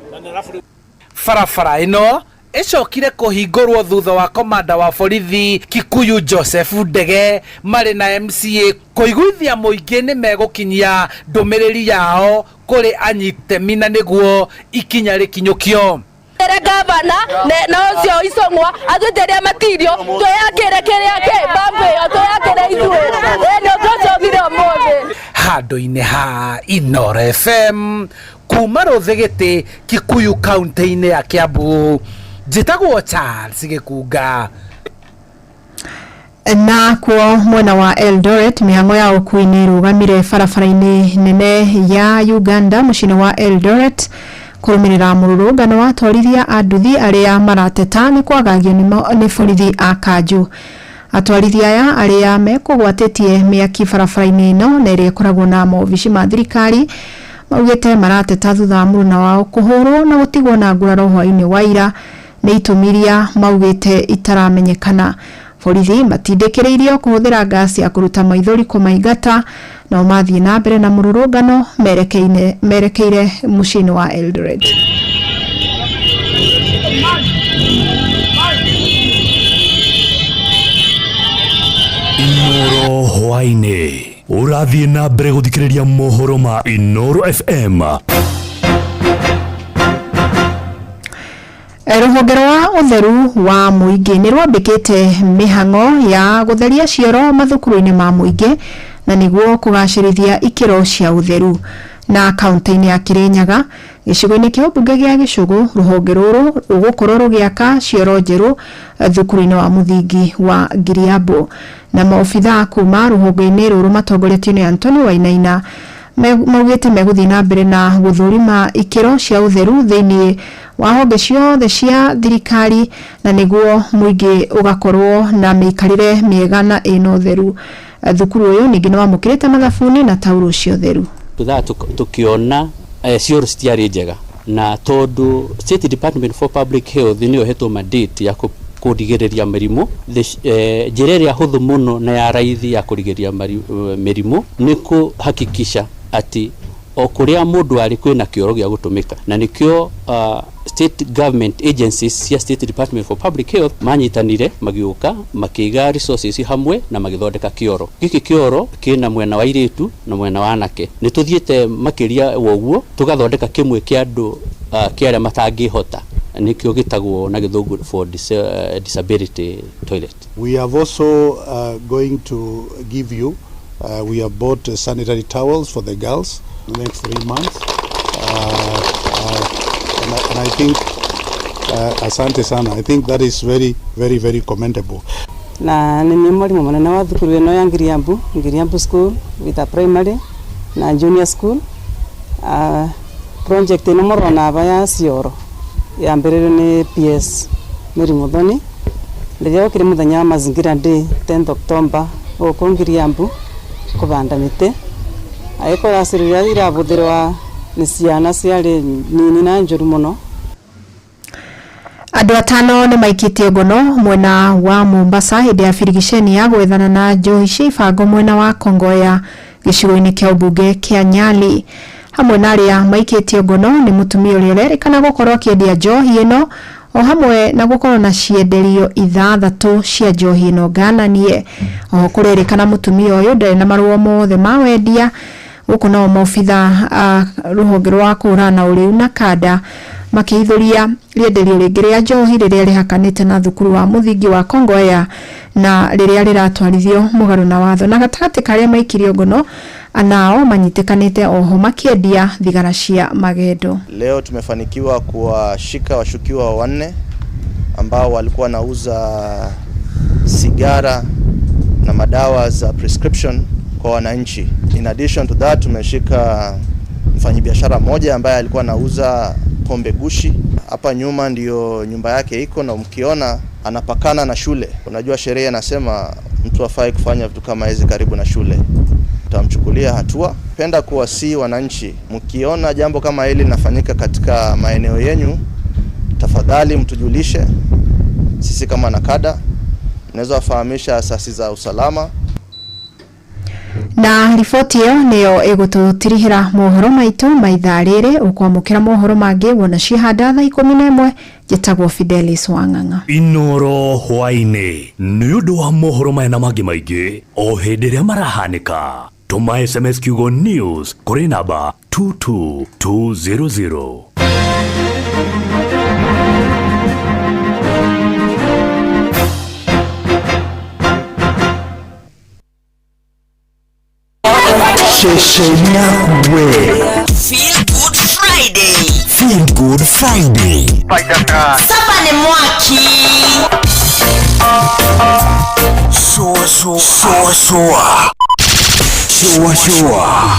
Barabara ino icokire kuhingurwo thutha wa komanda wa borithi Kikuyu Joseph Ndege mari na MCA kuiguithia muingi ni megukinyia ndumiriri yao kuri anyitemi na niguo ikinya rikinyukio. Gavana na ucio icongwa athuteria matirio tuyakire kiria ke bambe tuyakire ithue eno tucothire mothe handu-ini ha Inoro FM kuma Ruthigiti Kikuyu kaunti-ini ya Kiambu. Njitagwo Charles Gikunga. Na kwa mwena wa Eldoret mihango ya ukui ni rugamire barabara-ini nene ya Uganda mucini wa Eldoret kurumirira mururungano wa atwarithia a nduthi aria marateta ni kwagagio ni borithi a Kanju. Atwarithia aya aria mekugwatitie miaki barabara-ini ino na iria ikoragwo na maobici ma thirikari maugite marateta thutha muruna wao kuhurwo na gutigwo na nguraro hwaini wa ira ni itumiria maugite itaramenyekana. Borithi matindikiriirio kuhuthira gasi ya kuruta maithori kumaingata na mathie na mbere na mururungano merekeire mucini wa Eldoret. Inoro hwaine urathie na mbere guthikiriria mohoro ma Inoro FM. Ruhonge rwa utheru wa muingi ni rwambikite mihango ya gutheria cioro mathukuru-ini ma muingi na niguo kugacirithia ikiro cia utheru. Na kaunti-ini ya Kirinyaga gicigo-ini kia ubunge gia Gicugu ruhonge ruru rugukorwo rugiaka cioro njeru thukuru-ini wa muthingi wa Giriambu. Na maofitha kuma ruhonge-ini ruru matongoretio ni Anthony Wainaina maugite meguthii na mbere na guthurima ikiro cia utheru thiini wa honge ciothe cia thirikari na niguo muingi ugakorwo na miikarire miega na ino utheru. Thukuru uyu ningi ni wamukirite mathabuni na tauro cia utheru. Tukiona cioro citiari njega na tondu State Department for Public Health ni ohetwo mandate ya kurigireria mirimu. Njira iria huthu muno na ya raithi ya kurigireria mirimu ni kuhakikisha ati o kuria mundu ari kwina kioro gia gutumika na nikio state government agencies cia State Department for Public Health manyitanire magiuka makiga resources hamwe na magithondeka kioro. Giki kioro kina mwena wa iritu na mwena wa anake. Nituthiete makiria woguo tugathondeka kimwe kia andu kiaria matangihota nikio gitagwo na githungu for disability toilet. We have also going to give you we have bought sanitary towels for the girls in the next 3 months. And I think asante sana. I think that is very, very, very commendable. Na ni mwalimu mwana wa thukuru eno ya Ngiriambu School with a primary na junior school. Project ino morona abaya cioro ya mbere ni PS Mary Muthoni ndio kiri muthenya wa mazingira day 10th October uko Ngiriambu kubanda mite ayikora sirira irabuthirwa nĩ ciana ciarĩ nini na njũru mũno. Andũ atano nĩ maikĩtio ngono mwena wa Mombasa hĩndĩ ya birigiceni ya gwethana na njohi cia ibango mwena wa Kongoya gĩcigo-inĩ kĩa ũmbunge kĩa Nyali. Hamwe na arĩa maikĩtio ngono nĩ mũtumia ũrĩa ũrerĩkana gũkorwo akĩendia njohi ĩno, o hamwe na gũkorwo na cienderio 6 cia njohi ĩno ngananie. Oho kũrerĩkana mũtumia ũyũ ndarĩ na marũa mothe ma wendia. Gũkũ nao maobitha rũhonge rwa kũhũrana ũrĩu na kada makĩithũria rĩenderio rĩngĩ rĩa njohi rĩrĩa rĩhakanĩte na thukuru wa mũthingi wa Kongoya na rĩrĩa rĩratwarithio mũgarũ na watho. Na gatagatĩ karĩa maikirio ngono anao manyitĩkanĩte oho makĩendia thigara cia magendo. Leo tumefanikiwa kuwashika washukiwa 4 ambao walikuwa nauza sigara na madawa za prescription kwa wananchi. In addition to that, tumeshika mfanyabiashara mmoja ambaye alikuwa anauza pombe gushi. Hapa nyuma ndio nyumba yake iko, na mkiona anapakana na shule. Unajua sheria inasema mtu afai kufanya vitu kama hizi karibu na shule. Tutamchukulia hatua. Penda kuwasihi wananchi, mkiona jambo kama hili linafanyika katika maeneo yenu, tafadhali mtujulishe. Sisi kama nakada tunaweza wafahamisha asasi za usalama. Na riboti ĩyo nĩyo ĩgũtũtirihĩra mohoro maitũ maithaa rĩrĩ. Ũkwamũkĩra mohoro mangĩ wona cihanda thaa 11. Njĩtagwo Fidelis Wang'ang'a. Inoro hwainĩ nĩ ũndũ wa mohoro maya na mangĩ maingĩ o hĩndĩ ĩrĩa marahanĩka. Tũma SMS kiugo news kũrĩ namba 22200. Shesheni yaku we. Feel Good Friday. Feel Good Friday. Saba ni mwaki. Shua.